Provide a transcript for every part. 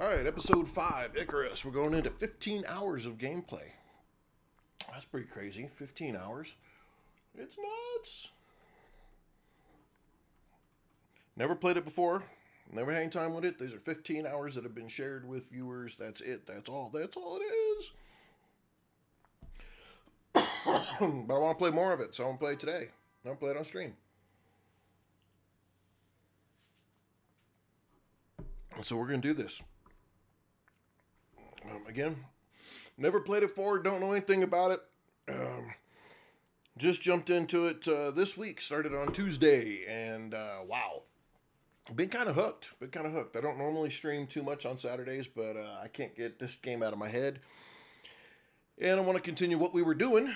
Alright, episode 5, Icarus. We're going into 15 hours of gameplay. That's pretty crazy. 15 hours. It's nuts. Never played it before. Never had any time with it. These are 15 hours that have been shared with viewers. That's it. That's all. That's all it is. But I want to play more of it, so I want to play it today. I want to play it on stream. And so we're going to do this. Again, never played it before, don't know anything about it. Just jumped into it this week, started on Tuesday, and wow. Been kind of hooked. I don't normally stream too much on Saturdays, but I can't get this game out of my head. And I want to continue what we were doing.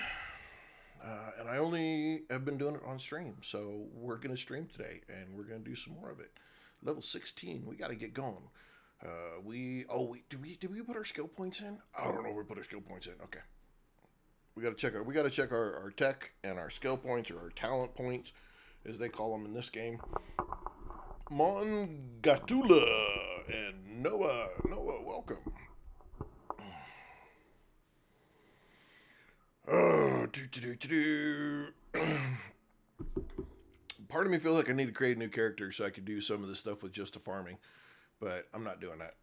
And I only have been doing it on stream. So we're going to stream today, and we're going to do some more of it. Level 16, we got to get going. Did we put our skill points in? I don't know if we put our skill points in. Okay. We got to check our tech and our skill points, or our talent points, as they call them in this game. Mongatula and Noah, welcome. Part of me feels like I need to create a new character so I could do some of this stuff with just the farming, but I'm not doing that.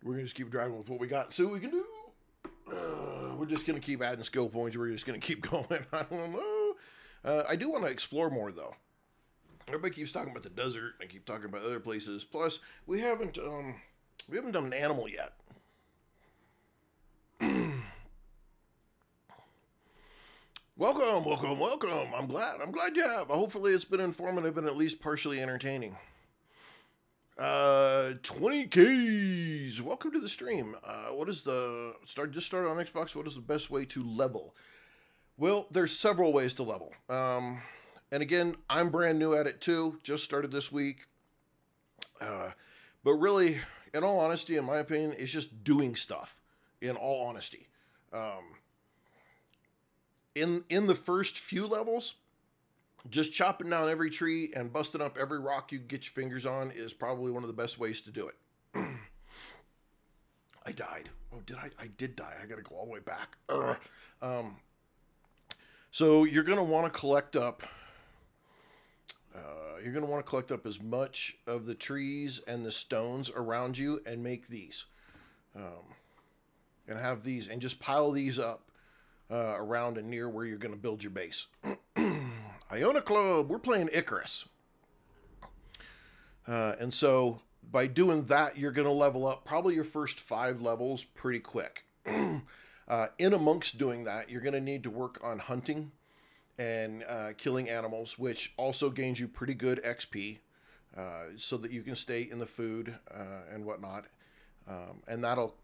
We're gonna just keep driving with what we got, see what we can do. We're just gonna keep adding skill points. We're just gonna keep going. I don't know. I do want to explore more though. Everybody keeps talking about the desert and keep talking about other places. Plus, we haven't done an animal yet. Welcome. I'm glad you have. Hopefully, it's been informative and at least partially entertaining. 20 Ks. Welcome to the stream. What is the just started on Xbox? What is the best way to level? Well, there's several ways to level. And again, I'm brand new at it too. Just started this week. But really, in all honesty, in my opinion, it's just doing stuff. In all honesty, in the first few levels, just chopping down every tree and busting up every rock you can get your fingers on is probably one of the best ways to do it. I died. Oh, did I? I did die. I got to go all the way back. So you're going to want to collect up. You're going to want to collect up as much of the trees and the stones around you and make these. And have these and just pile these up around and near where you're going to build your base. Iona Club, we're playing Icarus. And so by doing that, you're going to level up probably your first 5 levels pretty quick. In amongst doing that, you're going to need to work on hunting and killing animals, which also gains you pretty good XP, so that you can stay in the food and whatnot. And that'll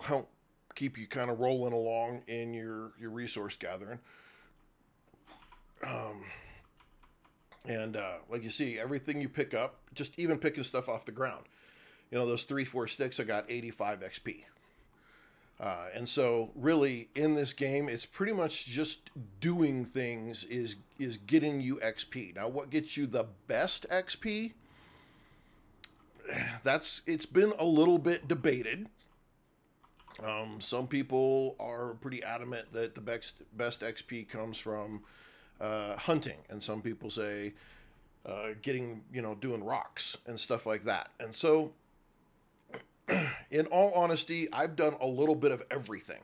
help keep you kind of rolling along in your resource gathering. And like you see, everything you pick up, just even picking stuff off the ground, those 3-4 sticks, I got 85 XP. And so really in this game, it's pretty much just doing things is getting you XP. Now, what gets you the best XP? It's been a little bit debated. Some people are pretty adamant that the best XP comes from hunting, and some people say doing rocks and stuff like that. And so, in all honesty, I've done a little bit of everything,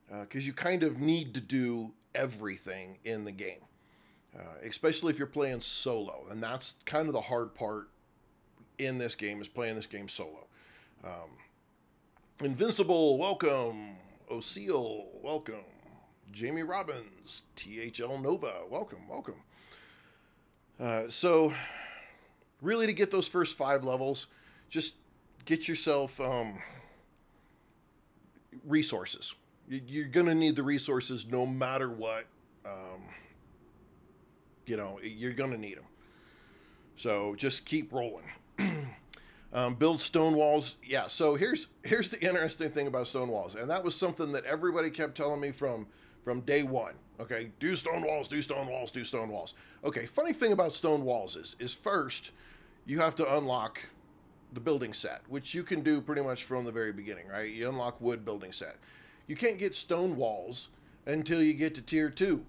because you kind of need to do everything in the game, especially if you're playing solo, and that's kind of the hard part in this game, is playing this game solo. Invincible, welcome. O'Seal, welcome. Jamie Robbins, THL Nova, welcome. So, really, to get those first 5 levels, just get yourself resources. You're going to need the resources no matter what. You're going to need them. So, just keep rolling. Build stone walls. Yeah, so here's the interesting thing about stone walls, and that was something that everybody kept telling me from day one. Okay, do stone walls. Okay, funny thing about stone walls is first, you have to unlock the building set, which you can do pretty much from the very beginning, right? You unlock wood building set. You can't get stone walls until you get to tier 2.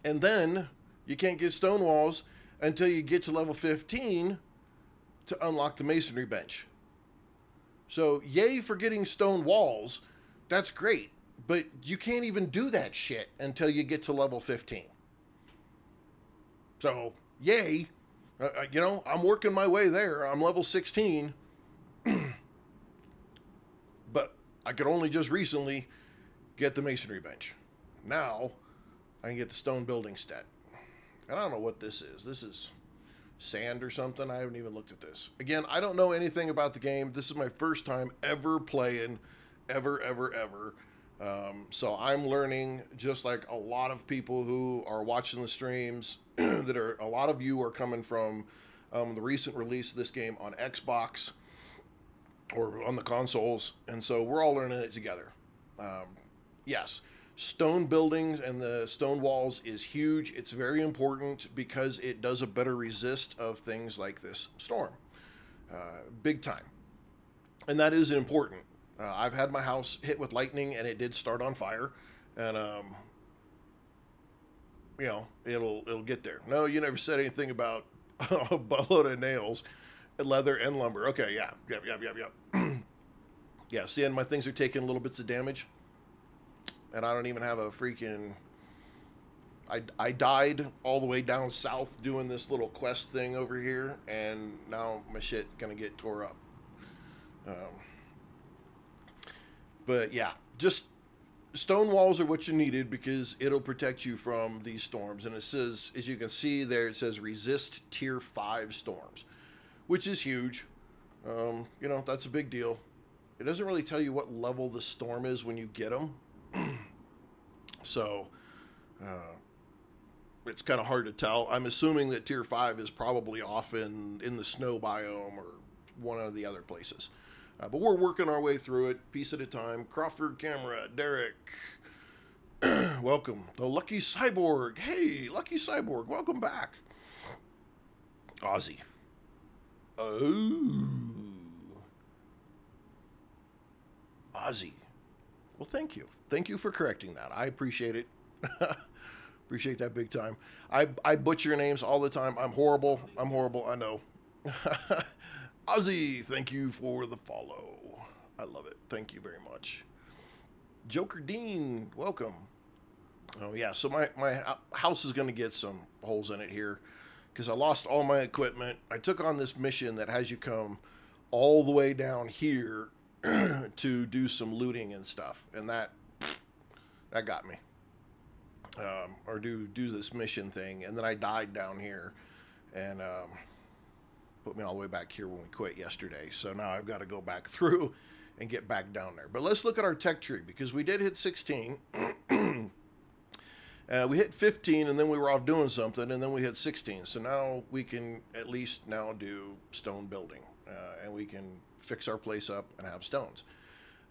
And then you can't get stone walls until you get to level 15 to unlock the masonry bench. So, yay for getting stone walls. That's great. But you can't even do that shit until you get to level 15. So, yay. I'm working my way there. I'm level 16. But I could only just recently get the masonry bench. Now, I can get the stone building stat. And I don't know what this is. This is sand or something. I haven't even looked at this. Again, I don't know anything about the game. This is my first time ever playing. Ever. So I'm learning, just like a lot of people who are watching the streams. A lot of you are coming from the recent release of this game on Xbox or on the consoles, and so we're all learning it together. Yes, stone buildings and the stone walls is huge. It's very important because it does a better resist of things like this storm, big time, and that is important. I've had my house hit with lightning, and it did start on fire, and it'll get there. No, you never said anything about a buttload of nails, leather, and lumber. Okay, yeah, yep. Yeah, see, and my things are taking little bits of damage, and I don't even have a freaking. I died all the way down south doing this little quest thing over here, and now my shit gonna get tore up. But yeah, just stone walls are what you needed because it'll protect you from these storms. And it says, as you can see there, it says resist tier 5 storms, which is huge. That's a big deal. It doesn't really tell you what level the storm is when you get them. So, it's kind of hard to tell. I'm assuming that tier 5 is probably off in the snow biome or one of the other places. But we're working our way through it, piece at a time. Crawford Camera, Derek, welcome. The Lucky Cyborg, hey, Lucky Cyborg, welcome back. Ozzy. Oh. Ozzy. Well, thank you. Thank you for correcting that. I appreciate it. Appreciate that big time. I butcher names all the time. I'm horrible, I know. Ozzy, thank you for the follow. I love it. Thank you very much. Joker Dean, welcome. Oh yeah, so my house is going to get some holes in it here because I lost all my equipment. I took on this mission that has you come all the way down here to do some looting and stuff, and that got me. Or do this mission thing, and then I died down here, and put me all the way back here when we quit yesterday. So now I've got to go back through and get back down there. But let's look at our tech tree because we did hit 16. We hit 15, and then we were off doing something, and then we hit 16. So now we can at least now do stone building, and we can fix our place up and have stones.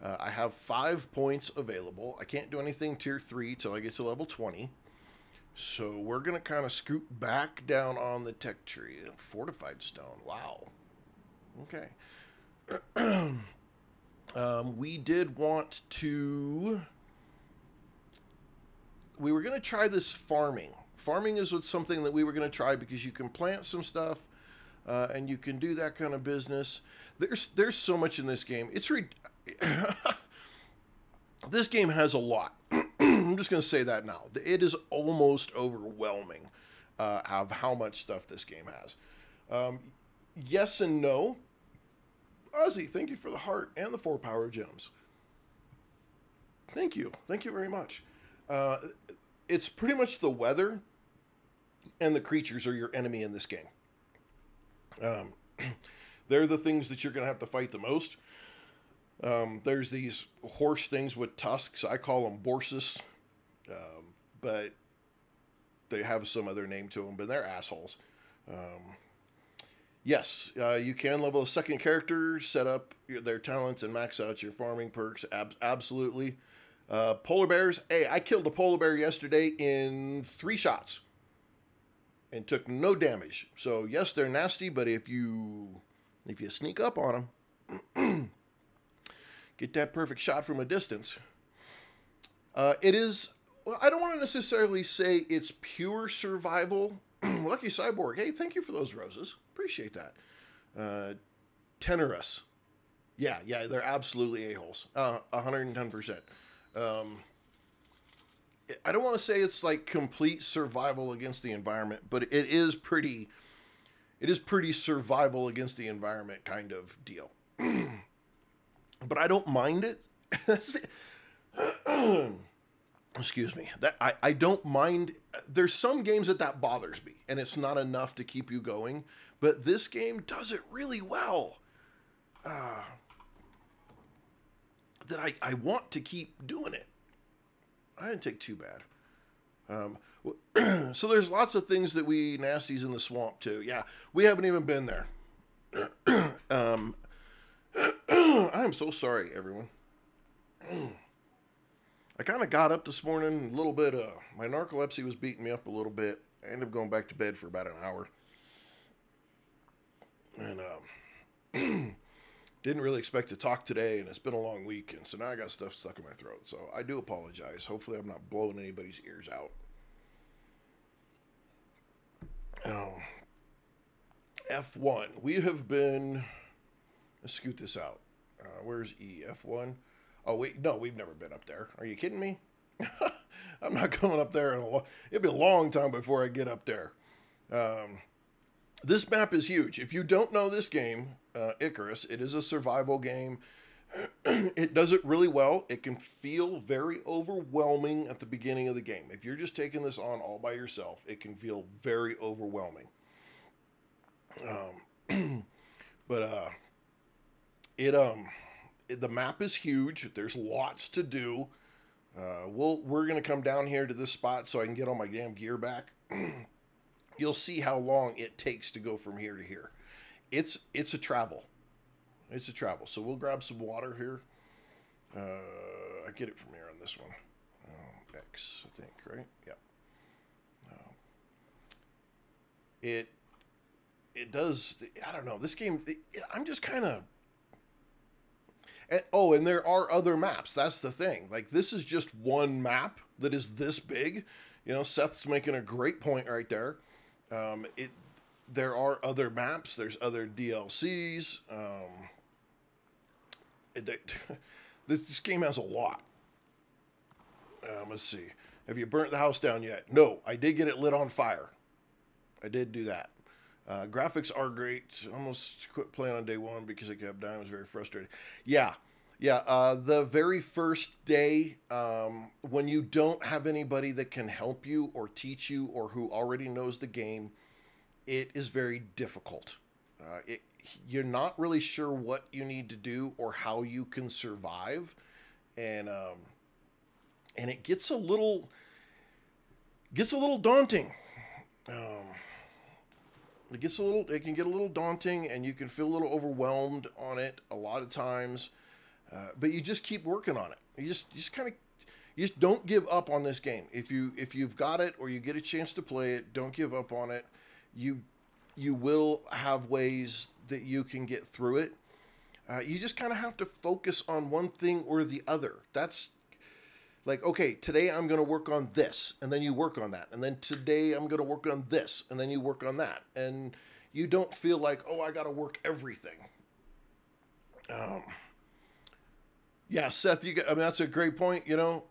I have 5 points available. I can't do anything tier 3 till I get to level 20. So we're going to kind of scoot back down on the tech tree. Fortified stone. Wow. Okay. We did want to... We were going to try this farming. Farming is something that we were going to try because you can plant some stuff and you can do that kind of business. There's so much in this game. This game has a lot. I'm just going to say that now. It is almost overwhelming of how much stuff this game has. Yes and no. Ozzy, thank you for the heart and the 4 power gems. Thank you. Thank you very much. It's pretty much the weather and the creatures are your enemy in this game. They're the things that you're going to have to fight the most. There's these horse things with tusks. I call them borsus. But they have some other name to them, but they're assholes. Yes, you can level a second character, set up their talents, and max out your farming perks. Absolutely. Polar bears. Hey, I killed a polar bear yesterday in 3 shots. and took no damage. So yes, they're nasty, but if you sneak up on them, get that perfect shot from a distance. It is. Well, I don't want to necessarily say it's pure survival. Lucky Cyborg, hey, thank you for those roses. Appreciate that. Tenorus, yeah, they're absolutely a-holes. 110%. Um, I don't want to say it's like complete survival against the environment, but it is pretty. It is pretty survival against the environment kind of deal. But I don't mind it. Excuse me. That I don't mind. There's some games that bothers me, and it's not enough to keep you going. But this game does it really well. That I want to keep doing it. I didn't take too bad. So there's lots of things that we nasties in the swamp too. Yeah, we haven't even been there. I am so sorry, everyone. I kind of got up this morning a little bit. My narcolepsy was beating me up a little bit. I ended up going back to bed for about an hour, and didn't really expect to talk today. And it's been a long week, and so now I got stuff stuck in my throat. So I do apologize. Hopefully, I'm not blowing anybody's ears out. Oh, F1. We have been. Let's scoot this out. Where's E? F1? Oh, wait. No, we've never been up there. Are you kidding me? I'm not coming up there it'll be a long time before I get up there. This map is huge. If you don't know this game, Icarus, it is a survival game. It does it really well. It can feel very overwhelming at the beginning of the game. If you're just taking this on all by yourself, it can feel very overwhelming. But the map is huge. There's lots to do. We're gonna come down here to this spot so I can get all my damn gear back. You'll see how long it takes to go from here to here. It's a travel. It's a travel. So we'll grab some water here. I get it from here on this one. X, I think, right? Yeah. It does. I don't know. This game. I'm just kind of. And there are other maps. That's the thing. Like this is just one map that is this big. You know, Seth's making a great point right there. There are other maps. There's other DLCs. This game has a lot. Let's see. Have you burnt the house down yet? No, I did get it lit on fire. I did do that. Graphics are great. Almost quit playing on day one because it kept dying. I was very frustrated. Yeah. The very first day, when you don't have anybody that can help you or teach you or who already knows the game, it is very difficult. You're not really sure what you need to do or how you can survive, and it gets a little daunting. It can get a little daunting, and you can feel a little overwhelmed on it a lot of times. But you just keep working on it. You just don't give up on this game. If you've got it or you get a chance to play it, don't give up on it. You will have ways that you can get through it. You just kind of have to focus on one thing or the other. That's like, okay, today I'm going to work on this, and then you work on that. And then today I'm going to work on this, and then you work on that. And you don't feel like, oh, I got to work everything. Yeah, Seth, that's a great point, you know.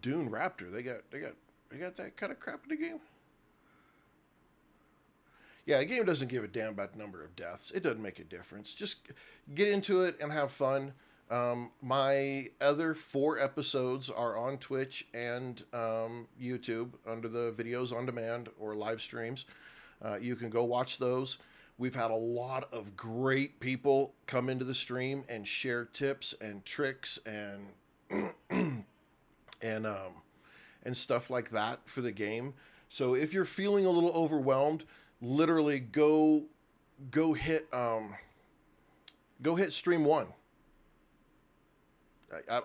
Dune Raptor, they got that kind of crap in the game. Yeah, the game doesn't give a damn about the number of deaths. It doesn't make a difference. Just get into it and have fun. My other 4 episodes are on Twitch and YouTube under the videos on demand or live streams. You can go watch those. We've had a lot of great people come into the stream and share tips and tricks and and stuff like that for the game. So if you're feeling a little overwhelmed, literally go hit stream 1.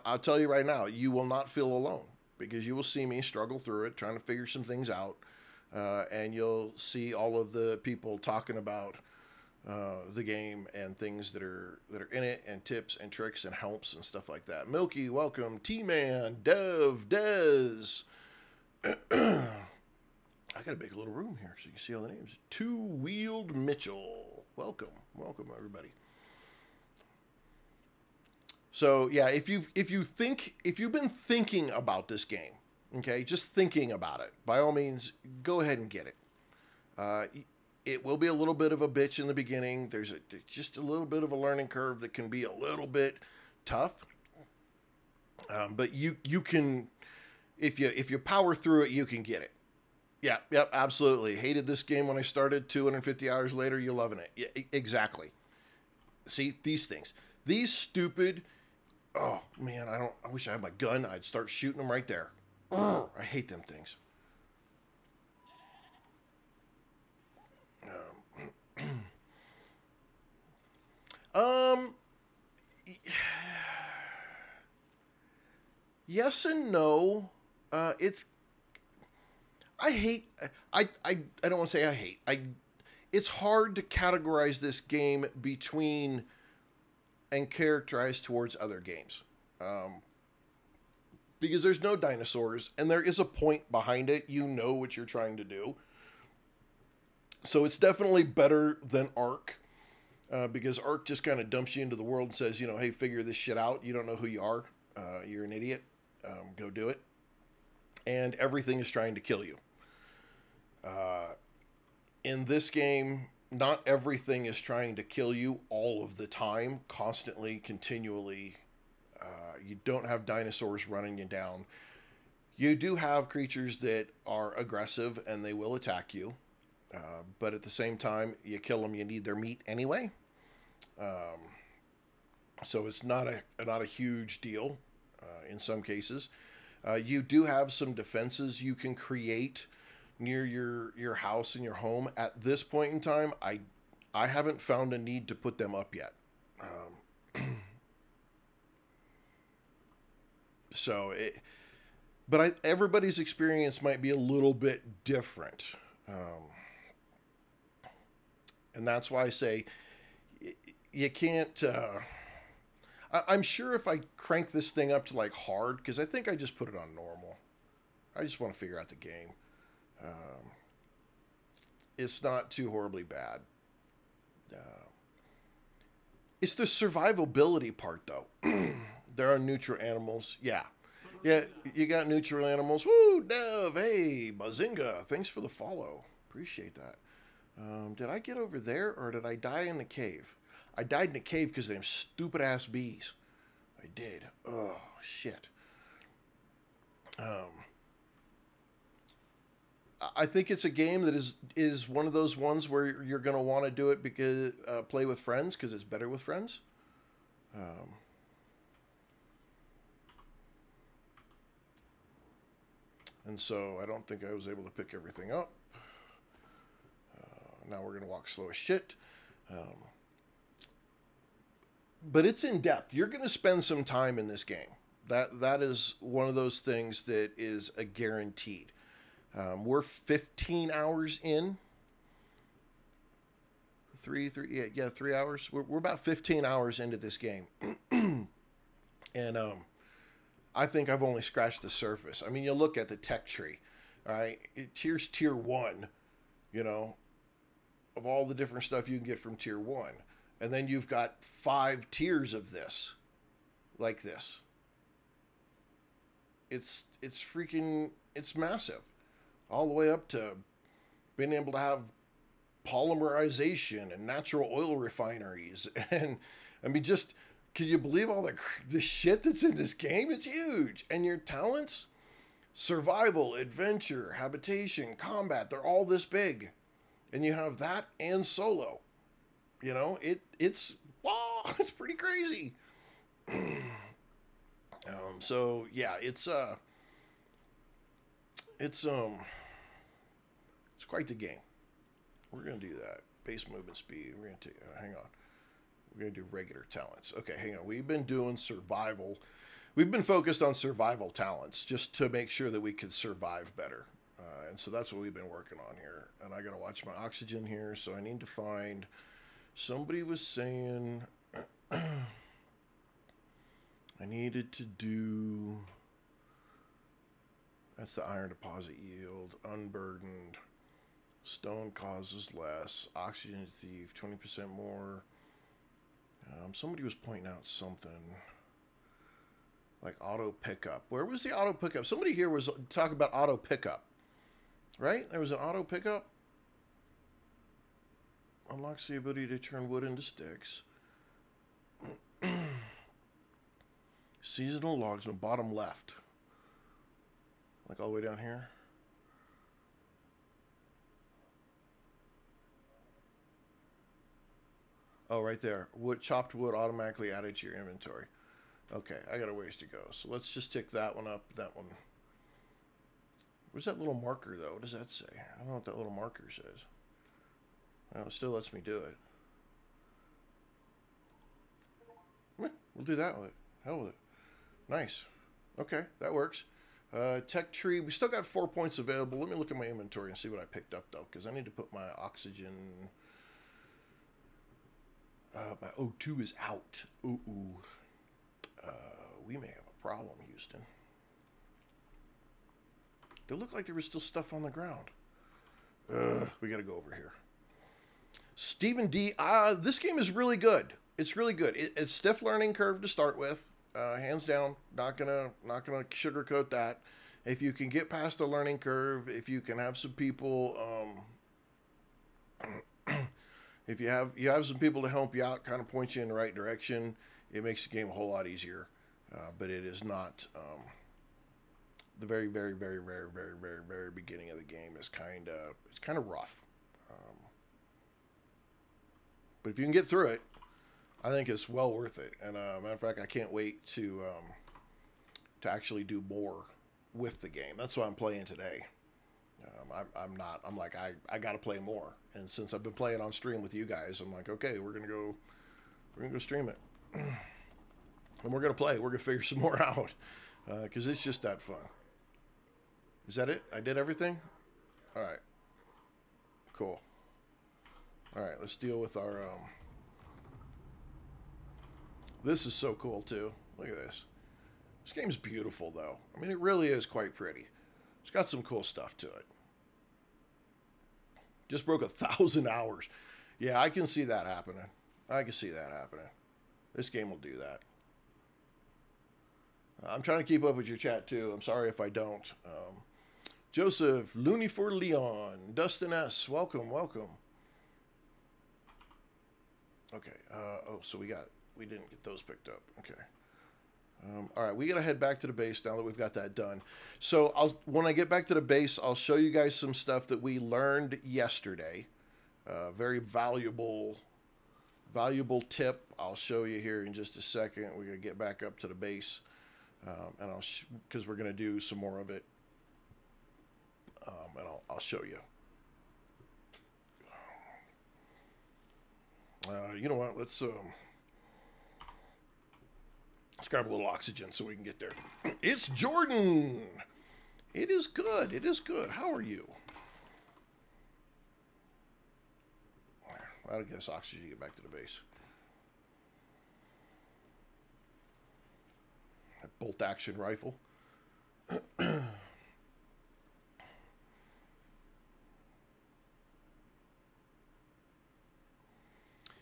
I'll tell you right now, you will not feel alone because you will see me struggle through it, trying to figure some things out, and you'll see all of the people talking about the game and things that are in it, and tips and tricks and helps and stuff like that. Milky, welcome. T-Man, Dev, Dez. I gotta make a little room here so you can see all the names. Two-Wheeled Mitchell, welcome, welcome everybody. So yeah, if you've been thinking about this game, okay, just thinking about it, by all means, go ahead and get it. It will be a little bit of a bitch in the beginning. There's just a little bit of a learning curve that can be a little bit tough, but you can, if you power through it, you can get it. Yeah, yep, absolutely. Hated this game when I started. 250 hours later, you're loving it. Yeah, exactly. See, these things, these stupid. Oh man, I wish I had my gun. I'd start shooting them right there. I hate them things. Um, yes and no. It's I hate I don't want to say I hate. It's hard to categorize this game between and characterize towards other games. Because there's no dinosaurs and there is a point behind it. You know what you're trying to do. So it's definitely better than Ark. Because Ark just kind of dumps you into the world and says, hey, figure this shit out. You don't know who you are. You're an idiot. Go do it. And everything is trying to kill you. In this game, not everything is trying to kill you all of the time, constantly, continually. You don't have dinosaurs running you down. You do have creatures that are aggressive and they will attack you. But at the same time, you kill them, you need their meat anyway. So it's not a huge deal in some cases. You do have some defenses you can create near your house and your home. At this point in time, I haven't found a need to put them up yet. So but everybody's experience might be a little bit different, and that's why I say you can't. I'm sure if I crank this thing up to like hard, because I think I just put it on normal. I just want to figure out the game. It's not too horribly bad. Uh, it's the survivability part, though. There are neutral animals. Yeah. Yeah, you got neutral animals. Woo, Dev. Hey, Bazinga. Thanks for the follow. Appreciate that. Did I get over there or did I die in the cave? I died in the cave because of them stupid ass bees. I did. Oh, shit. I think it's a game that is one of those ones where you're going to want to do it because play with friends because it's better with friends. And so I don't think I was able to pick everything up. Now we're going to walk slow as shit. But it's in depth. You're going to spend some time in this game. That is one of those things that is a guaranteed. We're 15 hours in. 3 hours. We're about 15 hours into this game. And I think I've only scratched the surface. I mean, you look at the tech tree, all right? Here's tier 1, of all the different stuff you can get from tier 1. And then you've got 5 tiers of this, like this. It's freaking, it's massive. All the way up to being able to have polymerization and natural oil refineries. And, I mean, just, can you believe all the shit that's in this game? It's huge. And your talents, survival, adventure, habitation, combat, they're all this big. And you have that and solo. It's wow, it's pretty crazy. So yeah, it's quite the game. We're gonna do that. Base movement speed. We're gonna hang on. We're gonna do regular talents. Okay, hang on. We've been doing survival. we've been focused on survival talents just to make sure that we could survive better. And so that's what we've been working on here. And I got to watch my oxygen here, so I need to find. Somebody was saying I needed to do. That's the iron deposit yield, unburdened. Stone causes less. Oxygen thief, 20% more. Somebody was pointing out something like auto pickup. Where was the auto pickup? Somebody here was talking about auto pickup, right? There was an auto pickup. Unlocks the ability to turn wood into sticks. Seasonal logs on the bottom left. Like all the way down here. Oh, right there. Chopped wood automatically added to your inventory. Okay, I got a ways to go. So let's just tick that one up. That one. Where's that little marker, though? What does that say? I don't know what that little marker says. Well, it still lets me do it. We'll do that with it. Hell with it. Nice. Okay, that works. Tech tree. We still got 4 points available. Let me look at my inventory and see what I picked up, though, because I need to put my oxygen. My O2 is out. Ooh. We may have a problem, Houston. It looked like there was still stuff on the ground. We got to go over here. Stephen D. This game is really good. It's really good. It's stiff learning curve to start with, hands down. Not gonna sugarcoat that. If you can get past the learning curve, if you can have some people, if you have some people to help you out, kind of point you in the right direction, it makes the game a whole lot easier. But it is not. The very beginning of the game is kind of rough. But if you can get through it, I think it's well worth it. And matter of fact, I can't wait to actually do more with the game. That's why I'm playing today. I'm like I got to play more. And since I've been playing on stream with you guys, I'm like, okay, we're gonna go stream it, and we're gonna play. We're gonna figure some more out because it's just that fun. Is that it? I did everything? All right. Cool. All right, let's deal with our. This is so cool too. Look at this. This game's beautiful though. I mean, it really is quite pretty. It's got some cool stuff to it. Just broke 1,000 hours. Yeah, I can see that happening. I can see that happening. This game will do that. I'm trying to keep up with your chat too. I'm sorry if I don't. Joseph, Looney for Leon, Dustin S, welcome. Okay. So we didn't get those picked up. Okay. All right, we gotta head back to the base now that we've got that done. So when I get back to the base, I'll show you guys some stuff that we learned yesterday. Very valuable tip. I'll show you here in just a second. We're gonna get back up to the base, and because we're gonna do some more of it, and I'll show you. You know what? Let's grab a little oxygen so we can get there. It's Jordan. It is good. How are you? I'll get us oxygen to get back to the base. A bolt action rifle.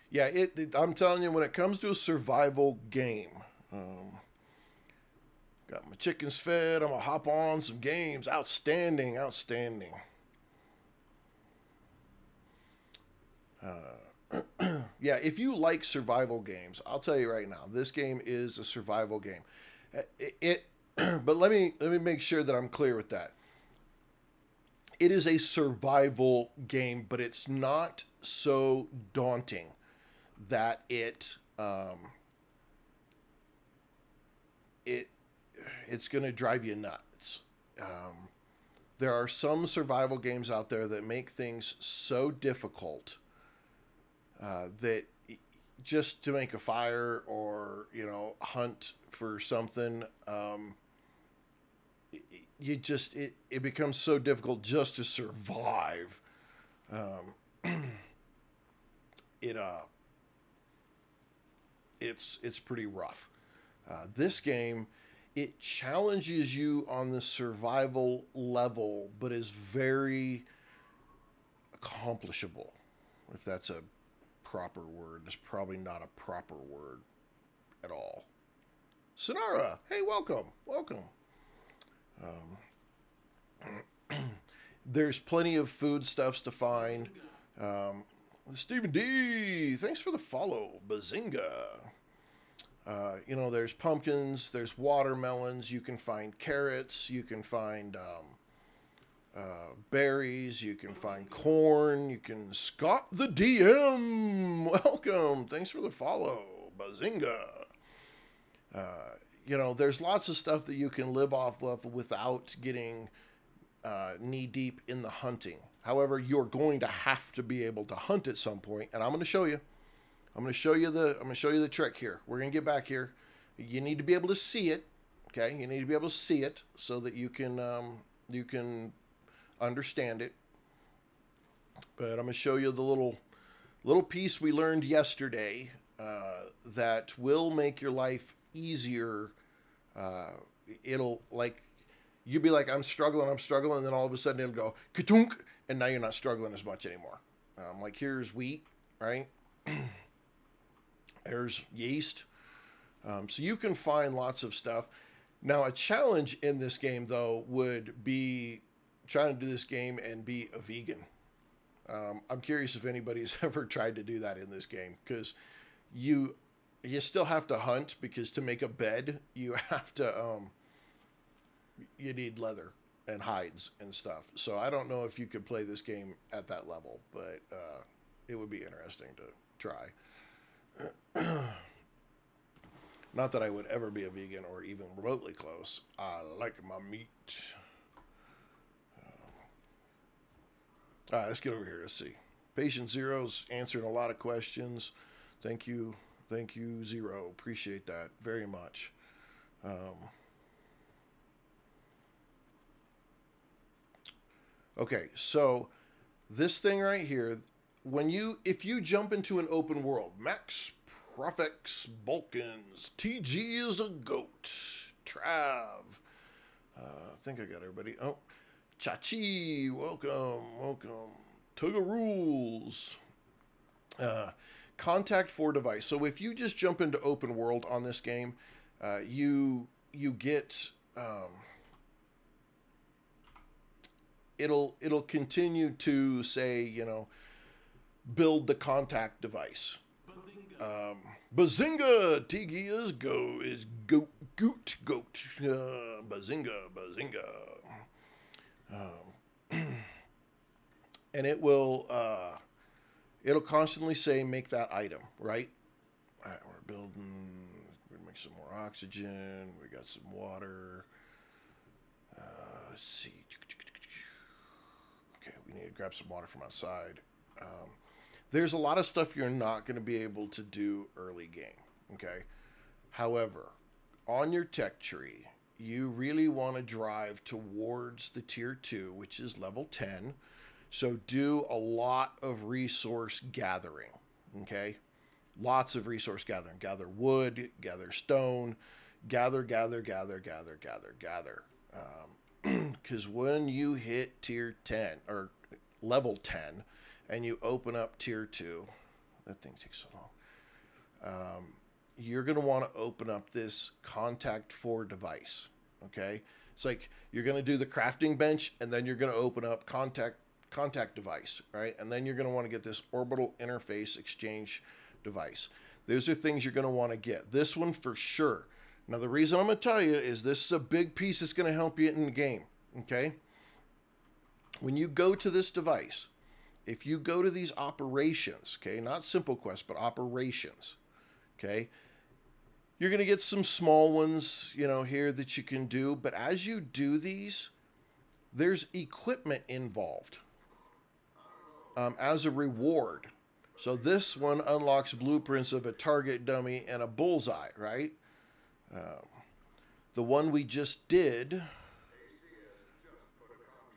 Yeah, I'm telling you, when it comes to a survival game, got my chickens fed. I'm gonna hop on some games. Outstanding. Yeah, if you like survival games, I'll tell you right now, this game is a survival game. But let me make sure that I'm clear with that. It is a survival game, but it's not so daunting that it's going to drive you nuts. There are some survival games out there that make things so difficult that just to make a fire or hunt for something. You just it becomes so difficult just to survive. Um, it it's pretty rough. This game, it challenges you on the survival level, but is very accomplishable. If that's a proper word, it's probably not a proper word at all. Sonara, hey, welcome, welcome. There's plenty of foodstuffs to find. Um, Stephen D, thanks for the follow. Bazinga. There's pumpkins, there's watermelons. You can find carrots. You can find berries. You can find corn. You can Scott the DM. Welcome. Thanks for the follow. Bazinga. There's lots of stuff that you can live off of without getting knee deep in the hunting. However, you're going to have to be able to hunt at some point, and I'm going to show you. I'm going to show you the trick here. We're going to get back here. You need to be able to see it. Okay, you need to be able to see it so that you can understand it. But I'm going to show you the little piece we learned yesterday that will make your life easier. It'll like you'll be like, I'm struggling, and then all of a sudden it'll go ka-tunk, and now you're not struggling as much anymore. Like here's wheat, right? There's yeast. So you can find lots of stuff. Now, a challenge in this game, though, would be trying to do this game and be a vegan. I'm curious if anybody's ever tried to do that in this game, because you still have to hunt, because to make a bed, you have to you need leather and hides and stuff. So I don't know if you could play this game at that level, but it would be interesting to try. Not that I would ever be a vegan or even remotely close. I like my meat. All right, let's get over here. Let's see. Patient Zero's answering a lot of questions. Thank you. Thank you, Zero. Appreciate that very much. Okay, so this thing right here, if you jump into an open world, Max Profex Balkans, TG is a goat, Trav. I think I got everybody. Oh, Chachi, welcome. Tuga Rules. Contact for device. So if you just jump into open world on this game, you get it'll continue to say build the contact device. Bazinga! Tigi is goat. Bazinga. And it'll constantly say make that item, right? All right, we're building. We're gonna make some more oxygen. We got some water. Let's see. Okay, we need to grab some water from outside. There's a lot of stuff you're not going to be able to do early game, okay? However, on your tech tree, you really want to drive towards the tier 2, which is level 10. So do a lot of resource gathering, okay? Lots of resource gathering. Gather wood, gather stone, gather. Because when you hit tier 10 or level 10 and you open up tier 2, that thing takes so long. You're going to want to open up this contact for device. Okay, it's like you're going to do the crafting bench, and then you're going to open up contact device, right? And then you're going to want to get this orbital interface exchange device. Those are things you're going to want to get. This one for sure. Now, the reason I'm going to tell you is this is a big piece that's going to help you in the game, okay? When you go to this device, if you go to these operations, okay, not simple quest, but operations, okay, you're going to get some small ones, here that you can do. But as you do these, there's equipment involved as a reward. So this one unlocks blueprints of a target dummy and a bullseye, right? Um, the one we just did.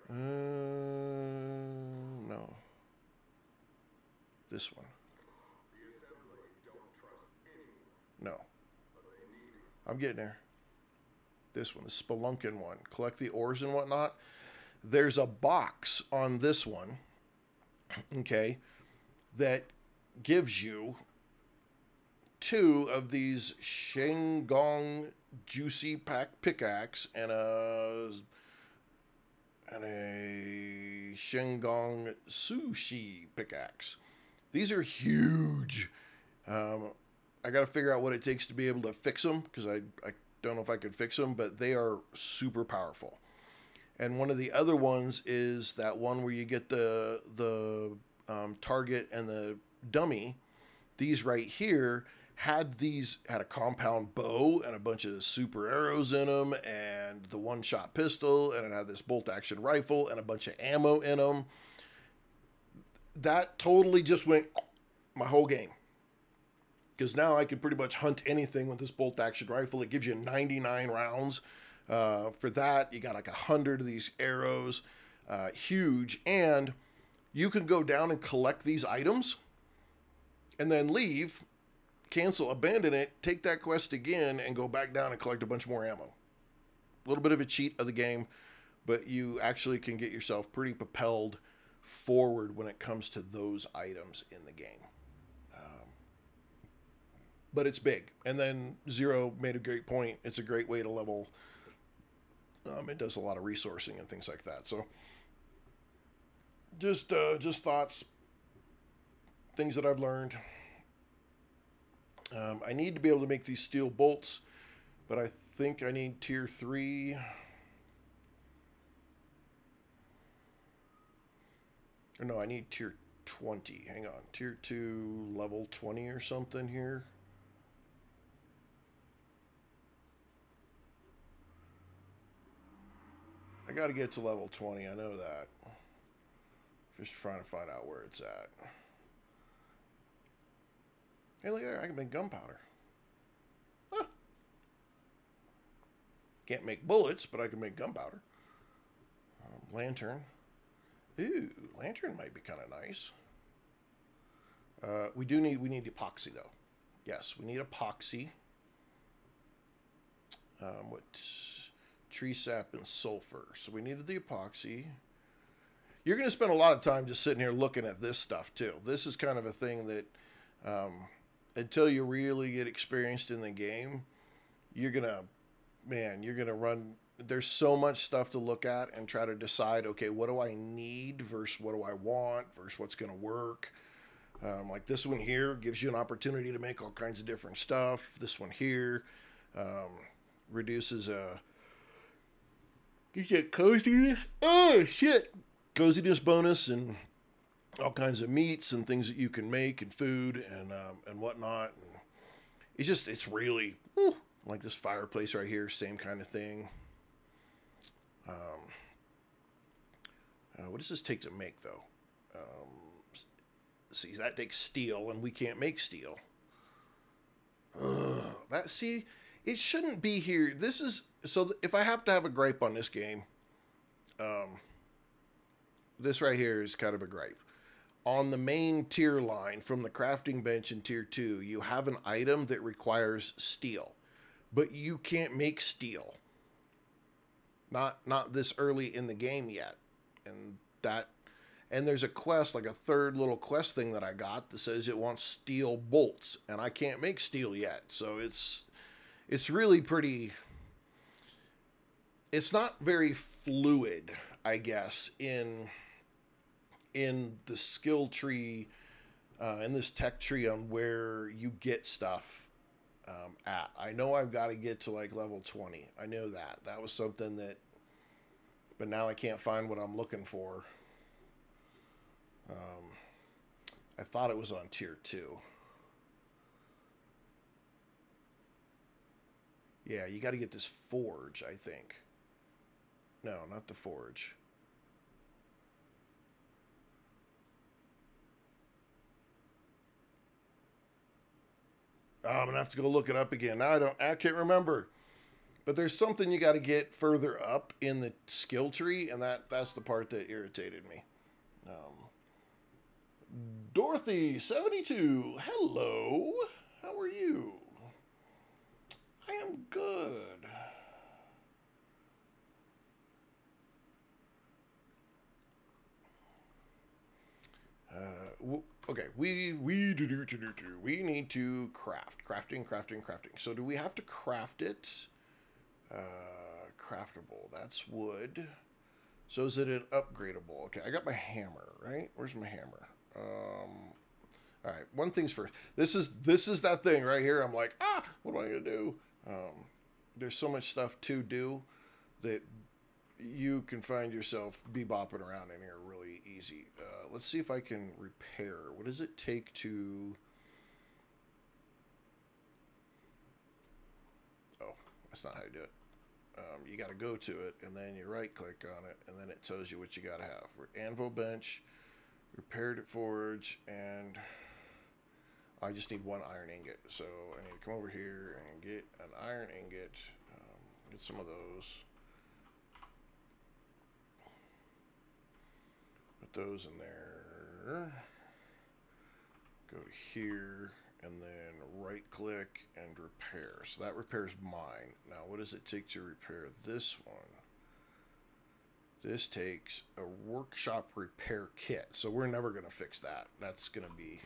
No. This one. No. I'm getting there. This one, the Spelunkin one. Collect the ores and whatnot. There's a box on this one, okay, that gives you two of these Shenggong Juicy Pack pickaxe and a Shenggong Sushi pickaxe. These are huge. I got to figure out what it takes to be able to fix them because I don't know if I could fix them, but they are super powerful. And one of the other ones is that one where you get the target and the dummy. These right here had a compound bow and a bunch of super arrows in them, and the one-shot pistol, and it had this bolt-action rifle and a bunch of ammo in them. That totally just went my whole game. Because now I can pretty much hunt anything with this bolt-action rifle. It gives you 99 rounds. For that, you got like 100 of these arrows. Huge. And you can go down and collect these items and then leave, cancel, abandon it, take that quest again, and go back down and collect a bunch more ammo. A little bit of a cheat of the game, but you actually can get yourself pretty propelled forward when it comes to those items in the game. But it's big. And then Zero made a great point. It's a great way to level. It does a lot of resourcing and things like that. So just thoughts, things that I've learned. I need to be able to make these steel bolts, but I think I need tier 3. Or no, I need tier 20. Hang on. Tier 2, level 20 or something here. I got to get to level 20. I know that. Just trying to find out where it's at. Hey, look there. I can make gunpowder. Huh. Can't make bullets, but I can make gunpowder. Lantern. Ooh, lantern might be kind of nice. We need epoxy though. Yes, we need epoxy. What? Tree sap and sulfur. So we needed the epoxy. You're going to spend a lot of time just sitting here looking at this stuff too. This is kind of a thing that until you really get experienced in the game, you're gonna run. There's so much stuff to look at and try to decide, okay, what do I need versus what do I want versus what's going to work. Like this one here gives you an opportunity to make all kinds of different stuff. This one here reduces gives you a coziness. Oh shit! Coziness bonus and all kinds of meats and things that you can make and food and whatnot. And it's really like this fireplace right here, same kind of thing. What does this take to make though? See, that takes steel, and we can't make steel. It shouldn't be here. This is so. If I have to have a gripe on this game, this right here is kind of a gripe. On the main tier line from the crafting bench in tier 2, you have an item that requires steel, but you can't make steel. Not this early in the game yet, and there's a quest, like a third little quest thing that I got that says it wants steel bolts, and I can't make steel yet. So it's really pretty. It's not very fluid, I guess, in the skill tree, in this tech tree on where you get stuff at. I know I've got to get to like level 20. I know that. That was something that, but now I can't find what I'm looking for. I thought it was on tier 2. Yeah, you got to get this forge, I think. No, not the forge. Oh, I'm gonna have to go look it up again. Now I can't remember. But there's something you got to get further up in the skill tree, and that's the part that irritated me. Um, Dorothy 72. Hello. How are you? I am good. Okay, we need to crafting. So do we have to craft it? Craftable. That's wood. So is it an upgradable? Okay, I got my hammer. Right? Where's my hammer? All right. One thing's first. This is that thing right here. I'm like, what am I gonna do? There's so much stuff to do that you can find yourself bebopping around in here really easy. Let's see if I can repair. What does it take to... Oh, that's not how you do it. You got to go to it, and then you right click on it, and then it tells you what you got to have. Anvil bench, repaired forge, and I just need one iron ingot. So I need to come over here and get an iron ingot. Get some of those. Put those in there. Go to here, and then right click and repair. So that repairs mine. Now what does it take to repair this one? This takes a workshop repair kit. So we're never going to fix that. That's going to be...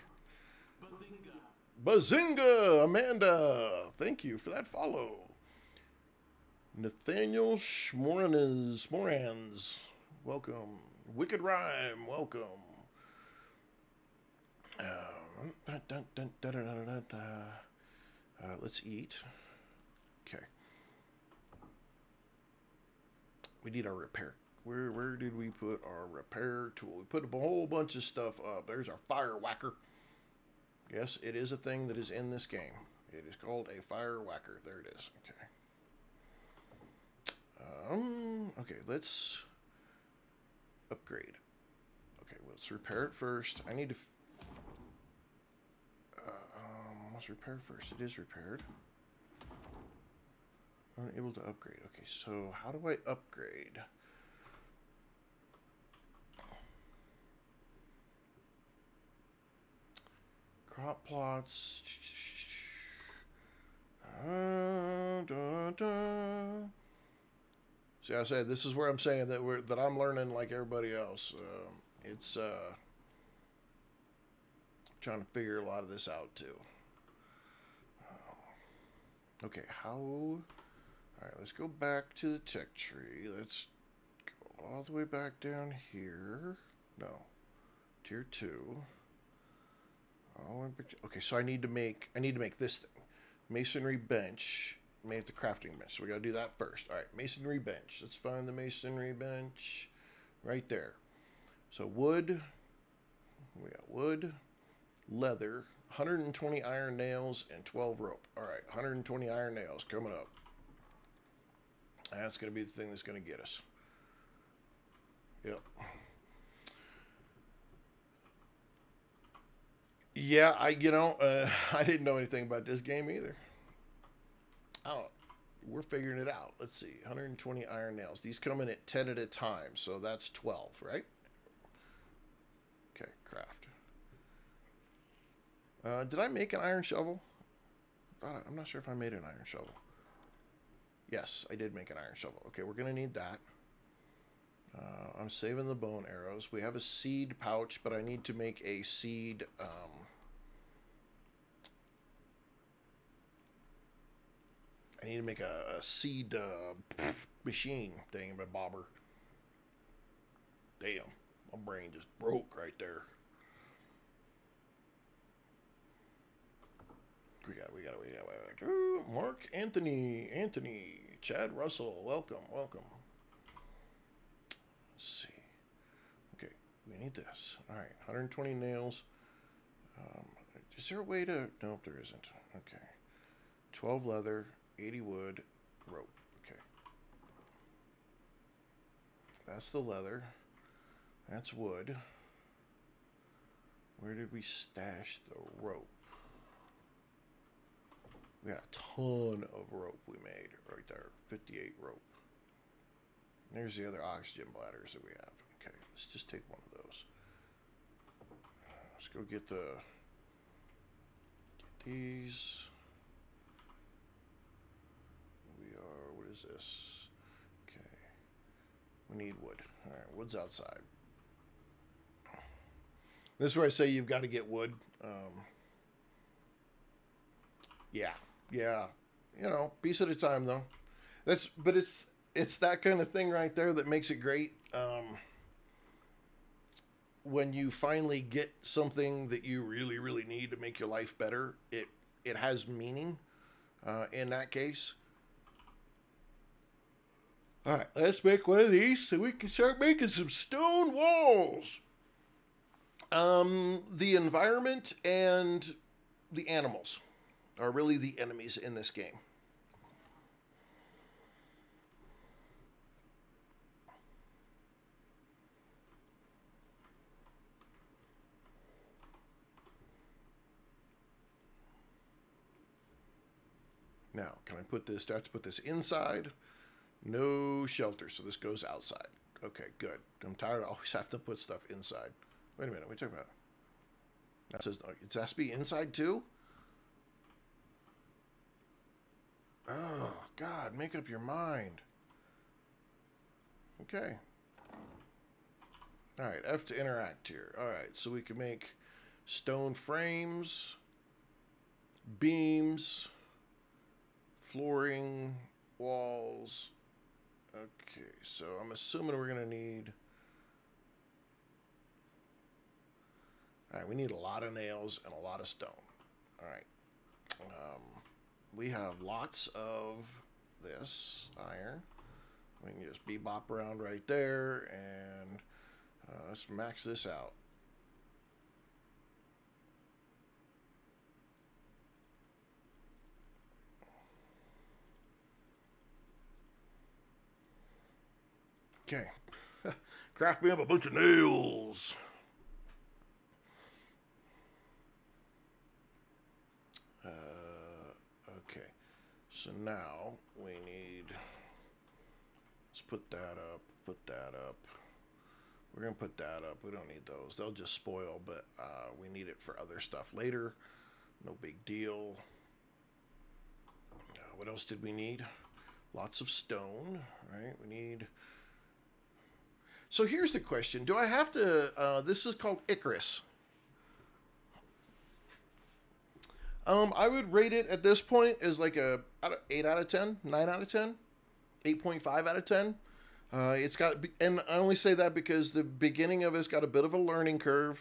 Bazinga! Amanda! Thank you for that follow. Nathaniel Schmorans. Welcome. Wicked Rhyme. Welcome. Let's eat. Okay. We need our repair. Where did we put our repair tool? We put a whole bunch of stuff up. There's our fire whacker. Yes, it is a thing that is in this game. It is called a fire whacker. There it is. Okay. Okay, let's upgrade. Okay, let's repair it first. I need to... let's repair first. It is repaired. Unable to upgrade. Okay, so how do I upgrade? Crop plots. See, I said this is where I'm saying that I'm learning like everybody else. It's trying to figure a lot of this out too. Okay, how? All right, let's go back to the tech tree. Let's go all the way back down here. No, tier 2. Okay, so I need to make this thing. Masonry bench. Made the crafting bench. So we gotta do that first. Alright, masonry bench. Let's find the masonry bench. Right there. So wood. We got wood, leather, 120 iron nails, and 12 rope. Alright, 120 iron nails coming up. That's gonna be the thing that's gonna get us. Yep. Yeah, I didn't know anything about this game either. Oh, we're figuring it out. Let's see, 120 iron nails. These come in at 10 at a time, so that's 12, right? Okay, craft. Did I make an iron shovel? I'm not sure if I made an iron shovel. Yes, I did make an iron shovel. Okay, we're going to need that. I'm saving the bone arrows. We have a seed pouch, but I need to make a seed... I need to make a seed machine thing, my bobber. Damn, my brain just broke right there. Mark Anthony, Chad Russell, welcome. Let's see. Okay, we need this. All right, 120 nails. Is there a way to... Nope, there isn't. Okay. 12 leather, 80 wood, rope. Okay. That's the leather. That's wood. Where did we stash the rope? We got a ton of rope we made right there. 58 rope. There's the other oxygen bladders that we have. Okay, let's just take one of those. Let's go get these. What is this? Okay. We need wood. Alright, wood's outside. This is where I say you've got to get wood. Yeah, yeah. Piece at a time though. But it's that kind of thing right there that makes it great. When you finally get something that you really, really need to make your life better, it has meaning. In that case. All right, let's make one of these so we can start making some stone walls. The environment and the animals are really the enemies in this game. Now, can I put this? Do I have to put this inside? No shelter, so this goes outside. Okay, good. I'm tired of always have to put stuff inside. Wait a minute, what are you talking about? That says it has to be inside too? Oh, God, make up your mind. Okay. Alright, F to interact here. Alright, so we can make stone frames, beams, flooring, walls. Okay, so I'm assuming we're going to need... Alright, we need a lot of nails and a lot of stone. Alright. We have lots of this iron. We can just bebop around right there, and let's max this out. Okay. Craft me up a bunch of nails. Okay. So now we need... Let's put that up, put that up. We're going to put that up. We don't need those. They'll just spoil, but we need it for other stuff later. No big deal. What else did we need? Lots of stone, right? We need... So here's the question. Do I have to... this is called Icarus. I would rate it at this point as like a 8 out of 10, 9 out of 10, 8.5 out of 10. It's got, and I only say that because the beginning of it's got a bit of a learning curve,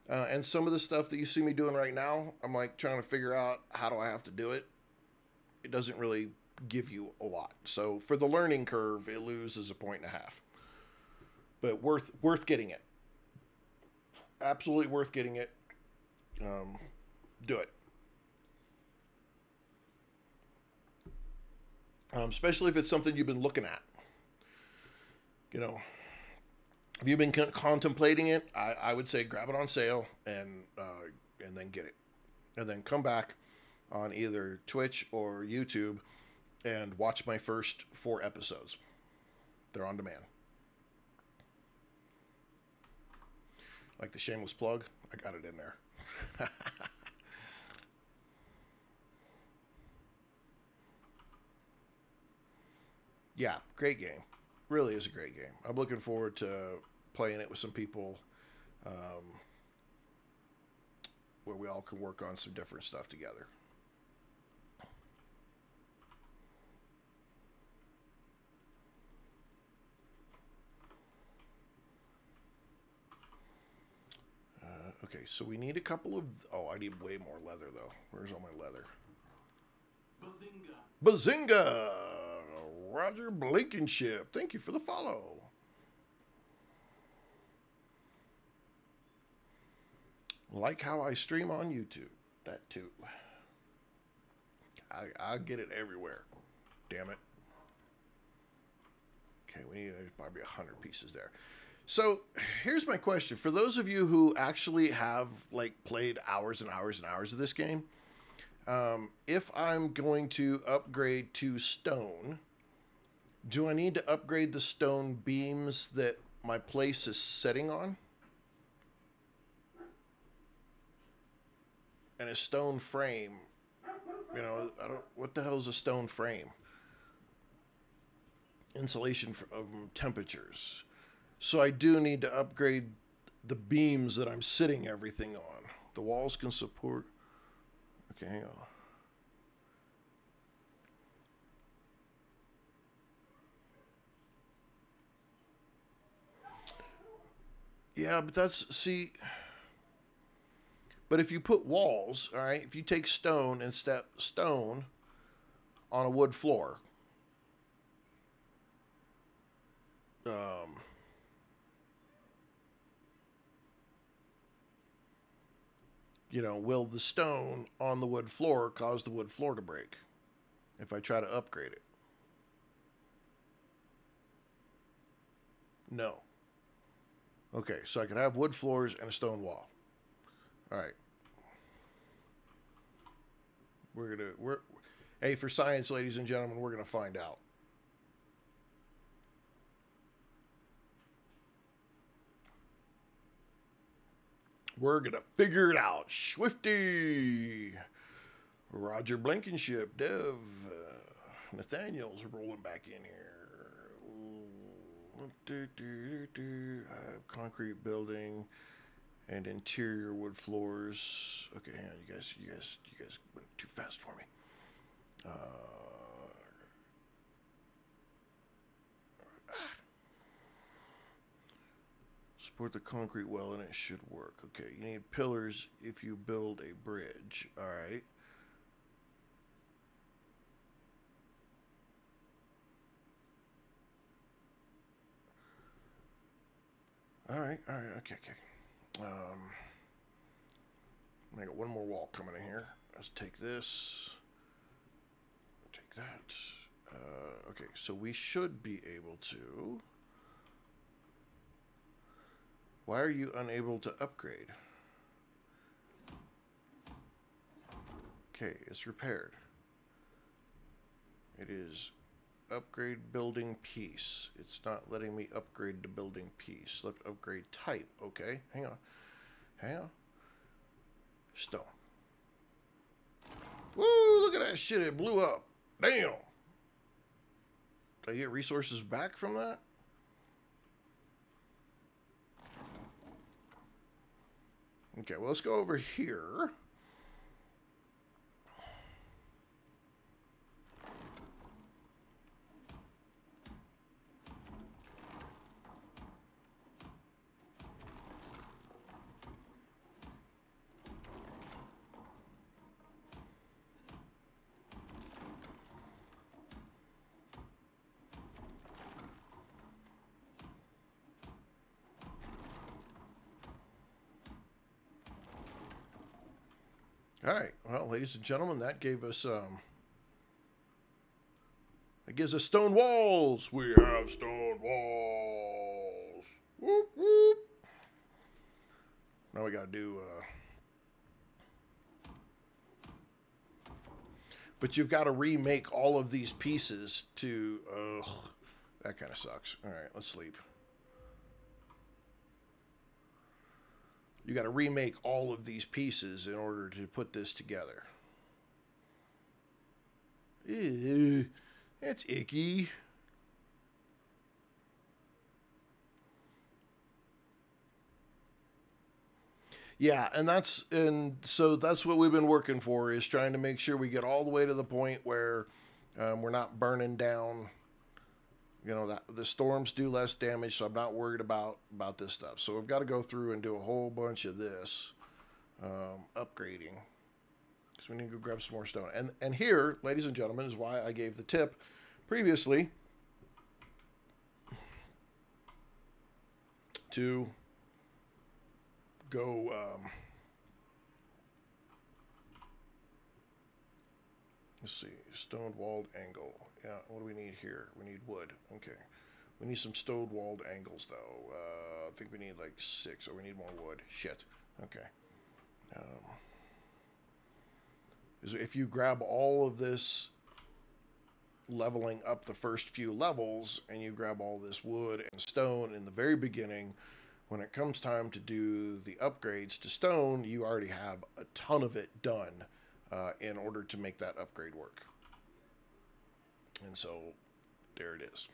and some of the stuff that you see me doing right now, I'm like trying to figure out how do I have to do it. It doesn't really give you a lot. So for the learning curve, it loses a point and a half. But worth getting it. Absolutely worth getting it. Do it. Especially if it's something you've been looking at. You know, if you've been contemplating it, I would say grab it on sale and then get it, and then come back on either Twitch or YouTube and watch my first 4 episodes. They're on demand. Like the shameless plug, I got it in there. Yeah, great game. Really is a great game. I'm looking forward to playing it with some people, um, where we all can work on some different stuff together. Okay, so we need a couple of... Oh, I need way more leather, though. Where's all my leather? Bazinga! Roger Blankenship. Thank you for the follow. Like how I stream on YouTube. That too. I get it everywhere. Damn it. Okay, we need probably 100 pieces there. So here's my question: for those of you who actually have like played hours and hours and hours of this game, If I'm going to upgrade to stone, do I need to upgrade the stone beams that my place is sitting on? And a stone frame, I don't. What the hell is a stone frame? Insulation from temperatures. So I do need to upgrade the beams that I'm sitting everything on. The walls can support. Okay, hang on. Yeah, but but if you put walls, all right, if you take stone and step stone on a wood floor, um, will the stone on the wood floor cause the wood floor to break if I try to upgrade it? No. Okay, so I can have wood floors and a stone wall. All right. Hey, for science, ladies and gentlemen, we're gonna find out. We're gonna figure it out. Swifty, Roger Blankenship, Dev, Nathaniel's rolling back in here. Concrete building and interior wood floors. Okay, hang on, you guys went too fast for me. Support the concrete well and it should work. Okay, you need pillars if you build a bridge. All right. All right. Okay. I got one more wall coming in here. Let's take this. Take that. Okay, so we should be able to. Why are you unable to upgrade? Okay, it's repaired. It is upgrade building piece. It's not letting me upgrade the building piece. Let's upgrade type. Okay, hang on. Stone. Woo, look at that shit. It blew up. Damn. Did I get resources back from that? Okay, well, let's go over here. All right, well, ladies and gentlemen, that gives us stone walls. We have stone walls. Whoop whoop. Now we gotta do. But you've got to remake all of these pieces to. That kind of sucks. All right, let's sleep. You got to remake all of these pieces in order to put this together. Ew, that's icky. Yeah, and so that's what we've been working for, is trying to make sure we get all the way to the point where we're not burning down. That the storms do less damage, so I'm not worried about this stuff. So we've got to go through and do a whole bunch of this upgrading. So we need to go grab some more stone. And here, ladies and gentlemen, is why I gave the tip previously to go. Let's see, stone walled angle. Yeah, what do we need here? We need wood. Okay. We need some stone walled angles, though. I think we need like 6, or we need more wood. Shit. Okay. is if you grab all of this leveling up the first few levels and you grab all this wood and stone in the very beginning, when it comes time to do the upgrades to stone, you already have a ton of it done in order to make that upgrade work. And so there it is.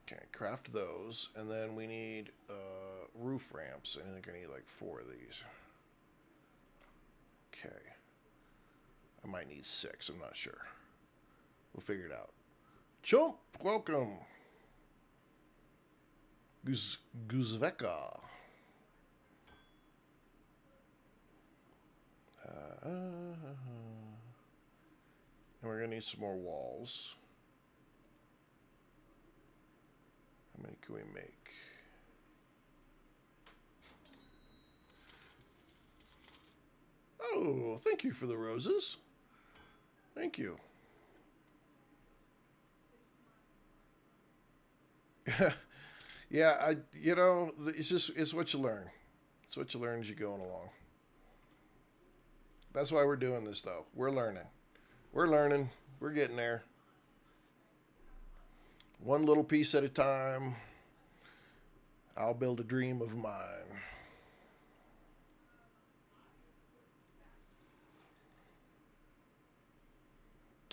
Okay, craft those, and then we need roof ramps. I think I need like 4 of these. Okay. I might need 6, I'm not sure. We'll figure it out. Chump, welcome. Guzveka. And we're going to need some more walls. How many can we make? Oh, thank you for the roses. Thank you. Yeah, it's what you learn. It's what you learn as you're going along. That's why we're doing this, though. We're learning. We're learning. We're getting there. One little piece at a time. I'll build a dream of mine.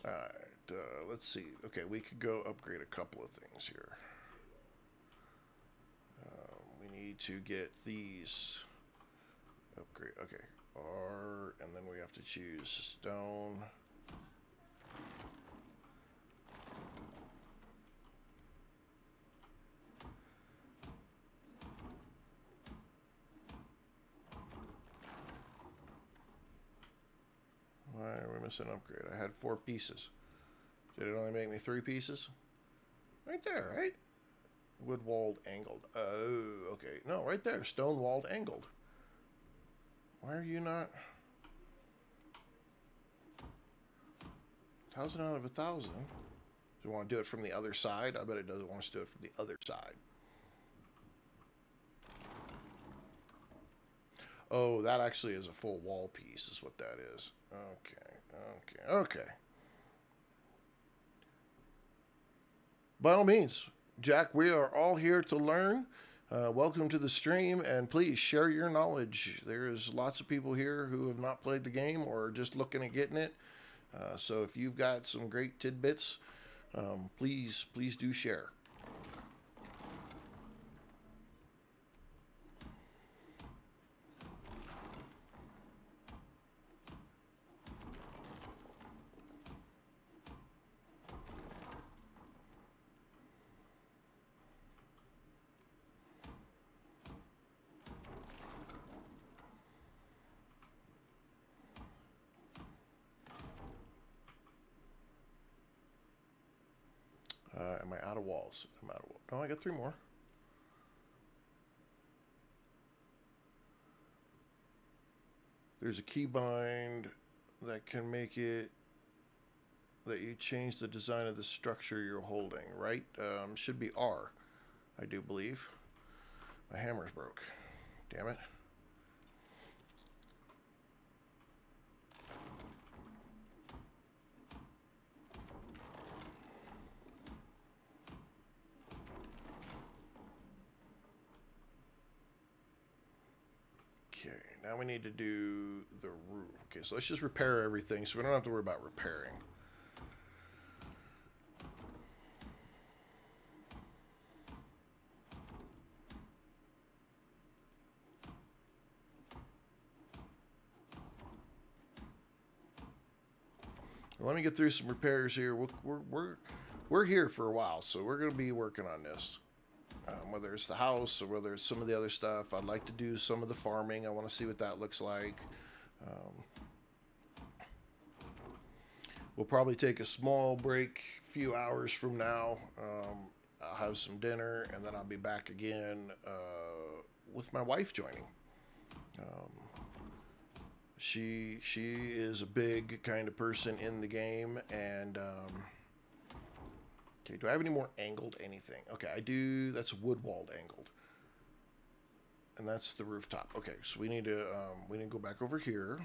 Alright, let's see. Okay, we could go upgrade a couple of things here. We need to get these upgrade. Okay, R, and then we have to choose stone. Why are we missing upgrade? I had 4 pieces. Did it only make me 3 pieces? Right there, right? Wood walled angled. Oh, okay. No, right there. Stone walled angled. Why are you not? 1,000 out of 1,000. Do you want to do it from the other side? I bet it doesn't want us to do it from the other side. Oh, that actually is a full wall piece, is what that is. Okay. By all means, Jack, we are all here to learn. Welcome to the stream, and please share your knowledge. There's lots of people here who have not played the game or are just looking at getting it. So if you've got some great tidbits, please do share. Am I out of walls? I'm out of walls. No, I got 3 more. There's a keybind that can make it that you change the design of the structure you're holding, right? Should be R, I do believe. My hammer's broke. Damn it. Okay, now we need to do the roof. Okay, so let's just repair everything so we don't have to worry about repairing. Let me get through some repairs here. We're here for a while, so we're going to be working on this. Whether it's the house or whether it's some of the other stuff, I'd like to do some of the farming. I want to see what that looks like. We'll probably take a small break a few hours from now. I'll have some dinner, and then I'll be back again with my wife joining. Um, she is a big kind of person in the game, and okay, do I have any more angled anything? Okay, I do. That's wood walled angled. and that's the rooftop. Okay, so we need to go back over here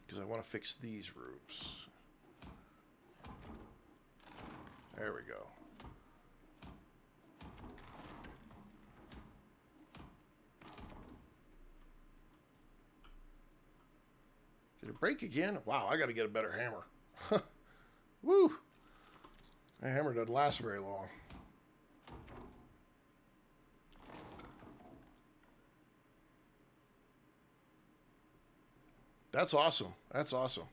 because I want to fix these roofs. There we go. Did it break again? Wow, I got to get a better hammer. Woo! That hammer doesn't last very long. That's awesome. That's awesome.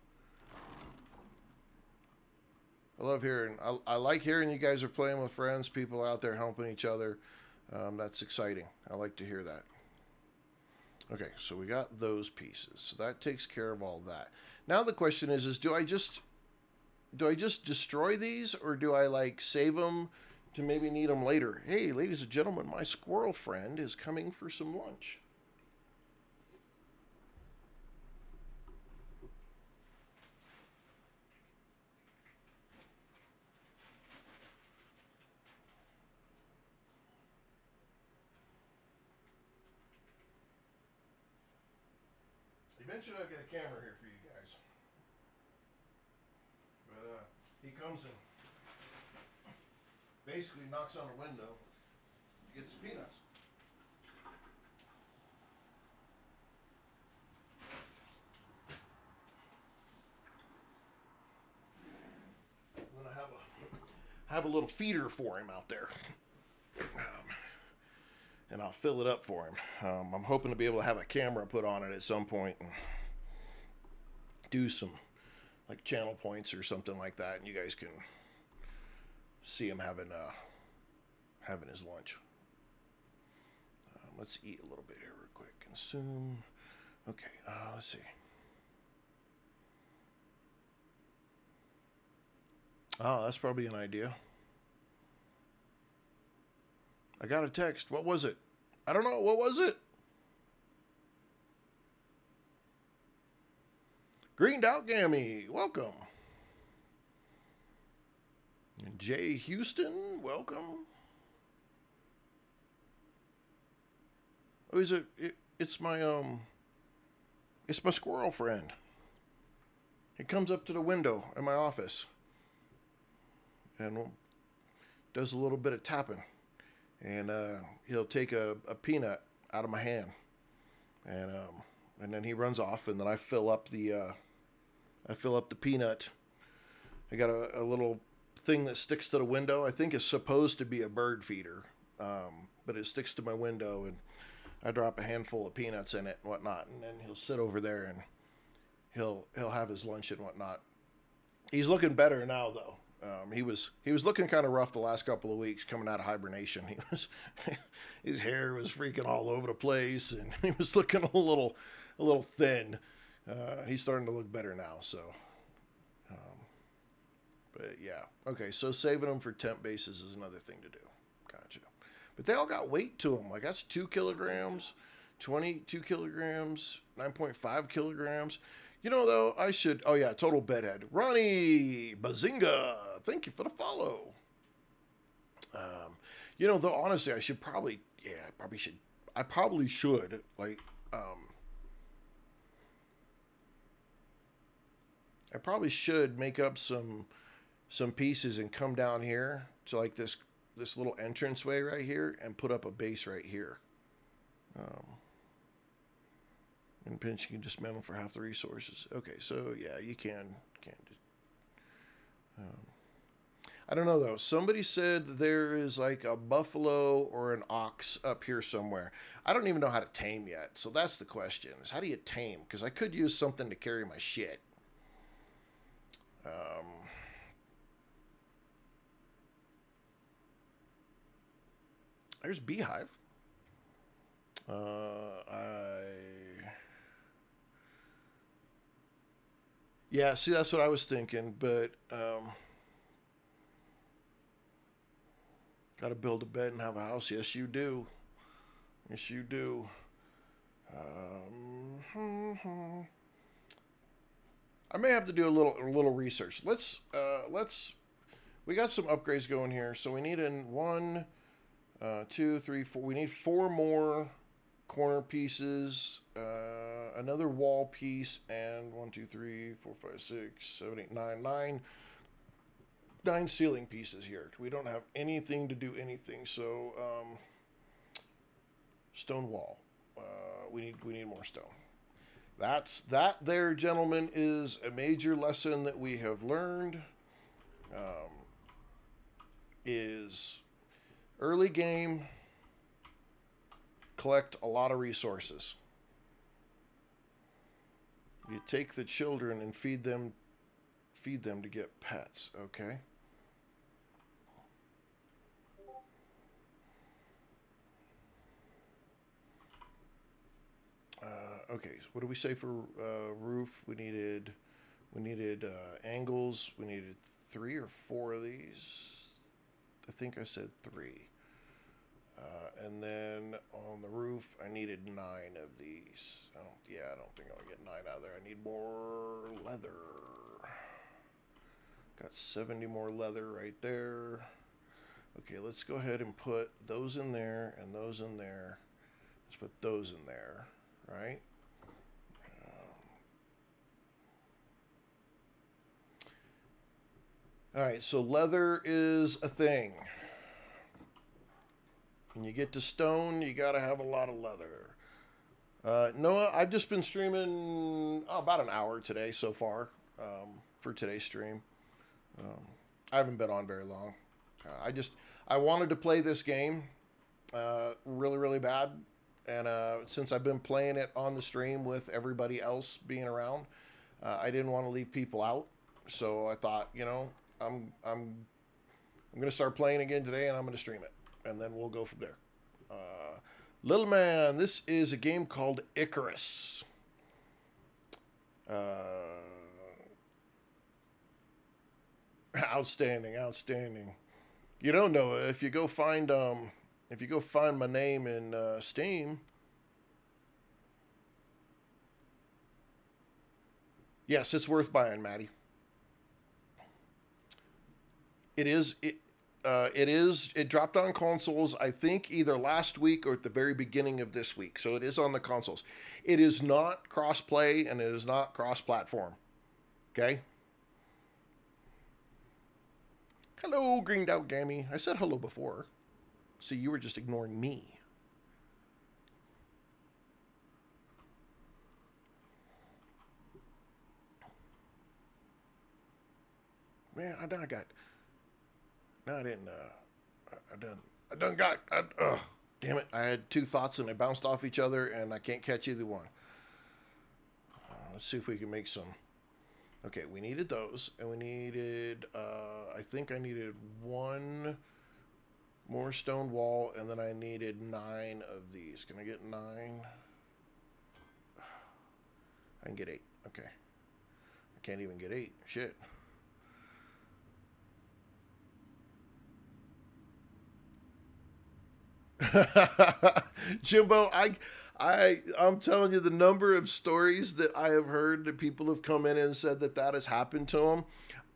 I love hearing. I like hearing you guys are playing with friends, people out there helping each other. That's exciting. I like to hear that. Okay, so we got those pieces. So that takes care of all that. Now the question is do I just destroy these, or do I like save them to maybe need them later? Hey, ladies and gentlemen, my squirrel friend is coming for some lunch. Eventually I'll get a camera here for you guys. But he comes and basically knocks on a window to get some peanuts. And then I have a little feeder for him out there. And I'll fill it up for him. I'm hoping to be able to have a camera put on it at some point and do some like channel points or something like that, and you guys can see him having his lunch. Let's eat a little bit here real quick. Consume. Okay, let's see. Oh, that's probably an idea. I got a text. What was it? I don't know. What was it? Greened Out Gammy, welcome. And Jay Houston, welcome. Oh, it's my squirrel friend. He comes up to the window in my office and does a little bit of tapping, and he'll take a peanut out of my hand, and then he runs off, and then I fill up the peanut. I got a little thing that sticks to the window. I think it's supposed to be a bird feeder, but it sticks to my window, and I drop a handful of peanuts in it and whatnot, and then he'll sit over there and he'll have his lunch and whatnot. He's looking better now though. He was looking kind of rough the last couple of weeks coming out of hibernation. He was his hair was freaking all over the place, and he was looking a little thin. He's starting to look better now. So, but yeah, okay. So saving them for temp bases is another thing to do. Gotcha. But they all got weight to them. Like that's 2 kilograms, 22 kilograms, 9.5 kilograms. You know, though, I should. Oh, yeah, total bedhead. Ronnie Bazinga, thank you for the follow. You know, though, honestly, I should probably. Yeah, I probably should. I probably should. Like, I probably should make up some pieces and come down here to like this little entranceway right here and put up a base right here. In pinch, you can dismantle for half the resources. Okay, so yeah, you can just. I don't know though. Somebody said there is like a buffalo or an ox up here somewhere. I don't even know how to tame yet. So that's the question: is how do you tame? Because I could use something to carry my shit. There's Beehive. Yeah, see, that's what I was thinking, but got to build a bed and have a house. Yes, you do. Yes, you do. I may have to do a little research. Let's we got some upgrades going here, so we need in one Two, three, four. We need four more corner pieces, another wall piece, and 1, 2, 3, 4, 5, 6, 7, 8, 9, 9 ceiling pieces here. We don't have anything to do anything, so stone wall. We need more stone. That there, gentlemen, is a major lesson that we have learned. Is early game, collect a lot of resources. You take the children and feed them to get pets, okay? Okay, so what do we say for roof? We needed angles. We needed 3 or 4 of these. I think I said 3. And then on the roof, I needed 9 of these. I don't think I'll get 9 out of there. I need more leather. Got 70 more leather right there. Okay, let's go ahead and put those in there and those in there. Let's put those in there, right? All right, so leather is a thing. When you get to stone, you got to have a lot of leather. Noah, I've just been streaming about an hour today so far for today's stream. I haven't been on very long. I wanted to play this game really, really bad. And since I've been playing it on the stream with everybody else being around, I didn't want to leave people out. So I thought, I'm going to start playing again today, and I'm going to stream it, and then we'll go from there. Little man, this is a game called Icarus. Outstanding, outstanding. You don't know if you go find my name in Steam. Yes, it's worth buying, Maddie. It is. It is. It dropped on consoles, I think, either last week or at the very beginning of this week. So it is on the consoles. It is not cross-play and it is not cross-platform. Okay. Hello, Greened Out Gammy. I said hello before. See, you were just ignoring me. Man, I done got. No, I didn't. I done got. Damn it! I had 2 thoughts and they bounced off each other, and I can't catch either one. Let's see if we can make some. Okay, we needed those, and we needed. I think I needed 1 more stone wall, and then I needed 9 of these. Can I get 9? I can get 8. Okay. I can't even get 8. Shit. Jimbo, I'm telling you, the number of stories that I have heard that people have come in and said that has happened to them.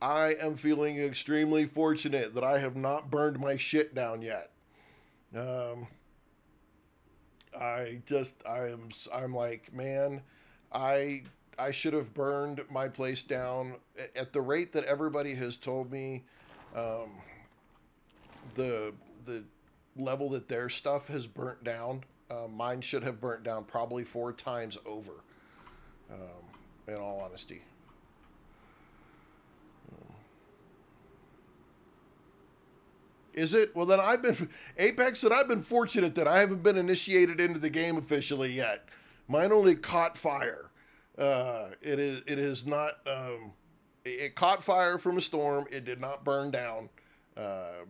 I am feeling extremely fortunate that I have not burned my shit down yet. Um, I'm like, man, I I should have burned my place down at the rate that everybody has told me. Um, the level that their stuff has burnt down, mine should have burnt down probably 4 times over. In all honesty. Is it? Well, then I've been Apex, and I've been fortunate that I haven't been initiated into the game officially yet. Mine only caught fire. It is not. It caught fire from a storm. It did not burn down. Uh,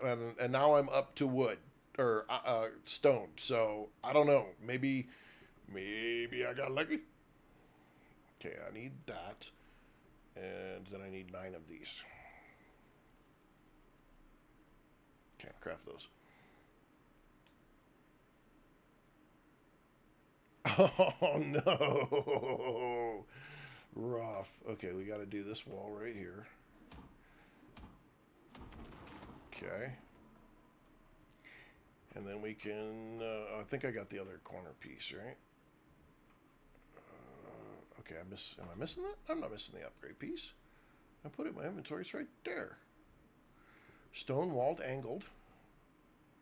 and now I'm up to wood or stone. So I don't know. Maybe I got lucky. Okay, I need that, and then I need 9 of these. Can't craft those. Oh no! Rough. Okay, we got to do this wall right here. Okay. And then we can, I think I got the other corner piece, right? Okay, am I missing that? I'm not missing the upgrade piece. I put it in my inventory, it's right there. Stone walled angled.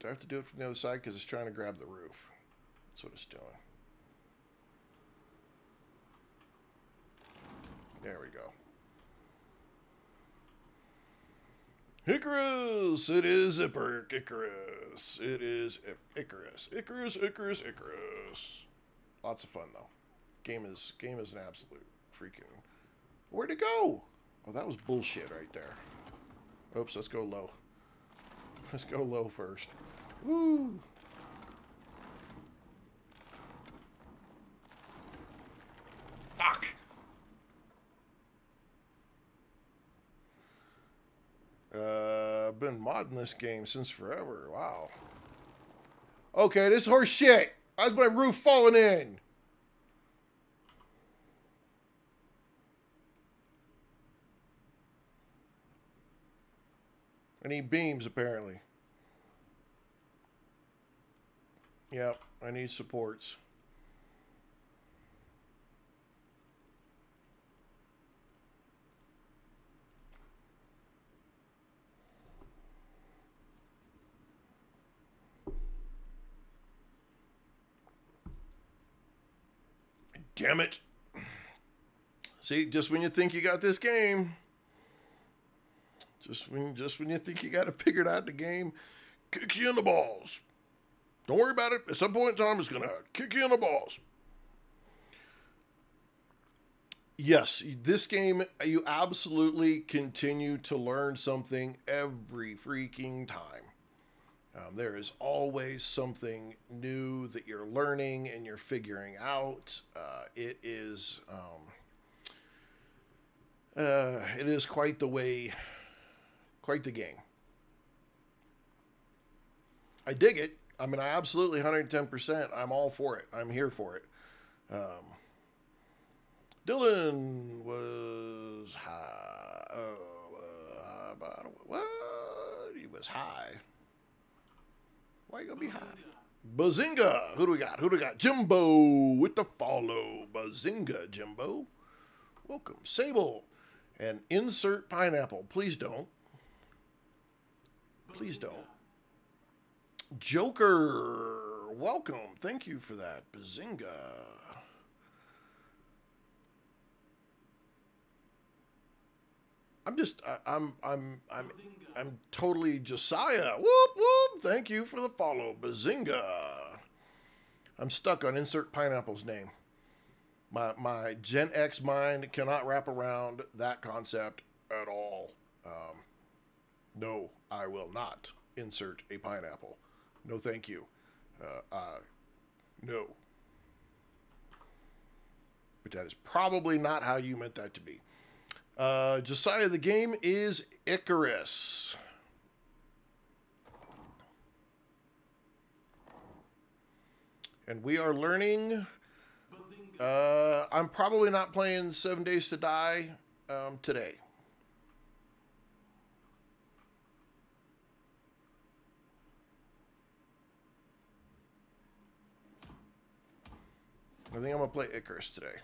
Do I have to do it from the other side because it's trying to grab the roof? That's what it's doing. There we go. Icarus! It is Icarus. It is Icarus. Icarus. Lots of fun though. Game is an absolute freaking. Where'd it go? Oh, that was bullshit right there. Oops, let's go low. Let's go low first. Woo! Fuck! I've been modding this game since forever. Wow. Okay, this horse shit. How's my roof falling in? I need beams, apparently. Yep, I need supports. Damn it. See, just when you think you got this game, just when you think you got it figured out, the game kicks you in the balls. Don't worry about it. At some point in time, it's going to kick you in the balls. Yes, this game, you absolutely continue to learn something every freaking time. There is always something new that you're learning and you're figuring out. It is quite the way, quite the game. I dig it. I mean, I absolutely 110%. I'm all for it. I'm here for it. Dylan was high. What? He was high. Why you gonna be high? Bazinga! Who do we got? Jimbo with the follow. Bazinga, Jimbo. Welcome. Sable. And insert pineapple. Please don't. Please don't. Joker. Welcome. Thank you for that. Bazinga. I'm totally Josiah. Whoop whoop. Thank you for the follow. Bazinga. I'm stuck on insert pineapple's name. My Gen X mind cannot wrap around that concept at all. No, I will not insert a pineapple. No, thank you. No. But that is probably not how you meant that to be. Josiah, the game is Icarus. And we are learning. I'm probably not playing 7 Days to Die today. I think I'm gonna play Icarus today.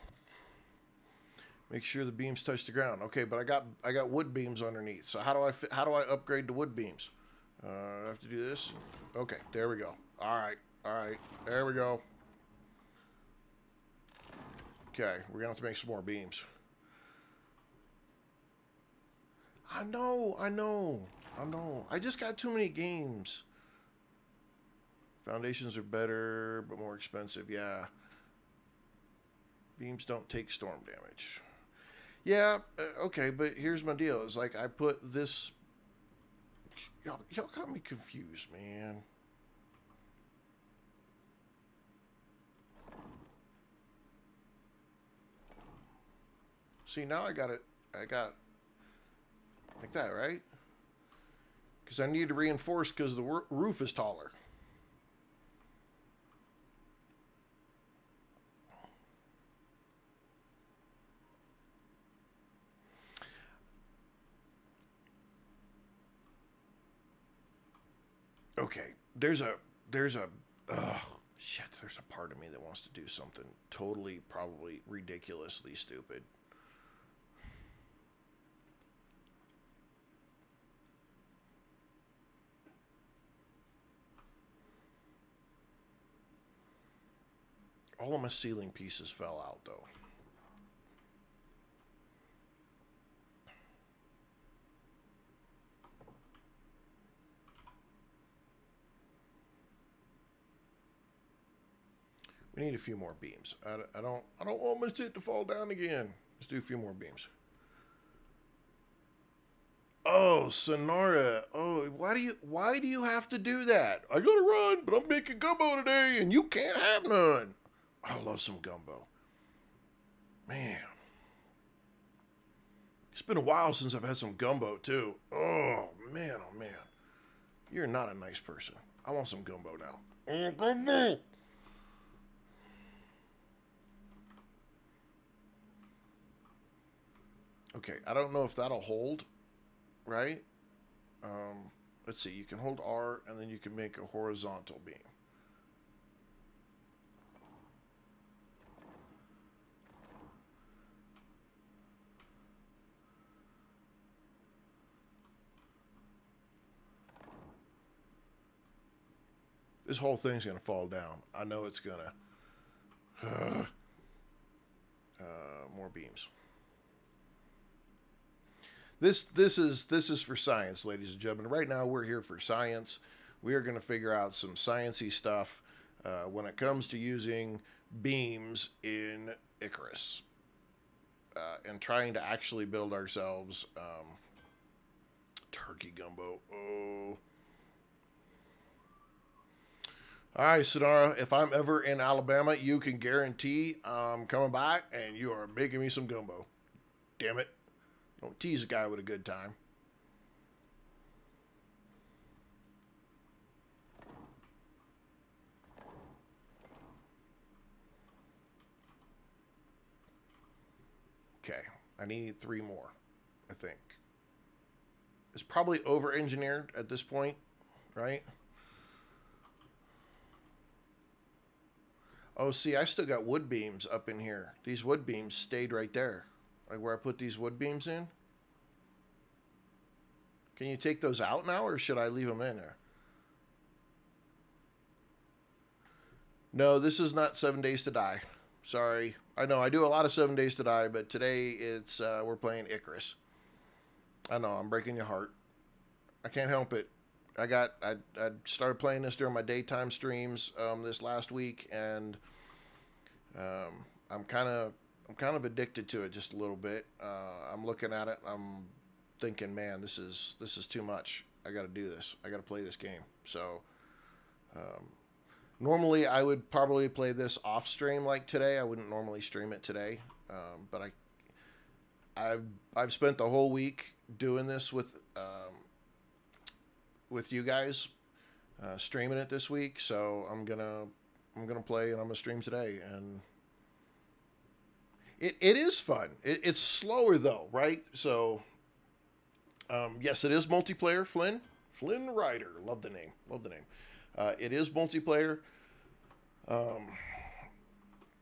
Make sure the beams touch the ground. Okay, but I got wood beams underneath. So how do I upgrade to wood beams? I have to do this. Okay, there we go. All right, there we go. Okay, we're gonna have to make some more beams. I know. I just got too many games. Foundations are better, but more expensive. Yeah. Beams don't take storm damage. Yeah, okay, but here's my deal. It's like I put this. Y'all got me confused, man. See, now I got it. I got like that, right? Because I need to reinforce because the roof is taller. Okay, there's a there's a shit. There's a part of me that wants to do something totally, probably ridiculously stupid. All of my ceiling pieces fell out though. We need a few more beams. I don't want my shit to fall down again. Let's do a few more beams. Oh, Sonara. Oh, why do you have to do that? I gotta run, but I'm making gumbo today, and you can't have none. I love some gumbo. Man, it's been a while since I've had some gumbo too. Oh man, oh man. You're not a nice person. I want some gumbo now. Gumbo. Okay, I don't know if that'll hold, right? Um, let's see. You can hold R, and then you can make a horizontal beam. This whole thing's gonna fall down. I know it's gonna. More beams. This is for science, ladies and gentlemen. Right now, we're here for science. We are going to figure out some sciency stuff when it comes to using beams in Icarus and trying to actually build ourselves turkey gumbo. Oh. All right, Sonara, if I'm ever in Alabama, you can guarantee I'm coming back and you are making me some gumbo. Damn it. Don't tease a guy with a good time. Okay, I need three more, I think. It's probably over engineered at this point, right? Oh, see, I still got wood beams up in here. These wood beams stayed right there. Like where I put these wood beams in. Can you take those out now, or should I leave them in there? No, this is not 7 Days to Die. Sorry. I know I do a lot of 7 Days to Die, but today it's we're playing Icarus. I know I'm breaking your heart. I can't help it. I started playing this during my daytime streams this last week, and I'm kind of addicted to it just a little bit. I'm looking at it. I'm thinking, man, this is too much. I got to do this. I got to play this game. So um, normally I would probably play this off stream like today. I wouldn't normally stream it today, but I've I've spent the whole week doing this with you guys, streaming it this week. So I'm gonna play and I'm gonna stream today, and it is fun. It's slower though, right? So yes, it is multiplayer. Flynn Rider, love the name, love the name. It is multiplayer. Um,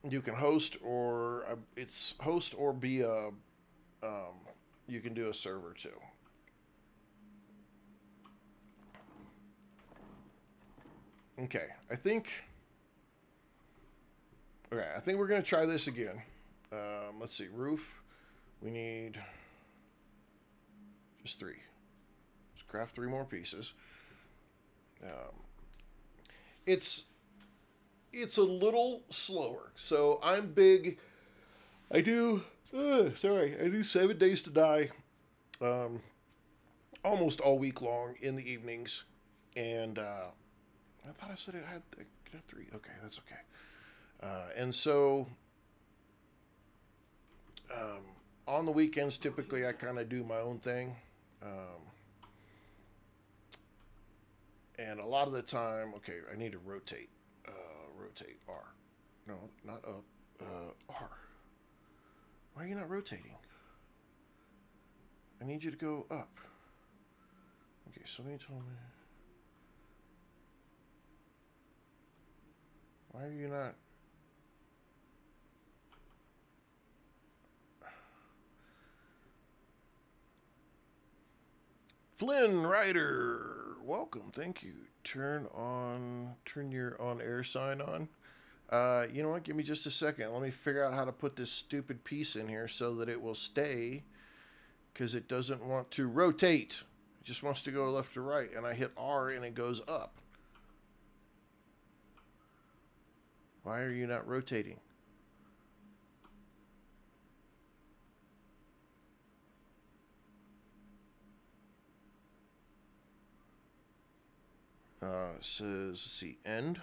you can host or it's host or be a you can do a server too. Okay, I think we're gonna try this again. Let's see, roof. We need just three. Let's craft three more pieces. Um, it's it's a little slower. So I'm big. I do. Sorry, I do 7 Days to Die. Um, almost all week long in the evenings, and I thought I said I could have three. Okay, that's okay. And so um, on the weekends, typically I kind of do my own thing. Um, and a lot of the time, okay, I need to rotate. Rotate R. No, not up. R. Why are you not rotating? I need you to go up. Okay, somebody told me. Why are you not? Flynn Ryder, welcome. Thank you. Turn your on air sign on. You know what? Give me just a second. Let me figure out how to put this stupid piece in here so that it will stay, because it doesn't want to rotate. It just wants to go left to right, and I hit R and it goes up. Why are you not rotating? Says, let's see, end.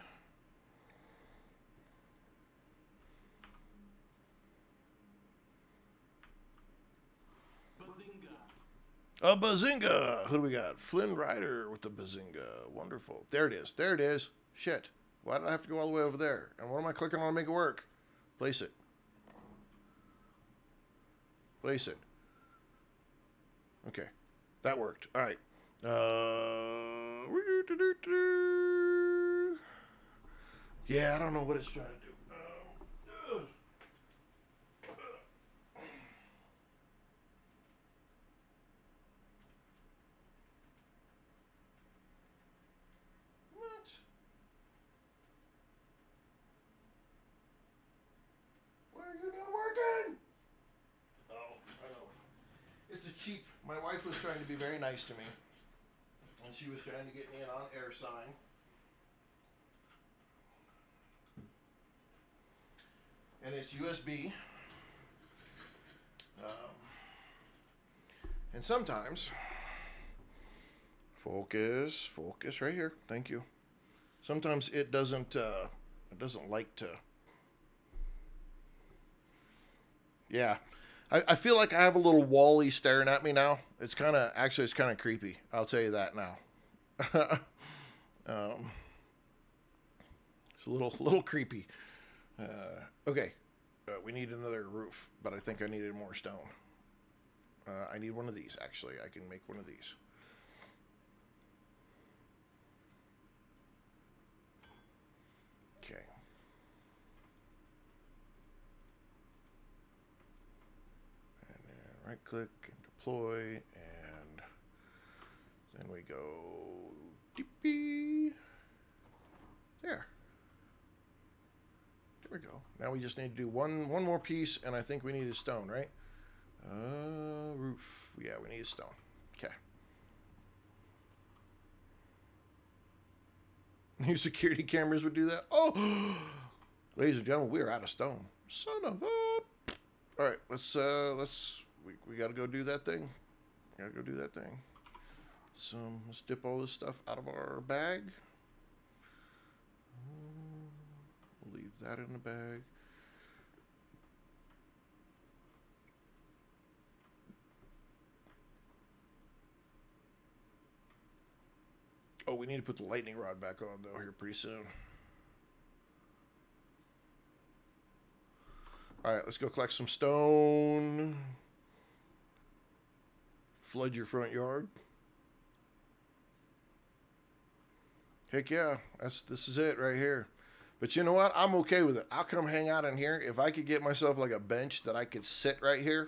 A bazinga! Who do we got? Flynn Ryder with the bazinga. Wonderful. There it is. There it is. Shit. Why did I have to go all the way over there? And what am I clicking on to make it work? Place it. Place it. Okay. That worked. All right. Yeah, I don't know what it's trying to do. What? Why are you not working? Oh, I know. It's a cheap. My wife was trying to be very nice to me, and she was trying to get me an on-air sign. And it's USB. Um, and sometimes, focus right here. Thank you. Sometimes it doesn't like to. Yeah, I feel like I have a little Wally staring at me now. It's kind of creepy. I'll tell you that now. um, it's a little creepy. Okay, we need another roof, but I think I needed more stone. I need one of these, actually. I can make one of these. Okay. And then right click and deploy, and then we go deepy. There. There we go. Now we just need to do one more piece, and I think we need a stone, right? Roof. Yeah, we need a stone. Okay. New security cameras would do that. Oh, ladies and gentlemen, we are out of stone. Son of a. All right, we got to go do that thing. Gotta go do that thing. So let's dip all this stuff out of our bag. We'll leave that in the bag. Oh, we need to put the lightning rod back on though here pretty soon. All right, let's go collect some stone. Flood your front yard. Heck yeah, this is it right here. But you know what? I'm okay with it. I'll come hang out in here. If I could get myself like a bench that I could sit right here,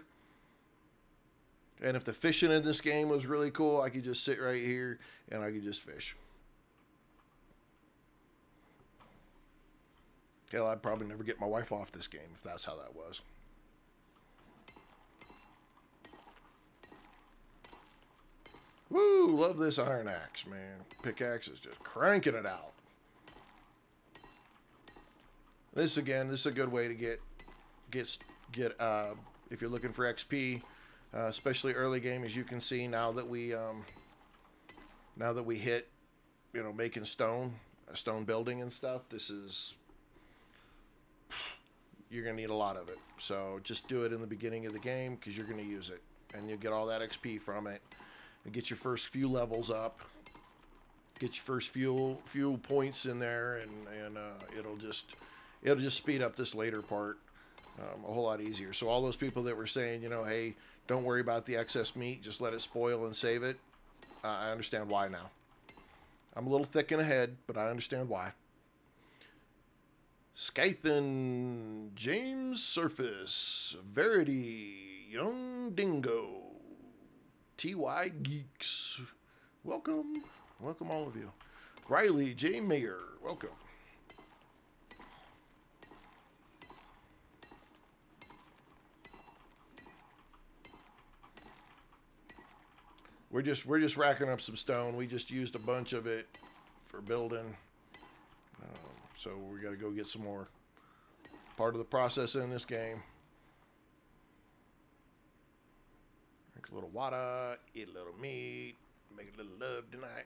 and if the fishing in this game was really cool, I could just sit right here and I could just fish. Hell, I'd probably never get my wife off this game if that's how that was. Woo! Love this iron axe, man. Pickaxe is just cranking it out. This is a good way to get if you're looking for XP, especially early game. As you can see, now that we hit, making a stone building and stuff. You're gonna need a lot of it. So just do it in the beginning of the game because you're gonna use it, and you'll get all that XP from it, and get your first few levels up. Get your first few points in there, and it'll just speed up this later part a whole lot easier. So all those people that were saying, hey, don't worry about the excess meat, just let it spoil and save it. I understand why now. I'm a little thick in the head, but I understand why. Skythan, James Surface, Verity, Young Dingo, TY Geeks. Welcome. Welcome, all of you. Riley J. Mayer, welcome. We're just racking up some stone. We just used a bunch of it for building. So we got to go get some more. Part of the process in this game. Drink a little water, eat a little meat, make a little love tonight.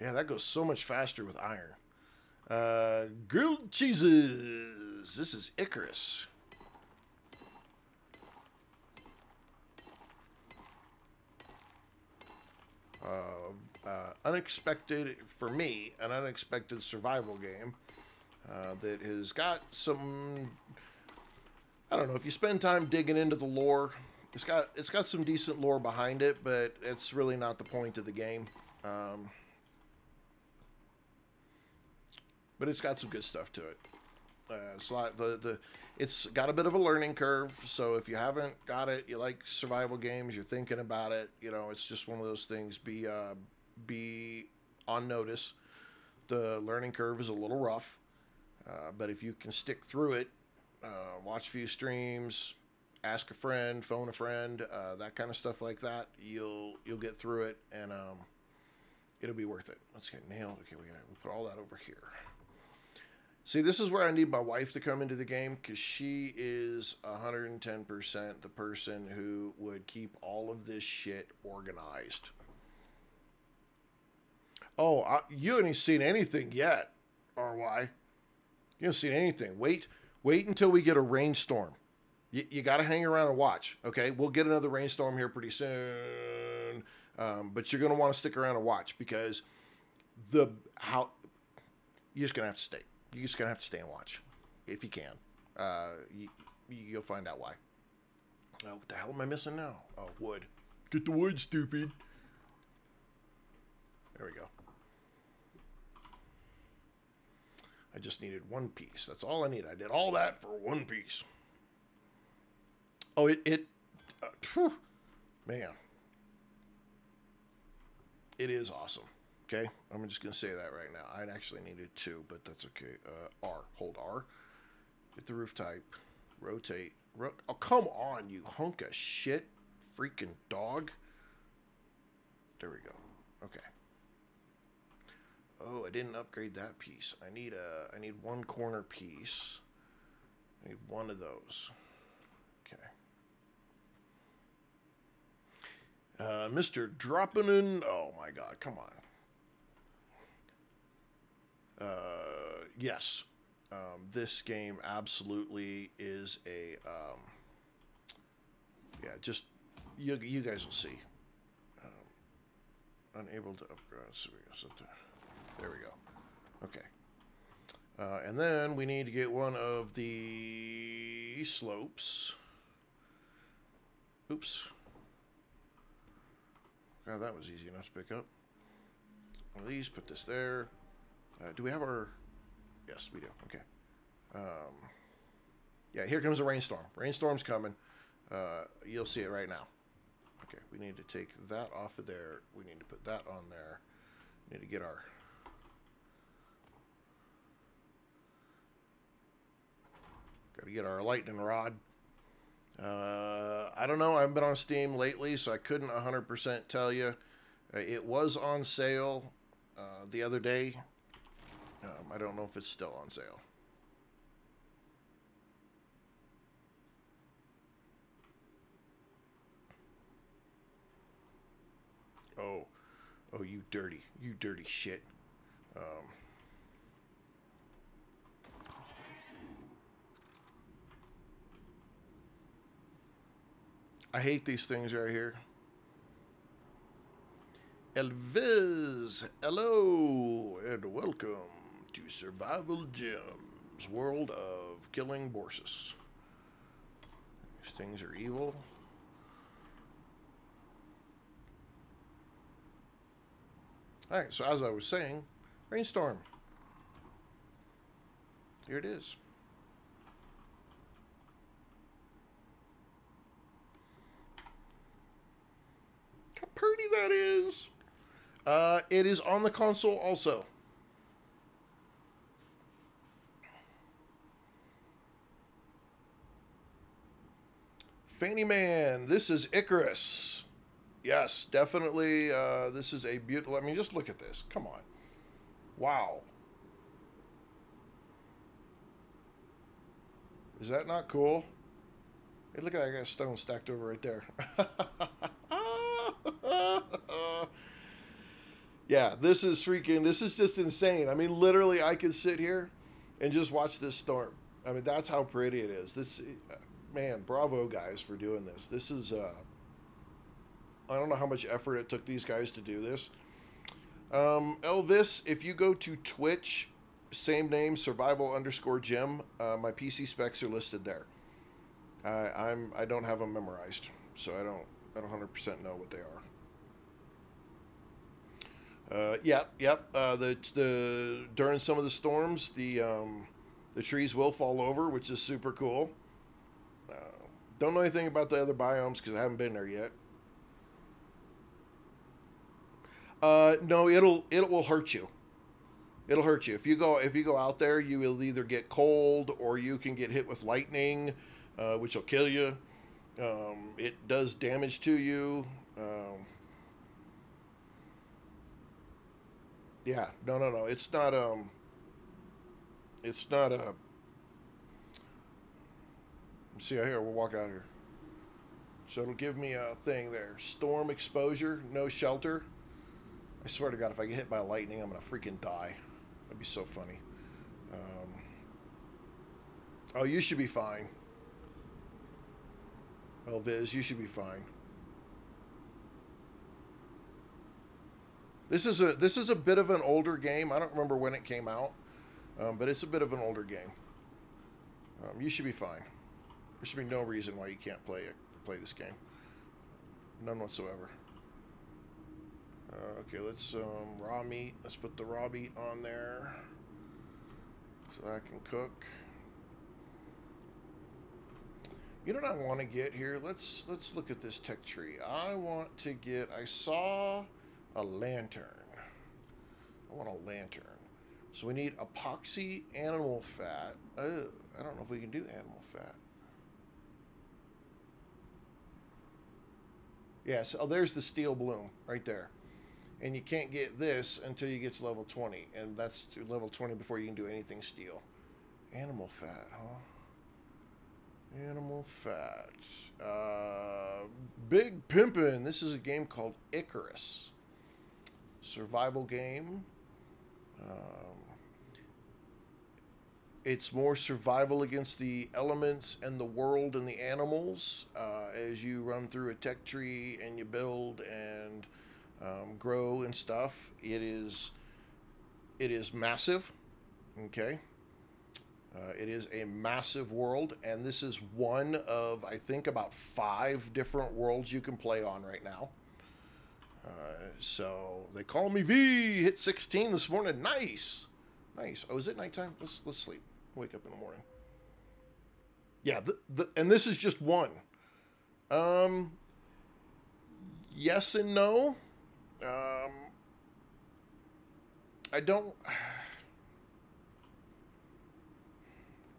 Yeah, that goes so much faster with iron. Grilled cheeses. This is Icarus. Unexpected, for me, an unexpected survival game that has got some. I don't know, if you spend time digging into the lore, it's got some decent lore behind it, but it's really not the point of the game. But it's got some good stuff to it. It's got a bit of a learning curve, so if you haven't got it, you like survival games, you're thinking about it, it's just one of those things. Be on notice. The learning curve is a little rough, but if you can stick through it, watch a few streams, ask a friend, phone a friend, that kind of stuff like that, you'll get through it, and it'll be worth it. Let's get nailed. Okay, we'll put all that over here. See, this is where I need my wife to come into the game, because she is 110% the person who would keep all of this shit organized. Oh, you haven't seen anything yet, RY. You haven't seen anything. Wait until we get a rainstorm. You got to hang around and watch, okay? We'll get another rainstorm here pretty soon, but you're going to want to stick around and watch, because you're just going to have to stay. You're just going to have to stay and watch, if you can. You'll find out why. What the hell am I missing now? Oh, wood. Get the wood, stupid. There we go. I just needed one piece. That's all I need. I did all that for one piece. Oh, man. It is awesome. Okay? I'm just going to say that right now. I actually needed two, but that's okay. R. Hold R. Hit the roof type. Rotate. Oh, come on, you hunk of shit. Freaking dog. There we go. Okay. Oh, I didn't upgrade that piece. I need one corner piece. I need one of those. Okay. Mr. Droppinin'. Oh my God, come on. Yes. This game absolutely is a. Yeah, just you guys will see. Unable to upgrade. So there we go. Okay. And then we need to get one of the slopes. Oops. God, that was easy enough to pick up. One of these, put this there. Do we have our... Yes, we do. Okay. Yeah, here comes a rainstorm. Rainstorm's coming. You'll see it right now. Okay, we need to take that off of there. We need to put that on there. We need to get our... Got to get our lightning rod. I don't know. I haven't been on Steam lately, so I couldn't 100% tell you. It was on sale the other day. I don't know if it's still on sale. Oh, you dirty shit. I hate these things right here. Elviz, hello, and welcome to Survival Gems, World of Killing Borsus. These things are evil. Alright, so as I was saying, rainstorm. Here it is. How pretty that is. It is on the console also. Fanny Man, this is Icarus. Yes, definitely. This is a beautiful. I mean, just look at this. Come on. Wow. Is that not cool? Hey, look at that. I got a stone stacked over right there. Yeah, this is freaking. This is just insane. I mean, literally, I could sit here and just watch this storm. I mean, that's how pretty it is. This, man, bravo, guys, for doing this. This is. I don't know how much effort it took these guys to do this. Elvis, if you go to Twitch, same name, survival_Jim, my PC specs are listed there. I don't have them memorized, so I don't 100% know what they are. Yep. The during some of the storms, the trees will fall over, which is super cool. Uh, don't know anything about the other biomes because I haven't been there yet. No, it will hurt you. It'll hurt you if you go out there. You will either get cold or you can get hit with lightning, which will kill you. It does damage to you. Yeah, no. It's not. It's not a. See, here we'll walk out here. So it'll give me a thing there. Storm exposure, no shelter. I swear to God, if I get hit by lightning, I'm gonna freaking die. That'd be so funny. Oh, you should be fine. Well, Viz, you should be fine. This is a bit of an older game. I don't remember when it came out, but it's a bit of an older game. You should be fine. There should be no reason why you can't play this game. None whatsoever. Okay, let's raw meat. Let's put the raw meat on there so I can cook. You know what I want to get here? Let's look at this tech tree. I want to get. I saw a lantern. I want a lantern. So we need epoxy animal fat. Oh, I don't know if we can do animal fat. Yes. Oh, there's the steel bloom right there. And you can't get this until you get to level 20, and that's to level 20 before you can do anything steel. Animal fat, huh? Animal fat. Big Pimpin'. This is a game called Icarus. Survival game. Um, it's more survival against the elements and the world and the animals as you run through a tech tree and you build and grow and stuff. It is massive. Okay. It is a massive world, and this is one of, I think, about 5 different worlds you can play on right now. So they call me V. Hit 16 this morning. Nice, nice. Oh, is it nighttime? Let's sleep. Wake up in the morning. Yeah, and this is just one. Um, yes and no. Um, I don't.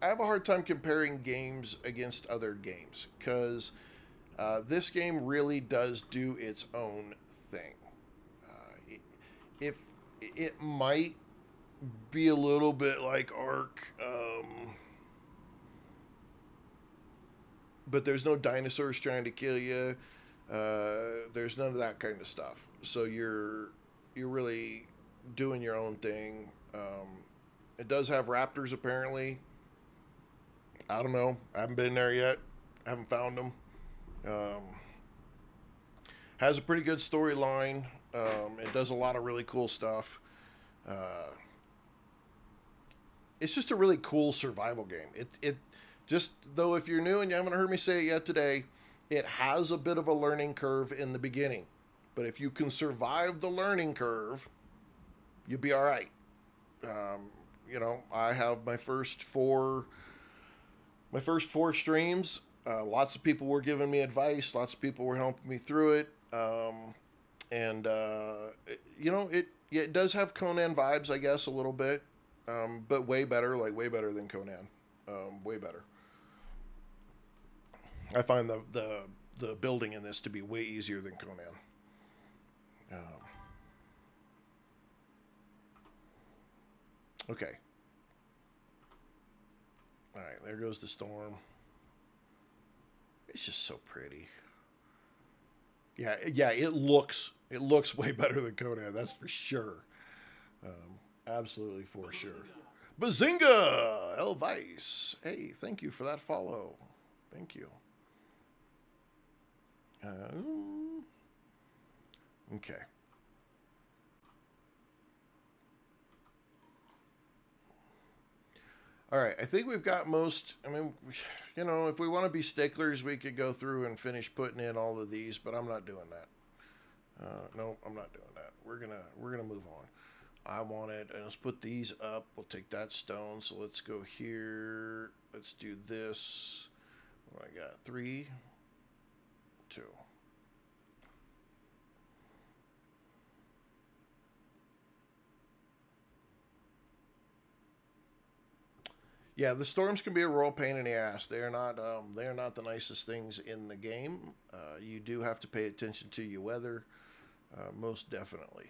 I have a hard time comparing games against other games because this game really does do its own thing. If it might be a little bit like Ark, but there's no dinosaurs trying to kill you. There's none of that kind of stuff. So you're really doing your own thing. It does have raptors apparently. I don't know. I haven't been there yet. I haven't found them. Um, has a pretty good storyline. It does a lot of really cool stuff. Uh, it's just a really cool survival game. It Just though, if you're new and you haven't heard me say it yet today, it has a bit of a learning curve in the beginning. But if you can survive the learning curve, you'll be all right. Um, I have my first four streams. Lots of people were giving me advice. Lots of people were helping me through it. And it does have Conan vibes, I guess, a little bit, but way better, like way better than Conan, way better. I find the building in this to be way easier than Conan. Okay, all right, there goes the storm. It's just so pretty. Yeah, yeah, it looks way better than Conan. That's for sure. Absolutely for sure. Bazinga! El Vice. Hey, thank you for that follow. Thank you. Okay. All right. I think we've got most. I mean, if we want to be sticklers, we could go through and finish putting in all of these, but I'm not doing that. No, I'm not doing that. We're gonna move on. I want it, and let's put these up. We'll take that stone. So let's go here. Let's do this. What do I got? 3, 2. Yeah, the storms can be a real pain in the ass. They are not the nicest things in the game. You do have to pay attention to your weather, most definitely.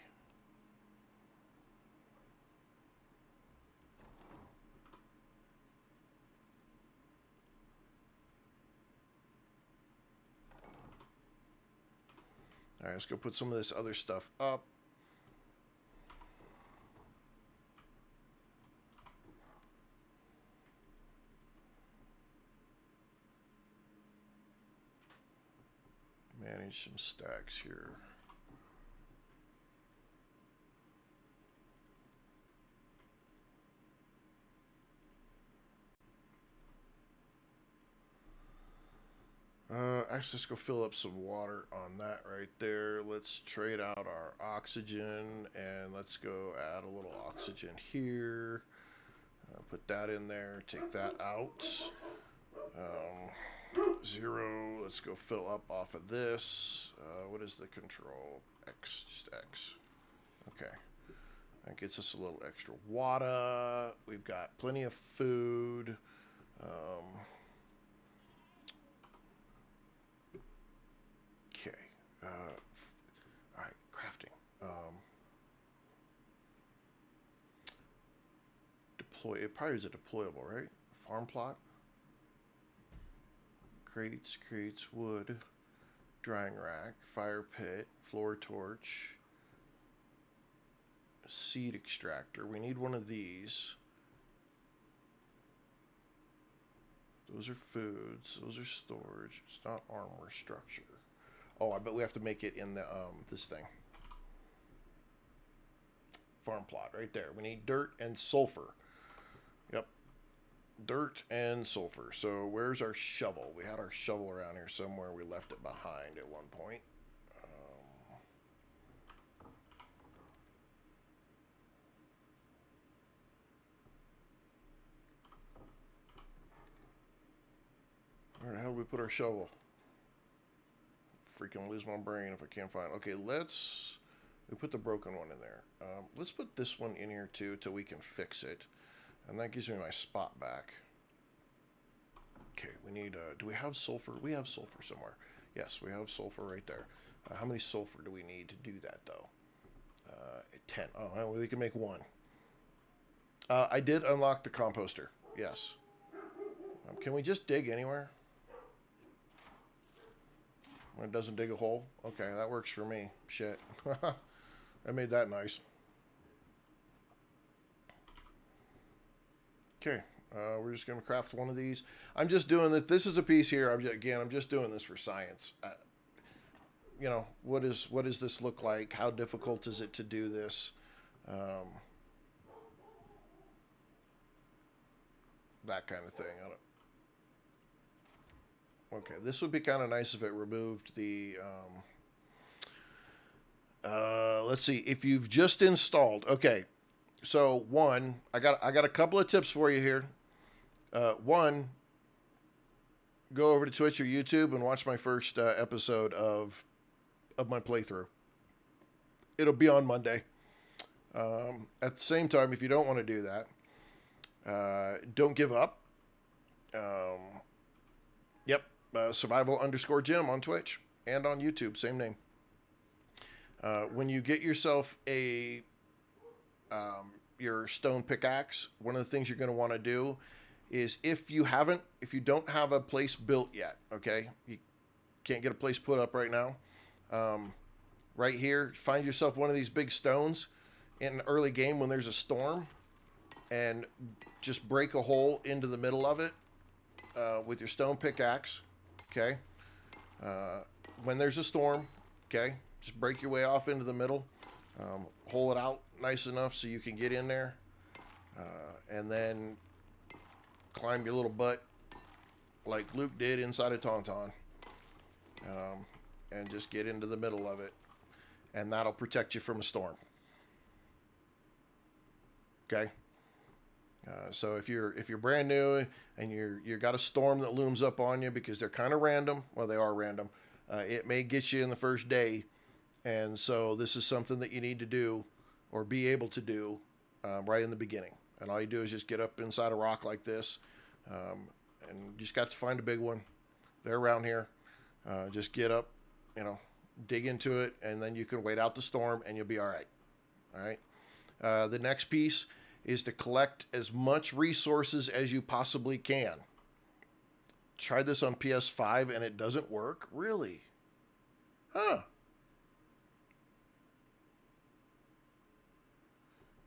All right, let's go put some of this other stuff up. Manage some stacks here. Actually, let's go fill up some water on that right there. Let's trade out our oxygen and let's go add a little oxygen here. Put that in there. Take that out. 0. Let's go fill up off of this. What is the control? X, just X. Okay. That gets us a little extra water. We've got plenty of food. Okay. All right, crafting. Deploy. It probably is a deployable, right? Farm plot. Crates, wood, drying rack, fire pit, floor torch, seed extractor. We need one of these. Those are foods. Those are storage. It's not armor structure. Oh, I bet we have to make it in the this thing. Farm plot right there. We need dirt and sulfur. Yep. Dirt and sulfur. So where's our shovel? We had our shovel around here somewhere. We left it behind at one point. Where the hell did we put our shovel? Freaking lose my brain if I can't find it. Okay, we put the broken one in there. Let's put this one in here too till we can fix it. And that gives me my spot back. Okay, we need, do we have sulfur? We have sulfur somewhere. Yes, we have sulfur right there. How many sulfur do we need to do that though? 10. Oh, well, we can make 1. I did unlock the composter. Yes. Can we just dig anywhere? When it doesn't dig a hole? Okay, that works for me. Shit. I made that nice. Okay, we're just going to craft one of these. I'm just doing this. This is a piece here. I'm just doing this for science. What does this look like? How difficult is it to do this? Um, that kind of thing. Okay, this would be kind of nice if it removed the. Let's see. If you've just installed, okay. So one, I got a couple of tips for you here. One, go over to Twitch or YouTube and watch my first episode of my playthrough. It'll be on Monday. At the same time, if you don't want to do that, don't give up. Um, yep, survival underscore Jim on Twitch and on YouTube, same name. When you get yourself a your stone pickaxe, one of the things you're going to want to do is if you don't have a place built yet, okay, you can't get a place put up right now. Right here, find yourself one of these big stones in an early game when there's a storm, and just break a hole into the middle of it with your stone pickaxe. Okay, uh, when there's a storm, okay, just break your way off into the middle, hole it out nice enough so you can get in there, and then climb your little butt like Luke did inside of Tauntaun, and just get into the middle of it, and that'll protect you from a storm. Okay. So if you're brand new and you got a storm that looms up on you, because they're kind of random, well, they are random. It may get you in the first day, and so this is something that you need to do or be able to do right in the beginning. And all you do is just get up inside a rock like this, and you just got to find a big one. They're around here. Just get up, dig into it, and then you can wait out the storm, and you'll be all right. All right. The next piece is to collect as much resources as you possibly can. Tried this on PS5 and it doesn't work? Really? Huh.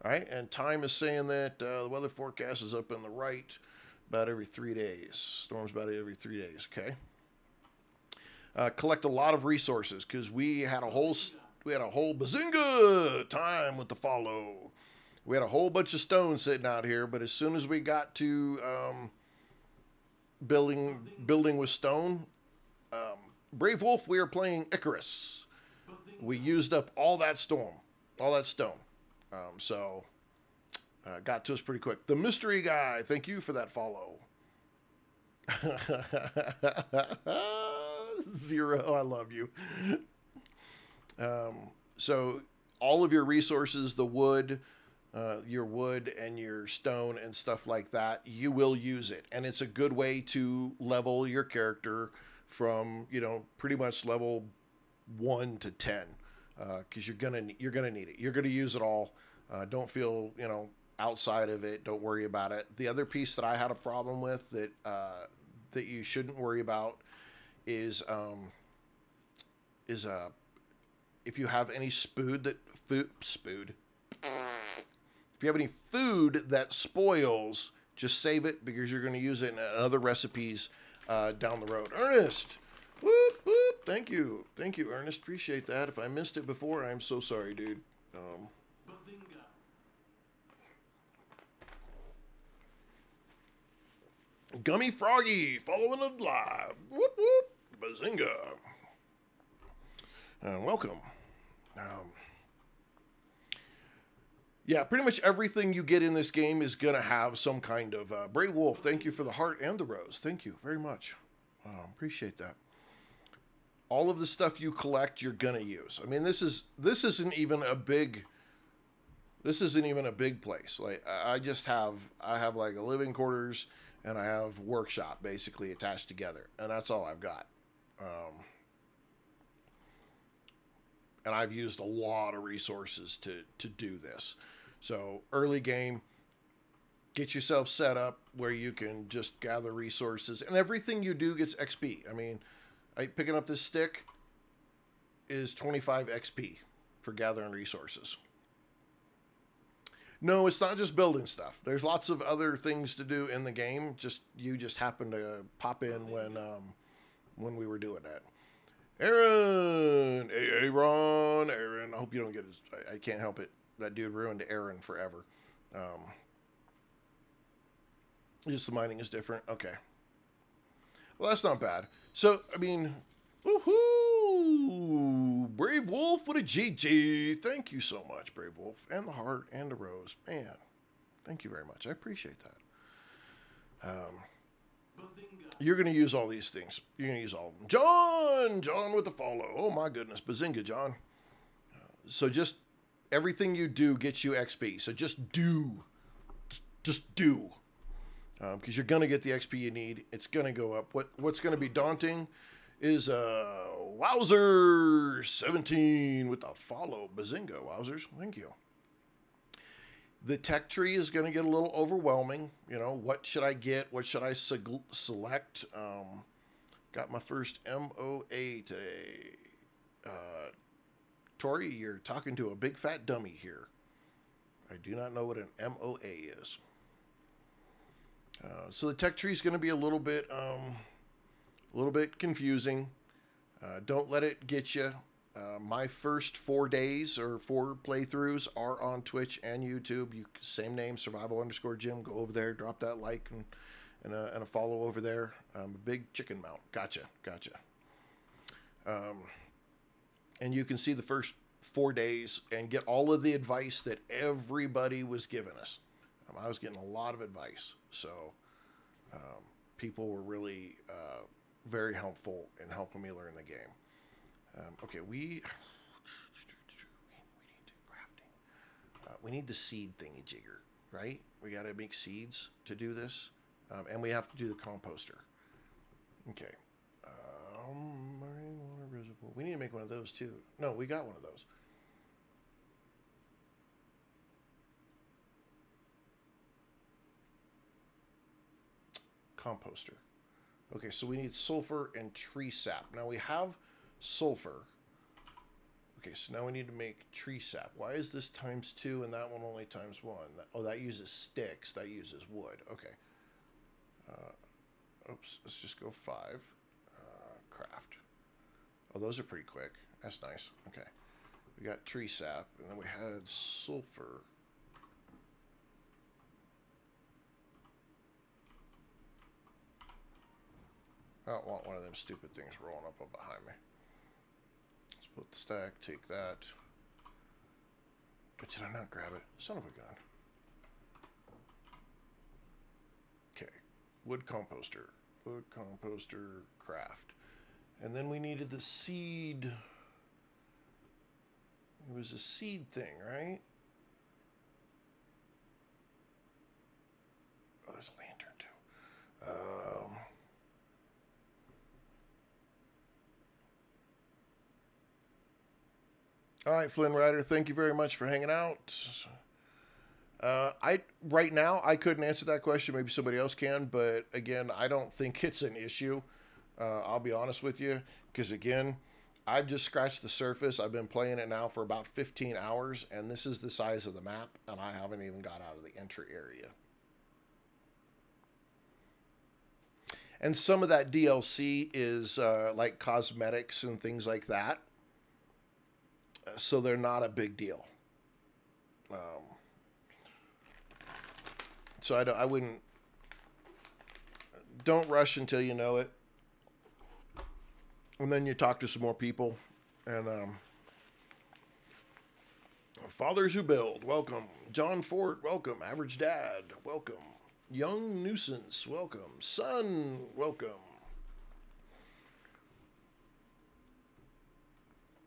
All right, and time is saying that the weather forecast is up in the right about every 3 days. Storms about every 3 days, okay? Collect a lot of resources, because we had a whole bazinga time with the follow. We had a whole bunch of stones sitting out here, but as soon as we got to building with stone, um, Brave Wolf, we are playing Icarus. We used up all that stone. So got to us pretty quick. The mystery guy, thank you for that follow. Zero, I love you. So all of your resources, the wood, your wood and your stone and stuff like that, you will use it, and it's a good way to level your character from pretty much level 1 to 10, because you're gonna need it. You're gonna use it all. Don't feel outside of it. Don't worry about it. The other piece that I had a problem with that you shouldn't worry about is if you have any if you have any food that spoils, just save it, because you're going to use it in other recipes down the road. Ernest, whoop whoop, thank you, Ernest, appreciate that. If I missed it before, I'm so sorry, dude. Gummy Froggy following it live. Whoop whoop, bazinga. Welcome. Um, Yeah, pretty much everything you get in this game is going to have some kind of... Brave Wolf, thank you for the heart and the rose. Thank you very much. Appreciate that. All of the stuff you collect, you're going to use. I mean, this isn't even a big place. Like, I have like a living quarters, and I have workshop basically attached together, and that's all I've got. And I've used a lot of resources to do this. So early game, get yourself set up where you can just gather resources, and everything you do gets XP. I mean, picking up this stick is 25 XP for gathering resources. No, it's not just building stuff. There's lots of other things to do in the game. You just happen to pop in when we were doing that. Aaron, Aaron. I hope you don't get his. I can't help it. That dude ruined Aaron forever. Just the mining is different. Okay. Well, that's not bad. So, I mean, woohoo! Brave Wolf with a GG. Thank you so much, Brave Wolf. And the heart and the rose. Man, thank you very much. I appreciate that. You're going to use all these things. You're going to use all of them. John with the follow. Oh my goodness. Bazinga, John. So just everything you do gets you XP. So just do. Just do. Because you're going to get the XP you need. It's going to go up. What's going to be daunting is Wowzer17 with the follow. Bazinga, Wowzers. Thank you. The tech tree is going to get a little overwhelming. You know, what should I get? What should I select? Got my first MOA today. Tori, you're talking to a big fat dummy here. I do not know what an MOA is. So the tech tree is going to be a little bit confusing. Don't let it get you. My first 4 days or 4 playthroughs are on Twitch and YouTube. Same name, survival_Jim. Go over there, drop that like and a follow over there. A big chicken mount. Gotcha. And you can see the first 4 days and get all of the advice that everybody was giving us. I was getting a lot of advice, so people were really very helpful in helping me learn the game. Okay, we need crafting. We need the seed thingy jigger, right? We got to make seeds to do this, and we have to do the composter. Okay. Marine water visible. We need to make one of those too. No, we got one of those. Composter. Okay, so we need sulfur and tree sap. Now we have sulfur. Okay, so now we need to make tree sap. Why is this ×2 and that one only ×1? Oh, that uses sticks. That uses wood. Okay. Oops, let's just go 5. Craft. Oh, those are pretty quick. That's nice. Okay. We got tree sap, and then we had sulfur. I don't want one of them stupid things rolling up behind me. Let's put the stack, take that. But did I not grab it? Son of a gun. Okay. Wood composter. Wood composter craft. And then we needed the seed. It was a seed thing, right? Oh, there's a lantern too. All right, Flynn Rider, thank you very much for hanging out. Right now I couldn't answer that question. Maybe somebody else can, but again, I don't think it's an issue. I'll be honest with you, because again, I've just scratched the surface. I've been playing it now for about 15 hours, and this is the size of the map, and I haven't even got out of the entry area. And some of that DLC is like cosmetics and things like that, so they're not a big deal. So I wouldn't. Don't rush until you know it, and then you talk to some more people. And Fathers Who Build, welcome. John Ford, welcome. Average Dad, welcome. Young Nuisance, welcome. Son, welcome.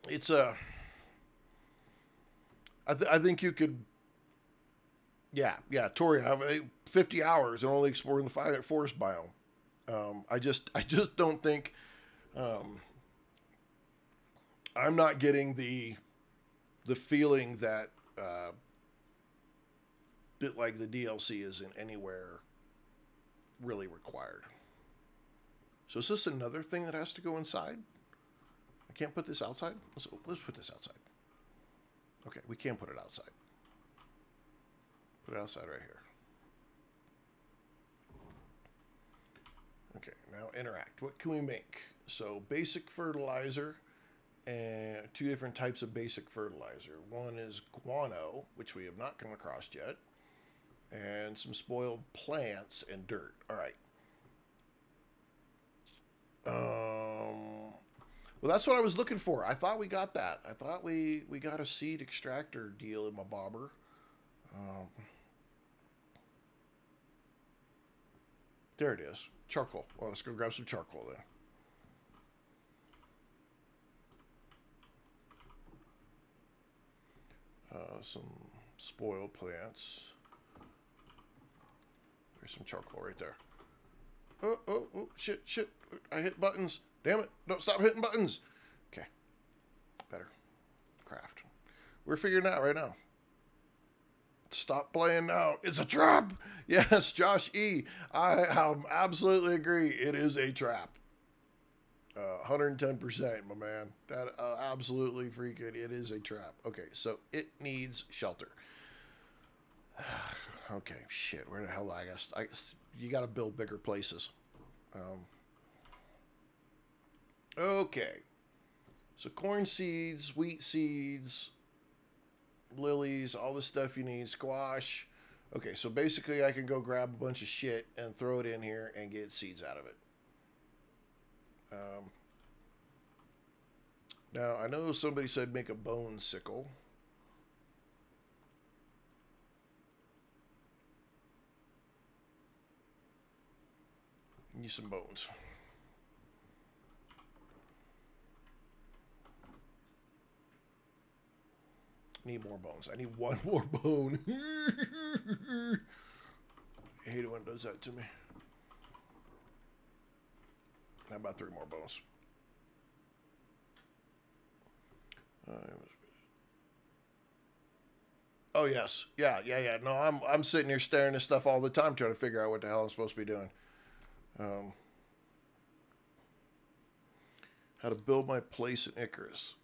It's a. I think you could. Yeah, Tori, I have 50 hours and only exploring the forest biome. I just don't think. I'm not getting the feeling that like the DLC isn't anywhere really required. So is this another thing that has to go inside? I can't put this outside? Let's put this outside. Okay, we can put it outside. Put it outside right here. Okay, now interact. What can we make? So basic fertilizer and 2 different types of basic fertilizer. One is guano, which we have not come across yet, and some spoiled plants and dirt. All right. Well, that's what I was looking for. I thought we got that. I thought we got a seed extractor deal in my bobber. Um, there it is. Charcoal. Well, let's go grab some charcoal then. Some spoiled plants. There's some charcoal right there. Oh, shit. I hit buttons. Damn it. Don't stop hitting buttons. Okay. Better. Craft. We're figuring it out right now. Stop playing now. It's a trap. Yes, Josh E. I absolutely agree. It is a trap. 110%, my man. That absolutely freaking. It is a trap. Okay, so it needs shelter. Okay, shit. Where the hell I guess you got to build bigger places. Okay, so corn seeds, wheat seeds, lilies, all the stuff you need, squash. Okay, so basically I can go grab a bunch of shit and throw it in here and get seeds out of it. Um, Now I know somebody said make a bone sickle. Need some bones. Need more bones. I need one more bone. I hate it when it does that to me. How about 3 more bones? Uh, oh yes, yeah. No, I'm sitting here staring at stuff all the time, trying to figure out what the hell I'm supposed to be doing. Um, how to build my place in Icarus.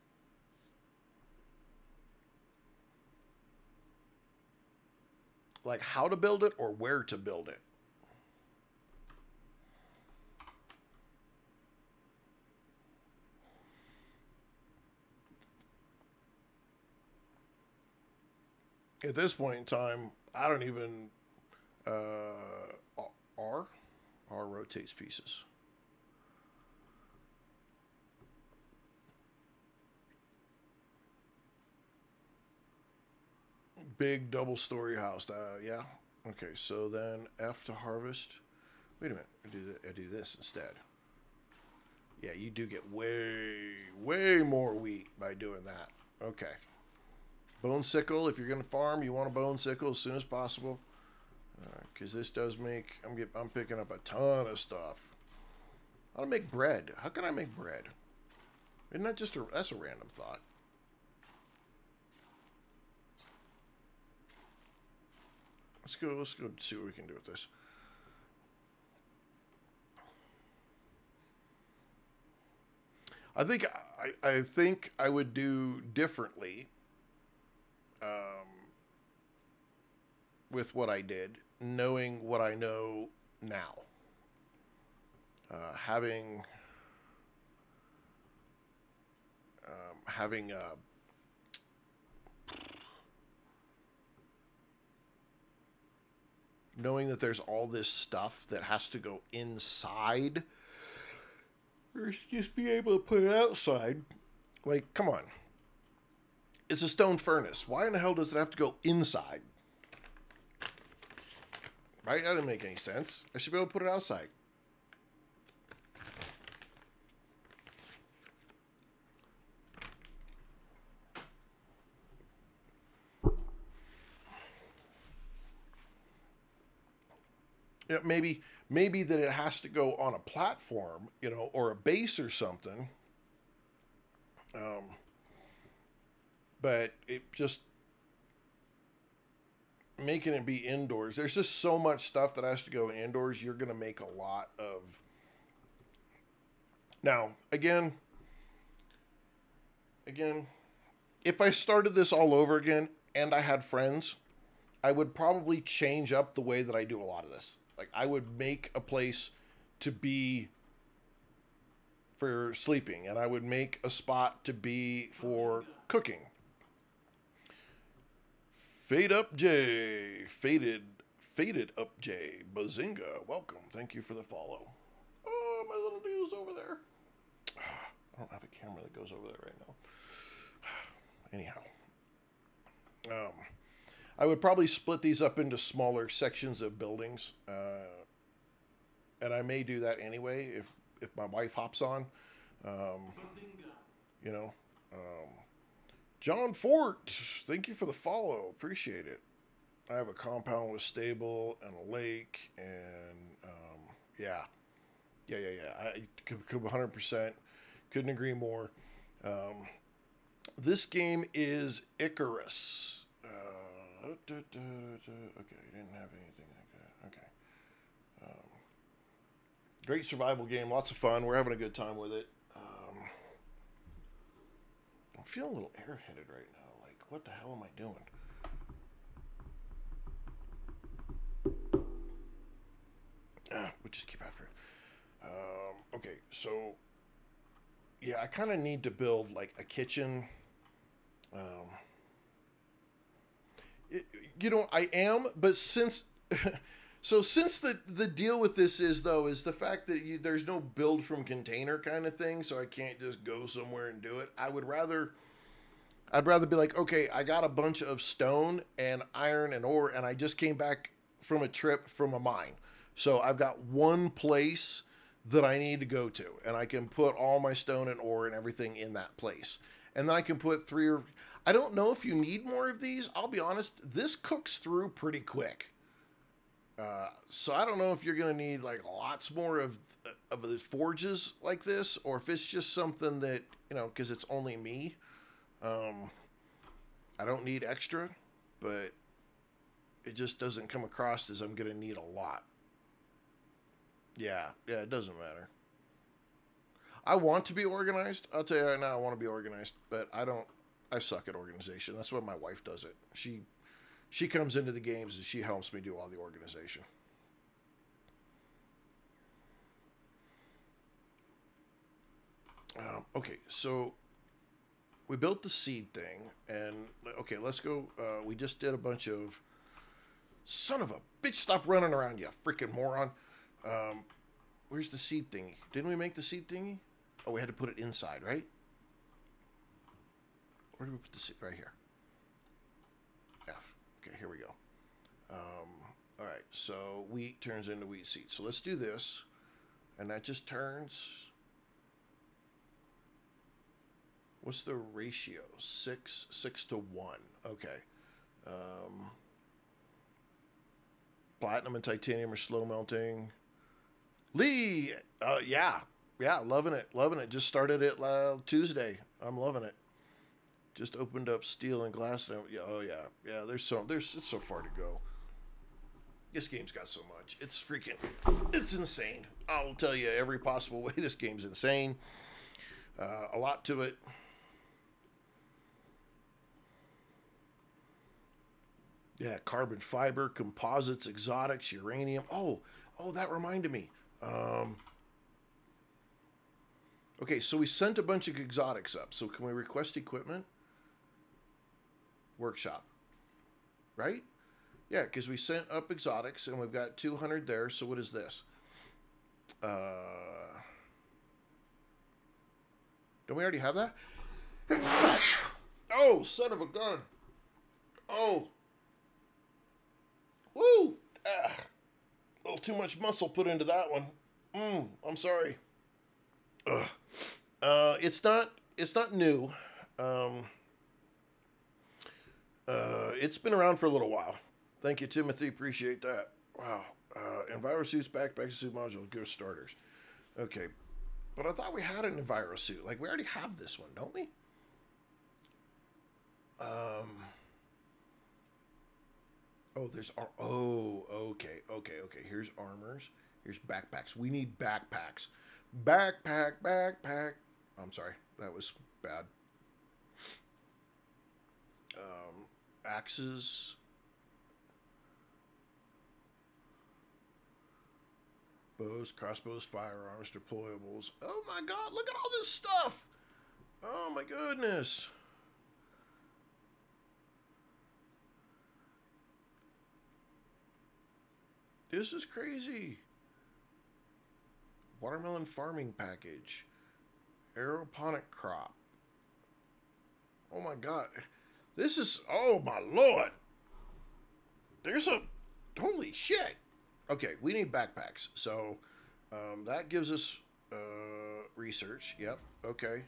Like how to build it or where to build it. At this point in time, I don't even. R R rotates pieces. Big double story house. Yeah. Okay, so then F to harvest. Wait a minute. I do this instead. Yeah, you do get way more wheat by doing that. Okay. Bone sickle. If you're gonna farm, you want a bone sickle as soon as possible, because this does make. I'm picking up a ton of stuff. How to make bread? How can I make bread? Isn't that just a? That's a random thought. Let's go see what we can do with this. I think I would do differently um, with what I did, knowing what I know now. Having having knowing that there's all this stuff that has to go inside versus just be able to put it outside. Like, come on. It's a stone furnace. Why in the hell does it have to go inside? Right? That doesn't make any sense. I should be able to put it outside. You know, maybe that it has to go on a platform, or a base or something. Um, but it just making it be indoors. There's just so much stuff that has to go indoors. You're going to make a lot of. Now, again, if I started this all over again and I had friends, I would probably change up the way that I do a lot of this. Like I would make a place to be for sleeping, and I would make a spot to be for cooking. Fade up J, faded up J, Bazinga, welcome. Thank you for the follow. Oh, my little dude's over there. I don't have a camera that goes over there right now. Anyhow, um, I would probably split these up into smaller sections of buildings, and I may do that anyway if my wife hops on. Um, you know, um, John Fort, thank you for the follow. Appreciate it. I have a compound with stable and a lake, and yeah, yeah. I could 100%. Couldn't agree more. Um, this game is Icarus. Okay, I didn't have anything like that. Okay. Um, great survival game, lots of fun. We're having a good time with it. I'm feeling a little airheaded right now. Like, what the hell am I doing? We'll just keep after it. Okay, so yeah, I kind of need to build like a kitchen. Um, it, I am, but since since the deal with this is though is the fact that there's no build from container kind of thing, so I can't just go somewhere and do it. I'd rather be like, okay, I got a bunch of stone and iron and ore, and I just came back from a trip from a mine. So I've got one place that I need to go to, and I can put all my stone and ore and everything in that place. And then I can put three or I don't know if you need more of these. I'll be honest, this cooks through pretty quick. So I don't know if you're going to need like lots more of the forges like this, or if it's just something that because it's only me. Um, I don't need extra, but it just doesn't come across as I'm going to need a lot. Yeah, it doesn't matter. I want to be organized. I'll tell you right now, I want to be organized, but I don't. I suck at organization. That's why my wife does it. She comes into the games and she helps me do all the organization. Okay, so we built the seed thing, and okay, let's go. We just did a bunch of son of a bitch. Stop running around, you freaking moron. Um, where's the seed thingy? Didn't we make the seed thingy? Oh, we had to put it inside, right? Where did we put the seed? Right here. F. Okay, here we go. All right, so wheat turns into wheat seed. So let's do this, and that just turns. What's the ratio? Six to one. Okay. Um, Platinum and titanium are slow melting. Lee, yeah, loving it. Just started it Tuesday. I'm loving it. Just opened up steel and glass. Yeah, oh yeah. There's it's so far to go. This game's got so much. It's insane. I'll tell you every possible way. This game's insane. A lot to it. Yeah, carbon fiber, composites, exotics, uranium. Oh, that reminded me. Um, okay, so we sent a bunch of exotics up. So can we request equipment? Workshop, right? Yeah, because we sent up exotics and we've got 200 there. So what is this? Don't we already have that? Oh, son of a gun. Oh, woo. A little too much muscle put into that one. I'm sorry. Ugh. It's not new. Um, it's been around for a little while. Thank you, Timothy. Appreciate that. Wow. Enviro suits, backpack suit module, good starters. Okay, but I thought we had an Enviro suit. Like we already have this one, don't we? Um. Oh, okay. Here's armors. Here's backpacks. We need backpacks. Backpack. I'm sorry, that was bad. Axes, bows, crossbows, firearms, deployables. Oh my God! Look at all this stuff. Oh my goodness. This is crazy. Watermelon farming package. Aeroponic crop. Oh my god. This is, oh my lord. There's a, holy shit. Okay, we need backpacks. So that gives us research. Yep. Okay.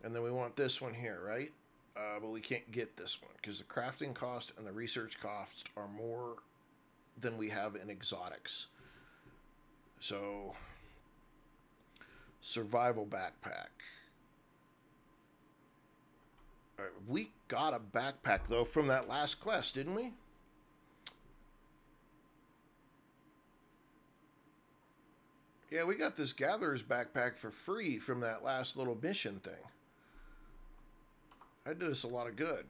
And then we want this one here, right? But we can't get this one because the crafting cost and the research costs are more than we have in exotics. So, survival backpack. All right, we got a backpack though from that last quest, didn't we? Yeah, we got this gatherer's backpack for free from that last little mission thing. That did us a lot of good.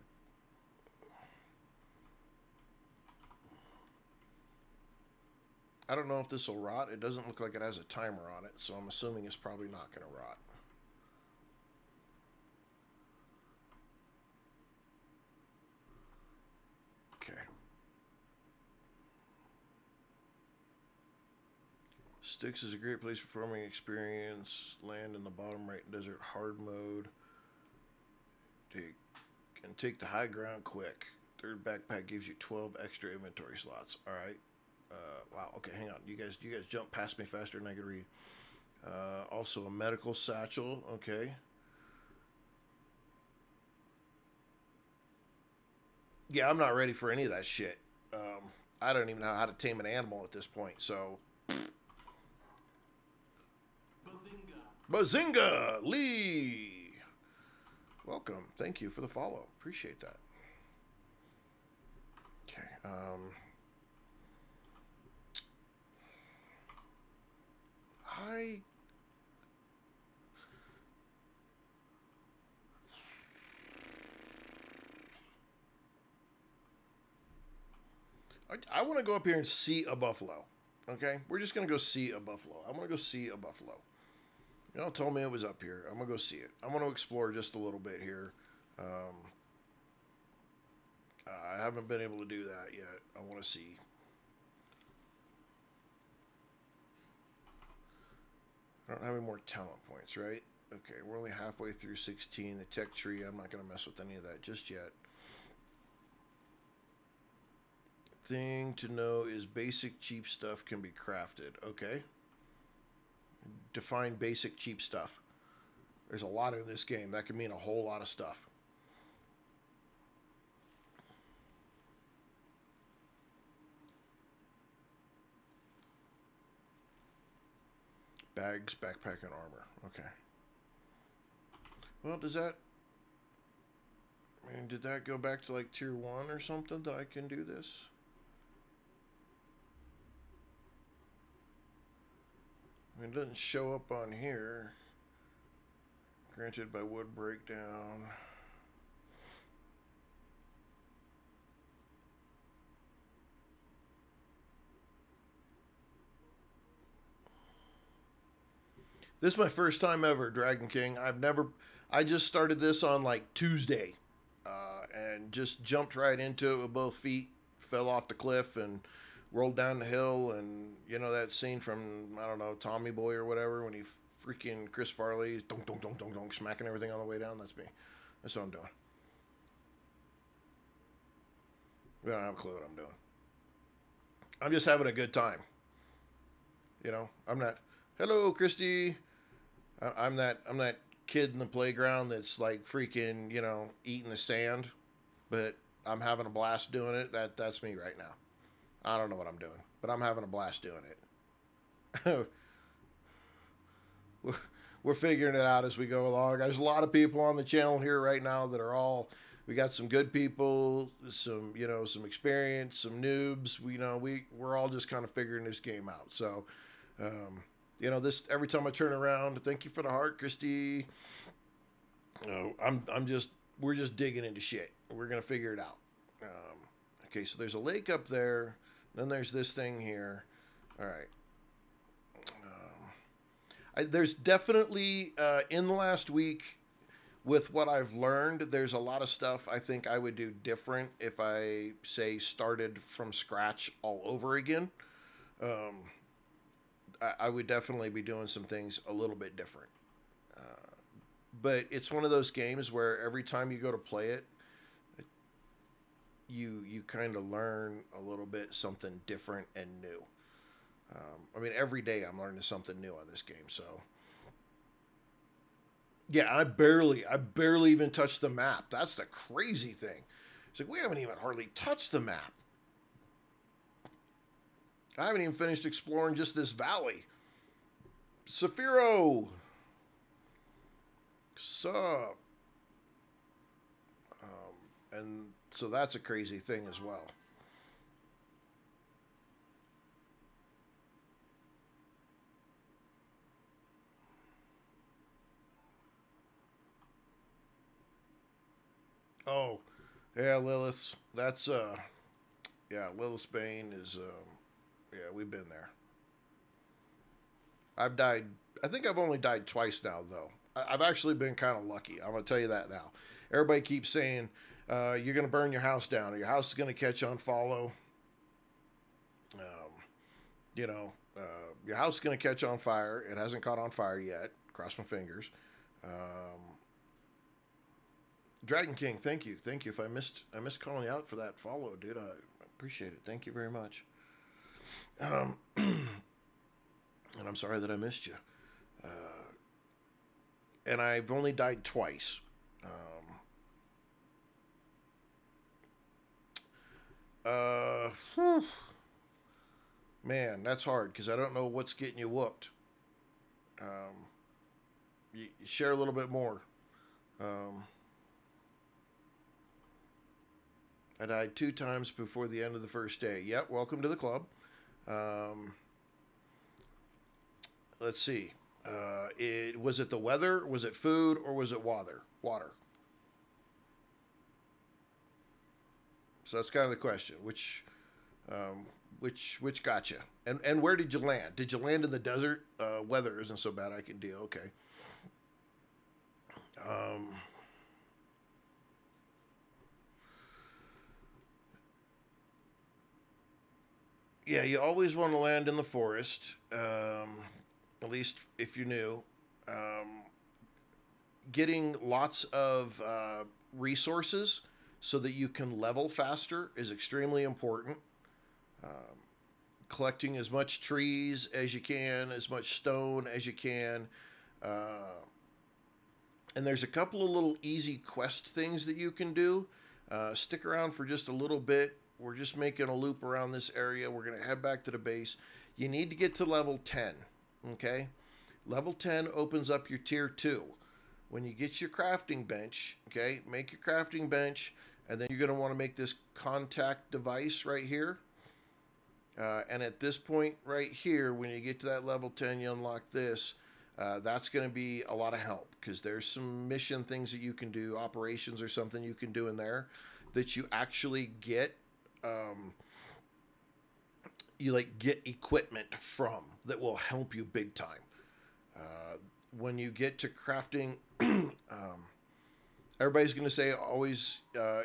I don't know if this will rot. It doesn't look like it has a timer on it, so I'm assuming it's probably not going to rot. Okay. Sticks is a great place for farming experience. Land in the bottom right desert hard mode. Take the high ground quick. Third backpack gives you 12 extra inventory slots. All right. Wow. Okay, hang on. You guys jump past me faster than I can read. Also a medical satchel. Okay. Yeah, I'm not ready for any of that shit. I don't even know how to tame an animal at this point. So, Bazinga Lee. Welcome. Thank you for the follow. Appreciate that. Okay. I I want to go up here and see a buffalo. Okay, we're just gonna go see a buffalo. I want to go see a buffalo. You know, told me it was up here. I'm gonna go see it. I want to explore just a little bit here. Um, I haven't been able to do that yet. I want to see. I don't have any more talent points, right? Okay, we're only halfway through 16. The tech tree, I'm not gonna mess with any of that just yet. Thing to know is basic cheap stuff can be crafted. Okay. Define basic cheap stuff. There's a lot in this game. That could mean a whole lot of stuff. Bags, backpack, and armor. Okay. Well, does that... I mean, did that go back to like tier 1 or something that I can do this? I mean, it doesn't show up on here. Granted by wood breakdown. This is my first time ever, Dragon King. I just started this on like Tuesday, and just jumped right into it with both feet. Fell off the cliff and rolled down the hill, and you know that scene from I don't know Tommy Boy or whatever when he freaking Chris Farley dunk dunk dunk dunk dunk smacking everything on the way down. That's me. That's what I'm doing. I don't have a clue what I'm doing. I'm just having a good time. You know, I'm not. Hello, Christy. I'm that kid in the playground that's like freaking eating the sand, but I'm having a blast doing it. That's me right now. I don't know what I'm doing, but I'm having a blast doing it. We're figuring it out as we go along. There's a lot of people on the channel here right now that are all. We got some good people, some experience, some noobs. We're all just kind of figuring this game out. So, this every time I turn around, thank you for the heart, Christy. I'm just we're just digging into shit. We're gonna figure it out. Okay, so there's a lake up there. Then there's this thing here. All right. There's definitely in the last week with what I've learned, there's a lot of stuff I think I would do different if I say started from scratch all over again. Um, I would definitely be doing some things a little bit different. but it's one of those games where every time you go to play it, you kind of learn a little bit something different and new. I mean, every day I'm learning something new on this game. So yeah, I barely even touched the map. That's the crazy thing. It's like we haven't even hardly touched the map. I haven't even finished exploring just this valley. Saphiro, sup? And so that's a crazy thing as well. Oh, yeah, Lilith. That's yeah, Lilith Bane is yeah, we've been there. I've died. I think I've only died twice now, though. Have actually been kind of lucky. I'm gonna tell you that now. Everybody keeps saying you're gonna burn your house down, or your house is gonna catch on follow. Um, you know, your house is gonna catch on fire. It hasn't caught on fire yet. Cross my fingers. Um, Dragon King, thank you. If I missed calling you out for that follow, dude. I appreciate it. Thank you very much. And I'm sorry that I missed you. Uh, and I've only died twice. Whew, man, that's hard because I don't know what's getting you whooped. Um, you share a little bit more. Um, I died two times before the end of the first day. Yep, welcome to the club. Um, let's see. Was it the weather? Was it food? Or was it water? Water. So that's kind of the question. Which got you? And where did you land? Did you land in the desert? Weather isn't so bad. I can deal. Okay. Um, yeah, you always want to land in the forest. At least if you're new. Um, Getting lots of resources so that you can level faster is extremely important. Um, Collecting as much trees as you can, as much stone as you can. Uh, and there's a couple of little easy quest things that you can do. Stick around for just a little bit. We're just making a loop around this area. We're going to head back to the base. You need to get to level 10. Okay? Level 10 opens up your tier 2. When you get your crafting bench, okay, make your crafting bench, and then you're going to want to make this contact device right here. And at this point right here, when you get to that level 10, you unlock this. That's going to be a lot of help because there's some mission things that you can do, operations or something you can do in there that you actually get. Um, you like get equipment from that will help you big time. Uh, when you get to crafting, everybody's going to say always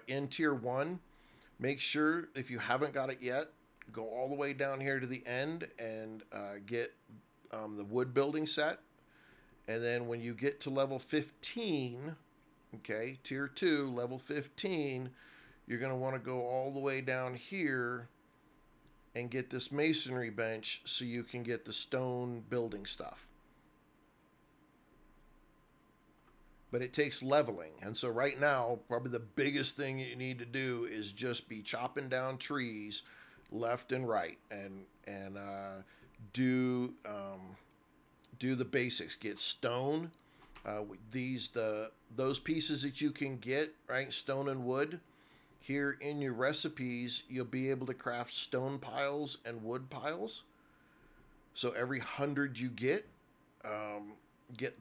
in tier one. Make sure if you haven't got it yet, go all the way down here to the end and get the wood building set. And then when you get to level 15, okay, tier 2, level 15, you're going to want to go all the way down here and get this masonry bench so you can get the stone building stuff. But it takes leveling. And so right now, probably the biggest thing you need to do is just be chopping down trees left and right and do do the basics. Get stone. Those pieces that you can get, right? Stone and wood. Here in your recipes, you'll be able to craft stone piles and wood piles. So every 100 you get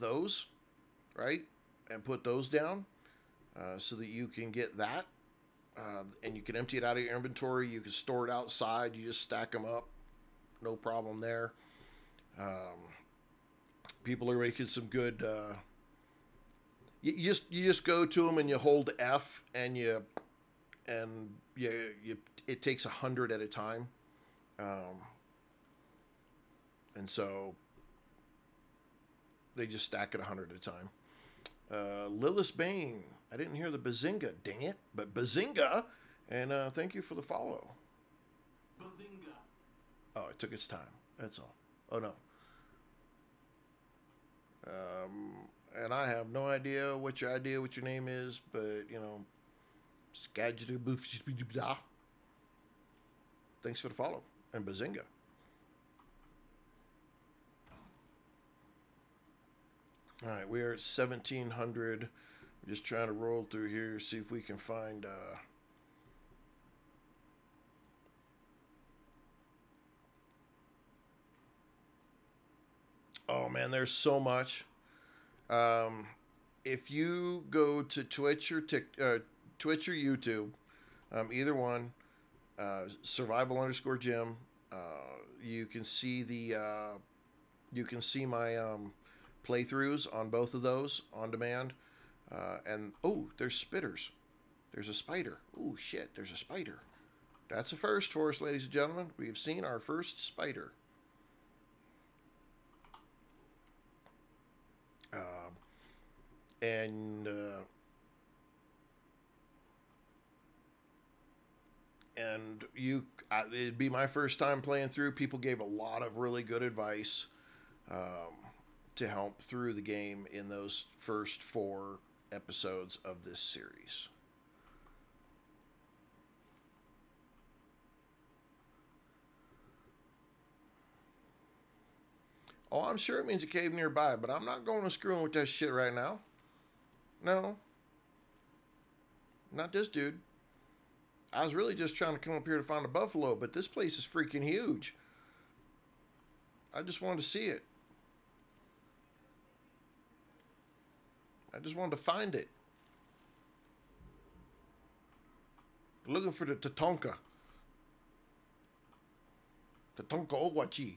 those, right? And put those down so that you can get that. And you can empty it out of your inventory. You can store it outside. You just stack them up. No problem there. Um, People are making some good. You just go to them and you hold F and you it takes 100 at a time. Um, and so they just stack it 100 at a time. Lilith Bane. I didn't hear the Bazinga, dang it, but Bazinga. And thank you for the follow. Bazinga. Oh, it took its time. That's all. Oh no. And I have no idea what your name is, but you know, thanks for the follow and Bazinga. All right, we are at 1700. We're just trying to roll through here, see if we can find. Oh man, there's so much. Um, if you go to Twitch or YouTube, either one, survival underscore Jim, you can see my playthroughs on both of those on demand. And oh, there's spitters. There's a spider. Oh shit, there's a spider. That's a first for us, ladies and gentlemen. We have seen our first spider. Um, and uh, and it'd be my first time playing through. People gave a lot of really good advice um, to help through the game in those first 4 episodes of this series. Oh, I'm sure it means a cave nearby, but I'm not going to screwing with that shit right now. No, not this dude. I was really just trying to come up here to find a buffalo, but this place is freaking huge. I just wanted to see it. I just wanted to find it. Looking for the Tatonka. Tatonka Owachi.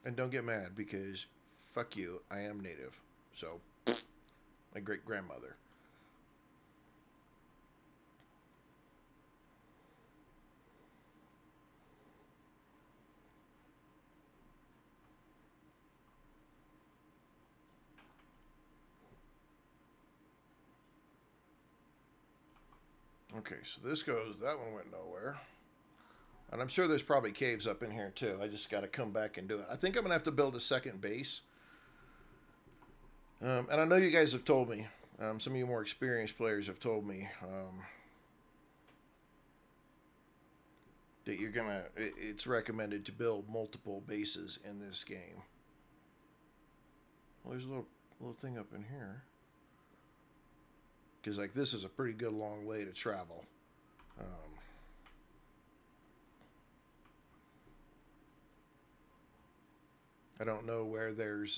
And don't get mad because fuck you, I am native. So, my great grandmother. Okay, so that one went nowhere. And I'm sure there's probably caves up in here too. I just got to come back and do it. I think I'm going to have to build a second base. And I know you guys have told me, some of you more experienced players have told me that it's recommended to build multiple bases in this game. Well, there's a little thing up in here. Because like this is a pretty good long way to travel. I don't know where there's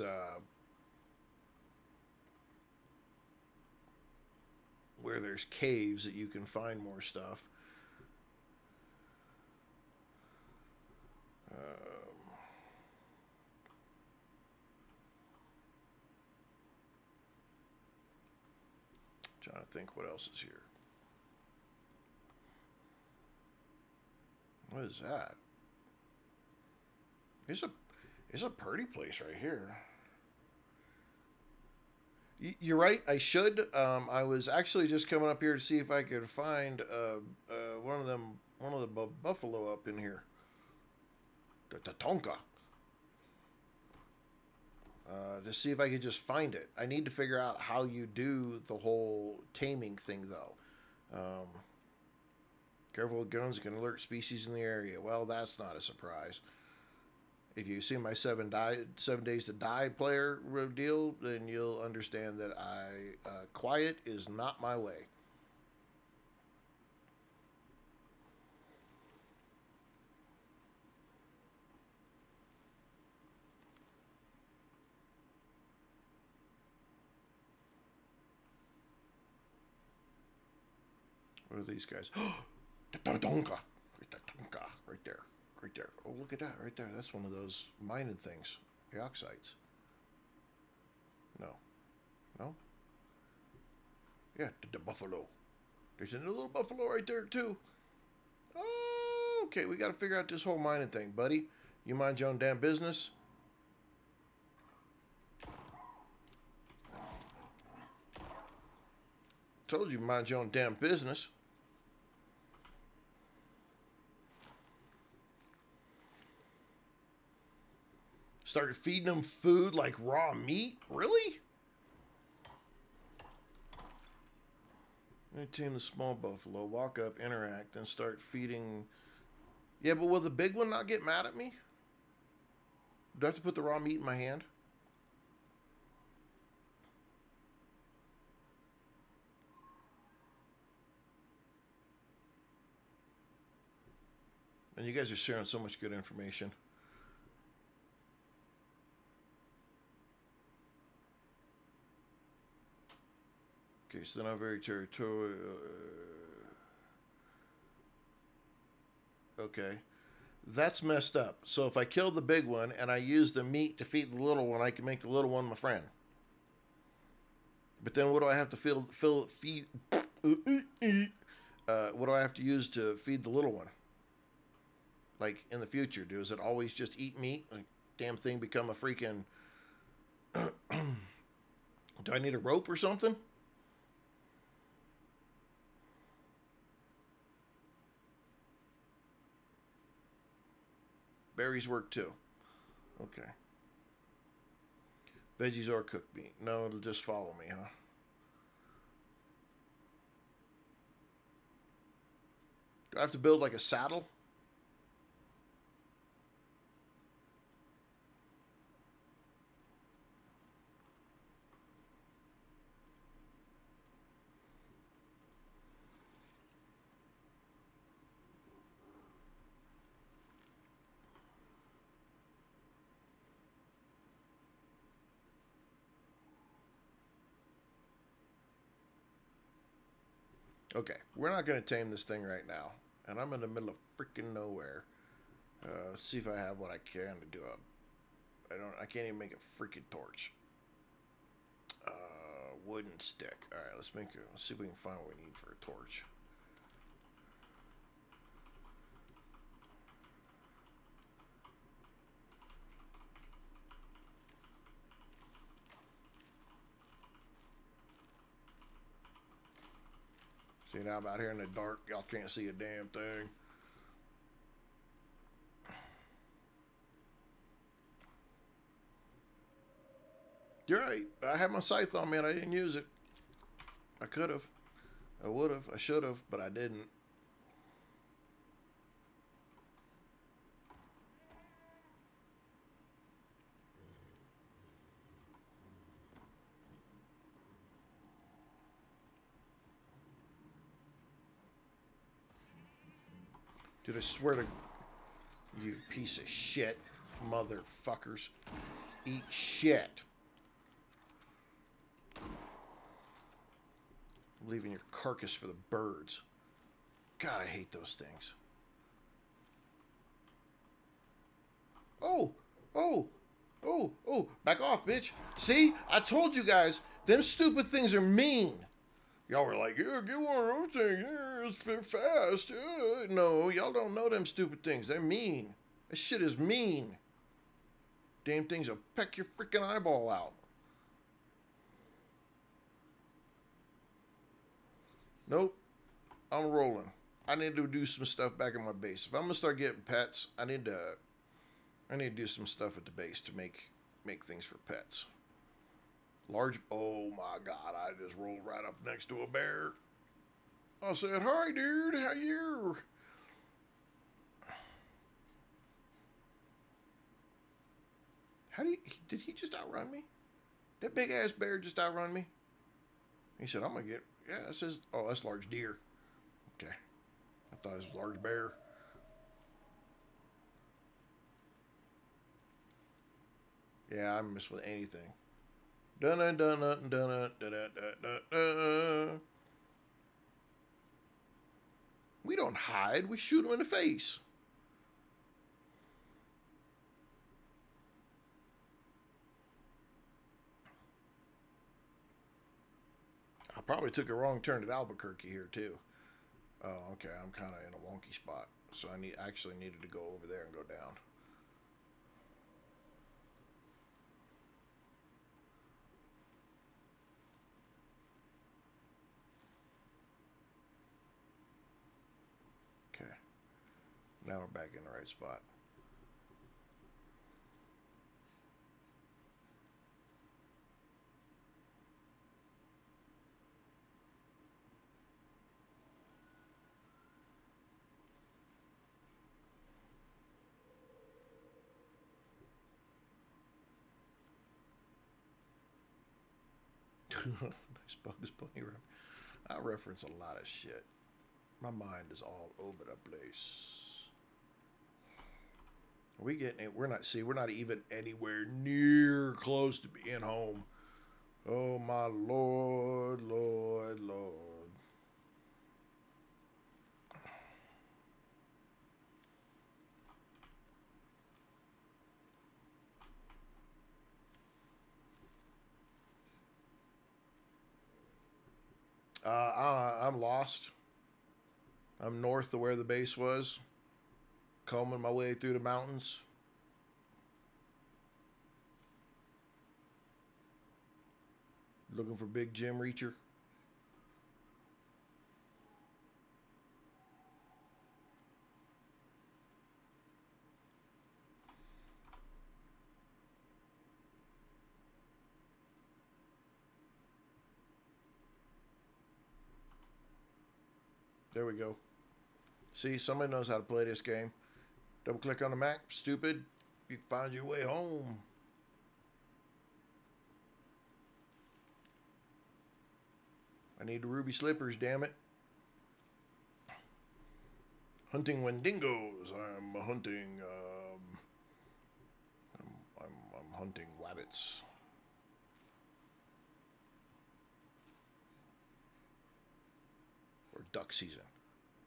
caves that you can find more stuff. Trying to think what else is here. What is that? It's a pretty place right here. You're right. I should. I was actually just coming up here to see if I could find one of the buffalo up in here. The Tatonka. To see if I could just find it. I need to figure out how you do the whole taming thing, though. Careful with guns can alert species in the area. Well, that's not a surprise. If you see my 7 days to die player deal, then you'll understand that quiet is not my way. What are these guys? The Tatonka. Tatonka. Right there. Right there. Oh, look at that. Right there. That's one of those mining things. The oxides. No. No? Yeah, the buffalo. There's a little buffalo right there, too. Oh, okay, we got to figure out this whole mining thing, buddy. You mind your own damn business? Told you mind your own damn business. Started feeding them food like raw meat? Really? Tame the small buffalo, walk up, interact, then start feeding. Yeah, but will the big one not get mad at me? Do I have to put the raw meat in my hand? And you guys are sharing so much good information. Okay, so they're not very territorial. Okay. That's messed up. So if I kill the big one and I use the meat to feed the little one, I can make the little one my friend. But then what do I have to feed? What do I have to use to feed the little one? Like in the future, does it always just eat meat? Like, damn thing become a freaking. Do I need a rope or something? Berries work too. Okay. Veggies or cooked meat. No, it'll just follow me, huh? Do I have to build like a saddle? Okay, we're not going to tame this thing right now. And I'm in the middle of freaking nowhere. See if I have what I can to do up. I can't even make a freaking torch. Wooden stick. All right, let's see if we can find what we need for a torch. See, now I'm out here in the dark. Y'all can't see a damn thing. You're right. I had my scythe on me and I didn't use it. I could have. I would have. I should have, but I didn't. Dude, I swear to you, piece of shit, motherfuckers, eat shit. I'm leaving your carcass for the birds. God, I hate those things. Oh, oh, oh, back off, bitch. See, I told you guys, them stupid things are mean. Y'all were like, yeah, get one of those things. Yeah, it's fit fast. Yeah. No, y'all don't know them stupid things. They're mean. That shit is mean. Damn things will peck your freaking eyeball out. Nope, I'm rolling. I need to do some stuff back in my base. If I'm gonna start getting pets, I need to do some stuff at the base to make things for pets. Large. Oh my God! I just rolled right up next to a bear. I said, "Hi, dude. How you?" How did he just outrun me? That big ass bear just outrun me. He said, "I'm gonna get." Yeah, it says. Oh, that's large deer. Okay, I thought it was large bear. Yeah, I miss with anything. Dun dun dun dun dun dun dun dun dun. We don't hide. We shoot him in the face. I probably took a wrong turn at Albuquerque here too. Oh, okay. I'm kind of in a wonky spot, so I actually needed to go over there and go down. Okay. Now we're back in the right spot. Nice Bugs Bunny. I reference a lot of shit. My mind is all over the place. We getting it? We're not. See, we're not even anywhere near close to being home. Oh my lord, lord, lord. I'm lost. I'm north of where the base was, combing my way through the mountains. Looking for Big Jim Reacher. There we go. See, somebody knows how to play this game. Double click on the map, stupid. You can find your way home. I need the ruby slippers, damn it. Hunting Wendigos. I'm hunting. I'm hunting wabbits. Or duck season.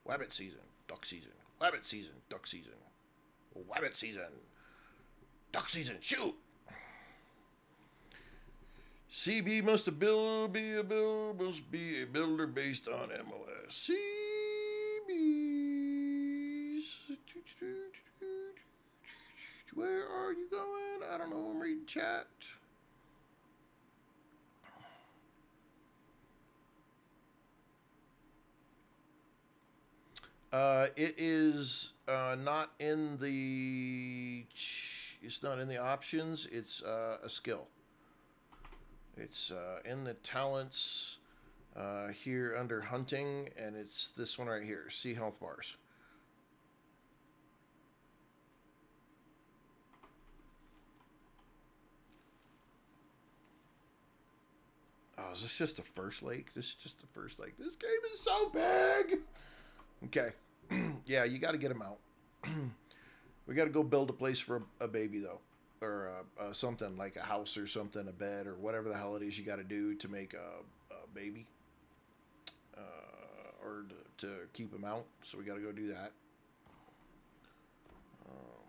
Wabbit season. Duck season. Wabbit season. Duck season. Wabbit season. Duck season. Shoot! CB must be a builder based on MOS. CBs. Where are you going? I don't know. I'm reading chat. It is not in the. It's not in the options. It's a skill. It's in the talents here under hunting, and it's this one right here. See health bars. Oh, is this just the first lake? This is just the first lake. This game is so big. Okay. Yeah, you got to get them out. We got to go build a place for a baby though, or something like a house or something, a bed or whatever the hell it is you got to do to make a baby, or to keep them out. So we got to go do that. Um,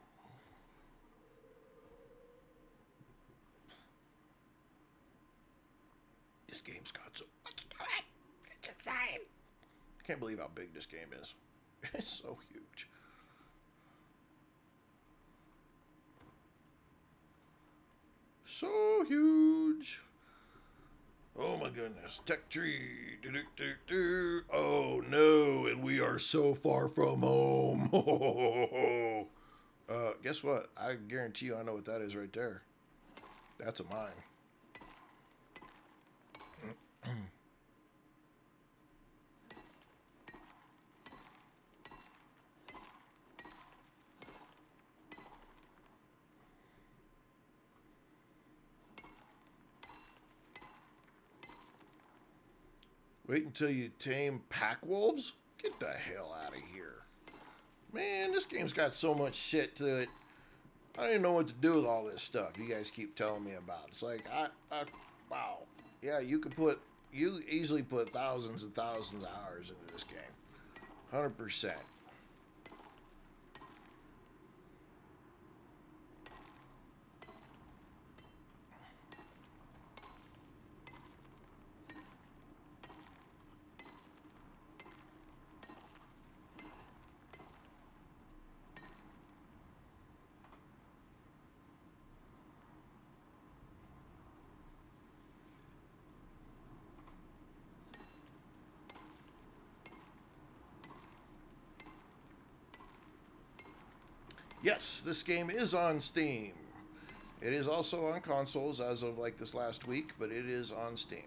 this game's got so much to it. It's insane. I can't believe how big this game is. It's so huge. So huge. Oh my goodness. Tech tree. Do. Oh no, and we are so far from home. Guess what? I guarantee you I know what that is right there. That's a mine. Wait until you tame pack wolves? Get the hell out of here. Man, this game's got so much shit to it. I don't even know what to do with all this stuff you guys keep telling me about. It's like, wow. Yeah, you easily put thousands and thousands of hours into this game. 100%. Yes, this game is on Steam. It is also on consoles as of like this last week, but it is on Steam.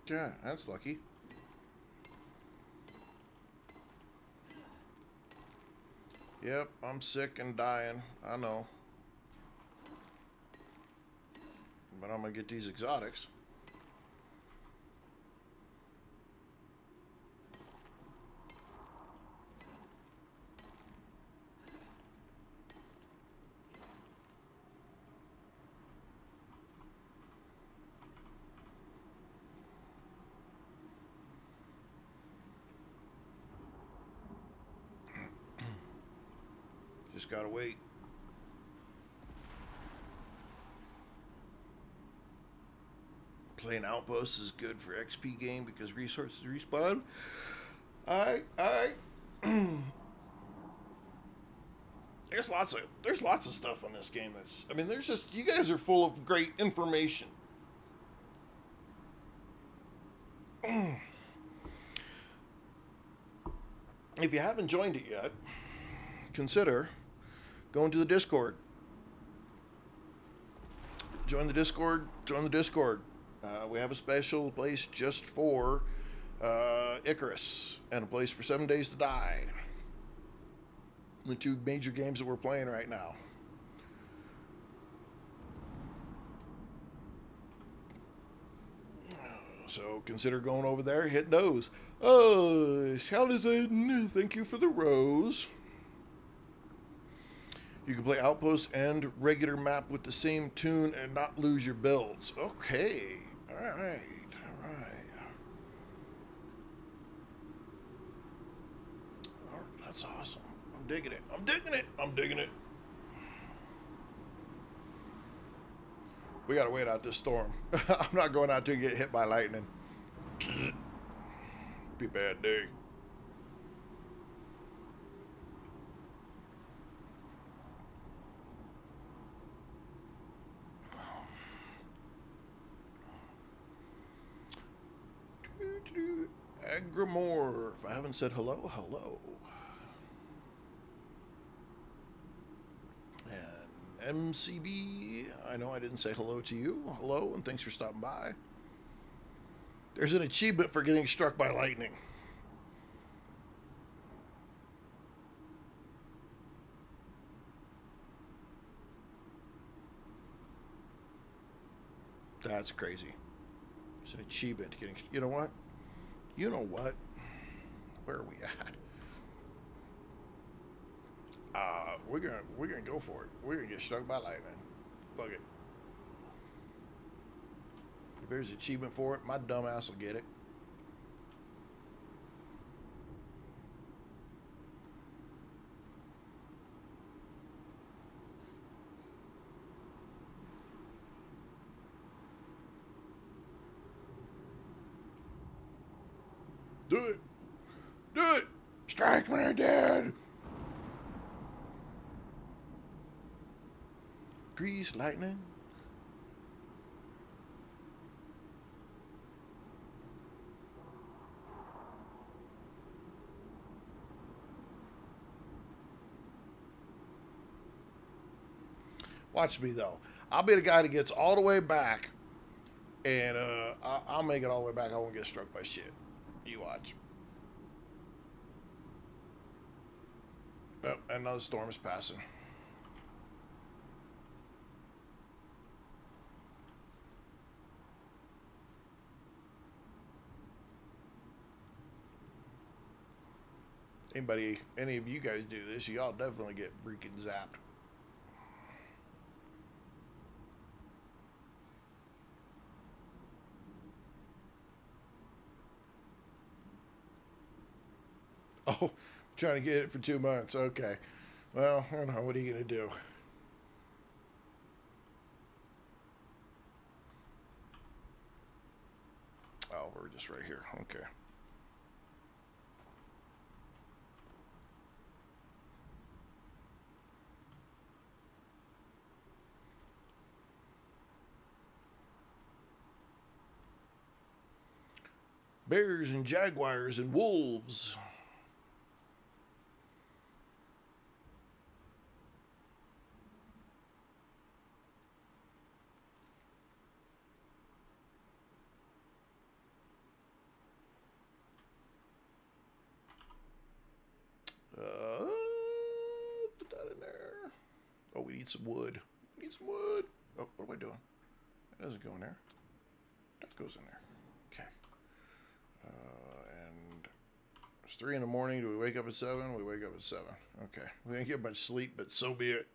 Yeah, that's lucky. Yep, I'm sick and dying. I know. But I'm gonna get these exotics. Just gotta wait. Playing Outposts is good for XP game because resources respawn. I there's lots of stuff on this game that's I mean there's just you guys are full of great information. If you haven't joined it yet, consider going to the Discord. Join the Discord. Join the Discord. We have a special place just for Icarus and a place for 7 Days to Die. The two major games that we're playing right now. So consider going over there, hit those. Oh, Shalazin, thank you for the rose. You can play Outpost and regular map with the same tune and not lose your builds. Okay. Alright. Alright. That's awesome. I'm digging it. I'm digging it. I'm digging it. We gotta wait out this storm. I'm not going out to get hit by lightning. Be a bad day. Agrimorph. I haven't said hello. Hello. And MCB. I know I didn't say hello to you. Hello, and thanks for stopping by. There's an achievement for getting struck by lightning. That's crazy. It's an achievement getting. You know what? You know what? Where are we at? We're gonna go for it. We're gonna get struck by lightning. Fuck it. If there's an achievement for it, my dumb ass will get it. Do it. Do it. Strike when they're dead. Grease lightning. Watch me though. I'll be the guy that gets all the way back, and I'll make it all the way back. I won't get struck by shit. You watch. Oh, another storm is passing. Any of you guys do this, y'all definitely get freaking zapped. Oh, trying to get it for 2 months. Okay. Well, I don't know. What are you gonna do? Just right here. Okay. Bears and jaguars and wolves. Put that in there. Oh, we need some wood. We need some wood. Oh, what am I doing? That doesn't go in there. That goes in there. Okay. And it's 3 in the morning. Do we wake up at 7? We wake up at 7. Okay. We didn't get much sleep, but so be it.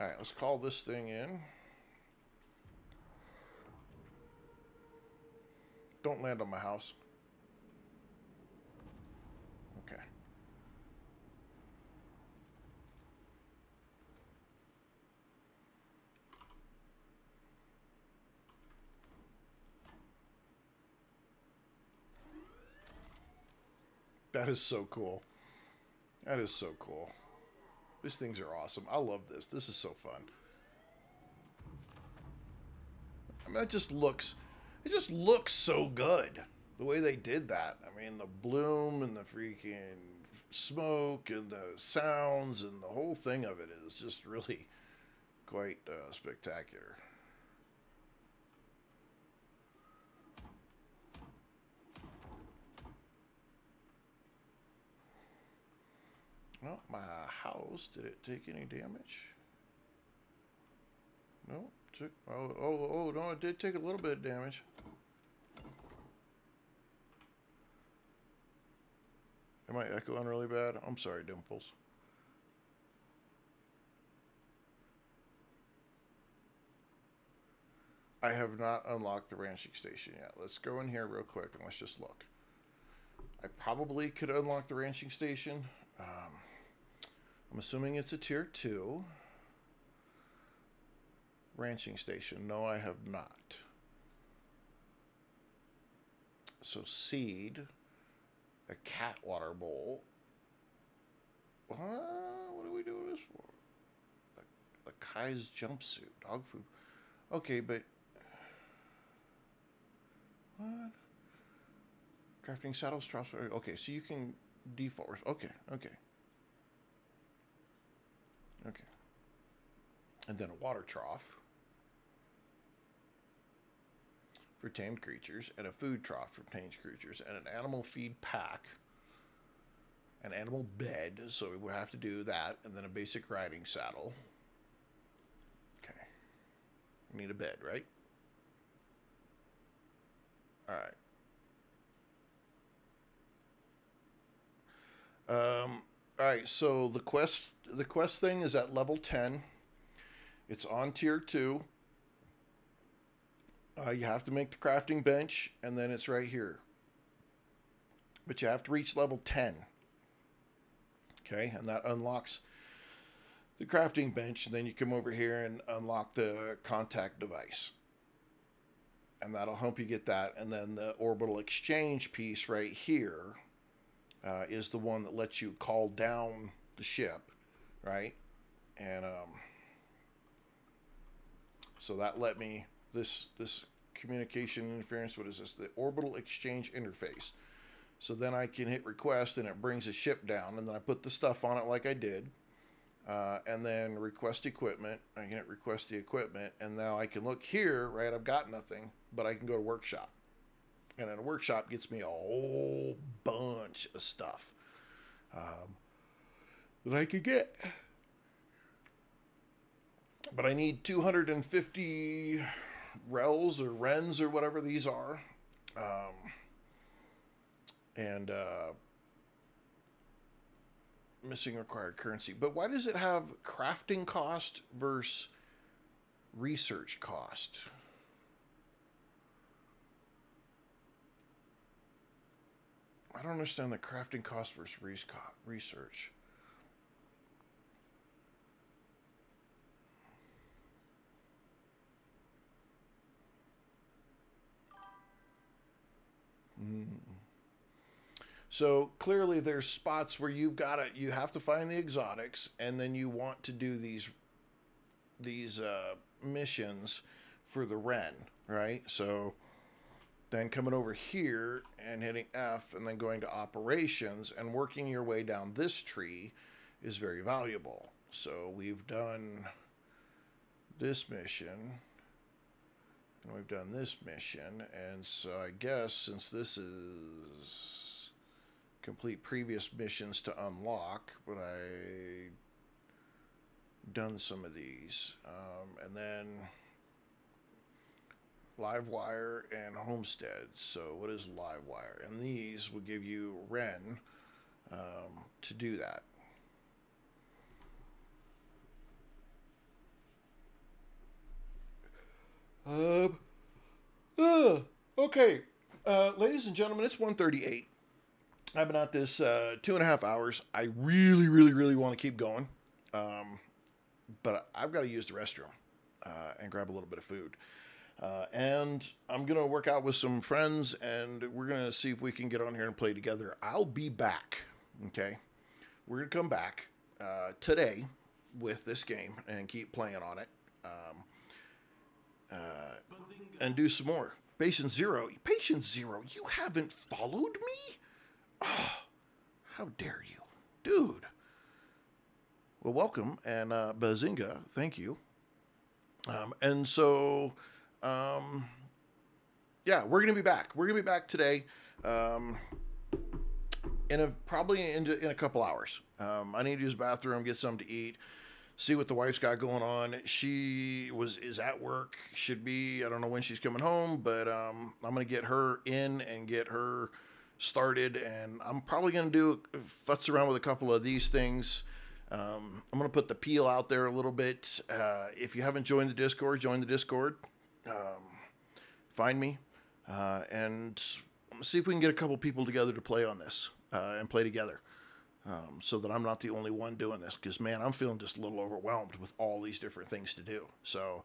All right, let's call this thing in. Don't land on my house. Okay. That is so cool. That is so cool. These things are awesome. I love this. This is so fun. I mean, it just looks so good. The way they did that. I mean, the bloom and the freaking smoke and the sounds and the whole thing of it is just really quite spectacular. Well, my house, did it take any damage? No. No, it did take a little bit of damage. Am I echoing really bad? I'm sorry, Dimples. I have not unlocked the ranching station yet. Let's go in here real quick and let's just look. I probably could unlock the ranching station. I'm assuming it's a tier 2. Ranching station. No, I have not. So seed. A cat water bowl. What are we doing this for? A Kai's jumpsuit. Dog food. Okay, but... What? Crafting saddle straps. Okay, so you can default. Okay. And then a water trough for tamed creatures, and a food trough for tamed creatures, and an animal feed pack, an animal bed, so we will have to do that, and then a basic riding saddle. Okay. We need a bed, right? Alright. Alright, so the quest thing is at level 10. It's on tier 2. You have to make the crafting bench, and then it's right here. But you have to reach level 10. Okay, and that unlocks the crafting bench, and then you come over here and unlock the contact device. And that'll help you get that. And then the orbital exchange piece right here is the one that lets you call down the ship, right? And so that let me this communication interference. What is this? The orbital exchange interface. So then I can hit request, and it brings a ship down, and then I put the stuff on it like I did. And then request equipment. I can hit request the equipment, and now I can look here, right? I've got nothing, but I can go to workshop. And then a workshop gets me a whole bunch of stuff that I could get. But I need 250 rels or rens or whatever these are. And missing required currency. But why does it have crafting cost versus research cost? don't understand the crafting cost versus research. Mm. So clearly, there's spots where you have to find the exotics, and then you want to do these missions for the Ren, right? So then coming over here and hitting F, and then going to operations and working your way down this tree is very valuable. So we've done this mission, and we've done this mission, and so I guess since this is complete previous missions to unlock, but I done some of these, and then Livewire and Homestead. So what is Livewire? And these will give you Ren to do that. Okay, ladies and gentlemen, it's 1:38. I've been at this 2.5 hours. I really, really, really want to keep going, but I've got to use the restroom and grab a little bit of food. And I'm going to work out with some friends, and we're going to see if we can get on here and play together. I'll be back, okay? We're going to come back today with this game and keep playing on it and do some more. Patient Zero, you haven't followed me? Oh, how dare you? Dude. Well, welcome, and Bazinga, thank you. And so, yeah, we're going to be back. We're going to be back today probably in a couple hours. I need to use the bathroom, get something to eat, see what the wife's got going on. She is at work, should be. I don't know when she's coming home, but I'm going to get her in and get her started, and I'm probably going to do futz around with a couple of these things. I'm going to put the peel out there a little bit. If you haven't joined the Discord, join the Discord. Find me, and see if we can get a couple people together to play on this and play together. So that I'm not the only one doing this, because man, I'm feeling just a little overwhelmed with all these different things to do. So,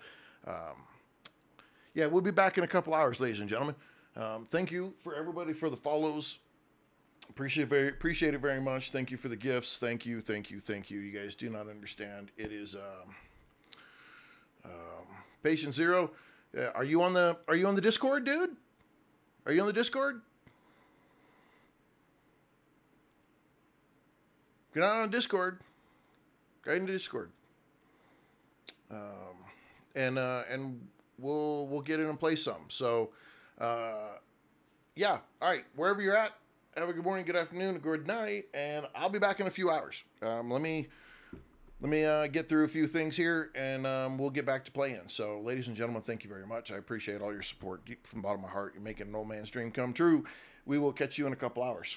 yeah, we'll be back in a couple hours, ladies and gentlemen. Thank you for everybody for the follows. Appreciate it very much. Thank you for the gifts. Thank you. You guys do not understand. It is Patient Zero. Are you on the Discord, dude? Are you on the Discord? Get on Discord. Get into Discord. And we'll get in and play some. So, yeah. All right. Wherever you're at, have a good morning, good afternoon, good night, and I'll be back in a few hours. Let me get through a few things here, and we'll get back to playing. So, ladies and gentlemen, thank you very much. I appreciate all your support deep from the bottom of my heart. You're making an old man's dream come true. We will catch you in a couple hours.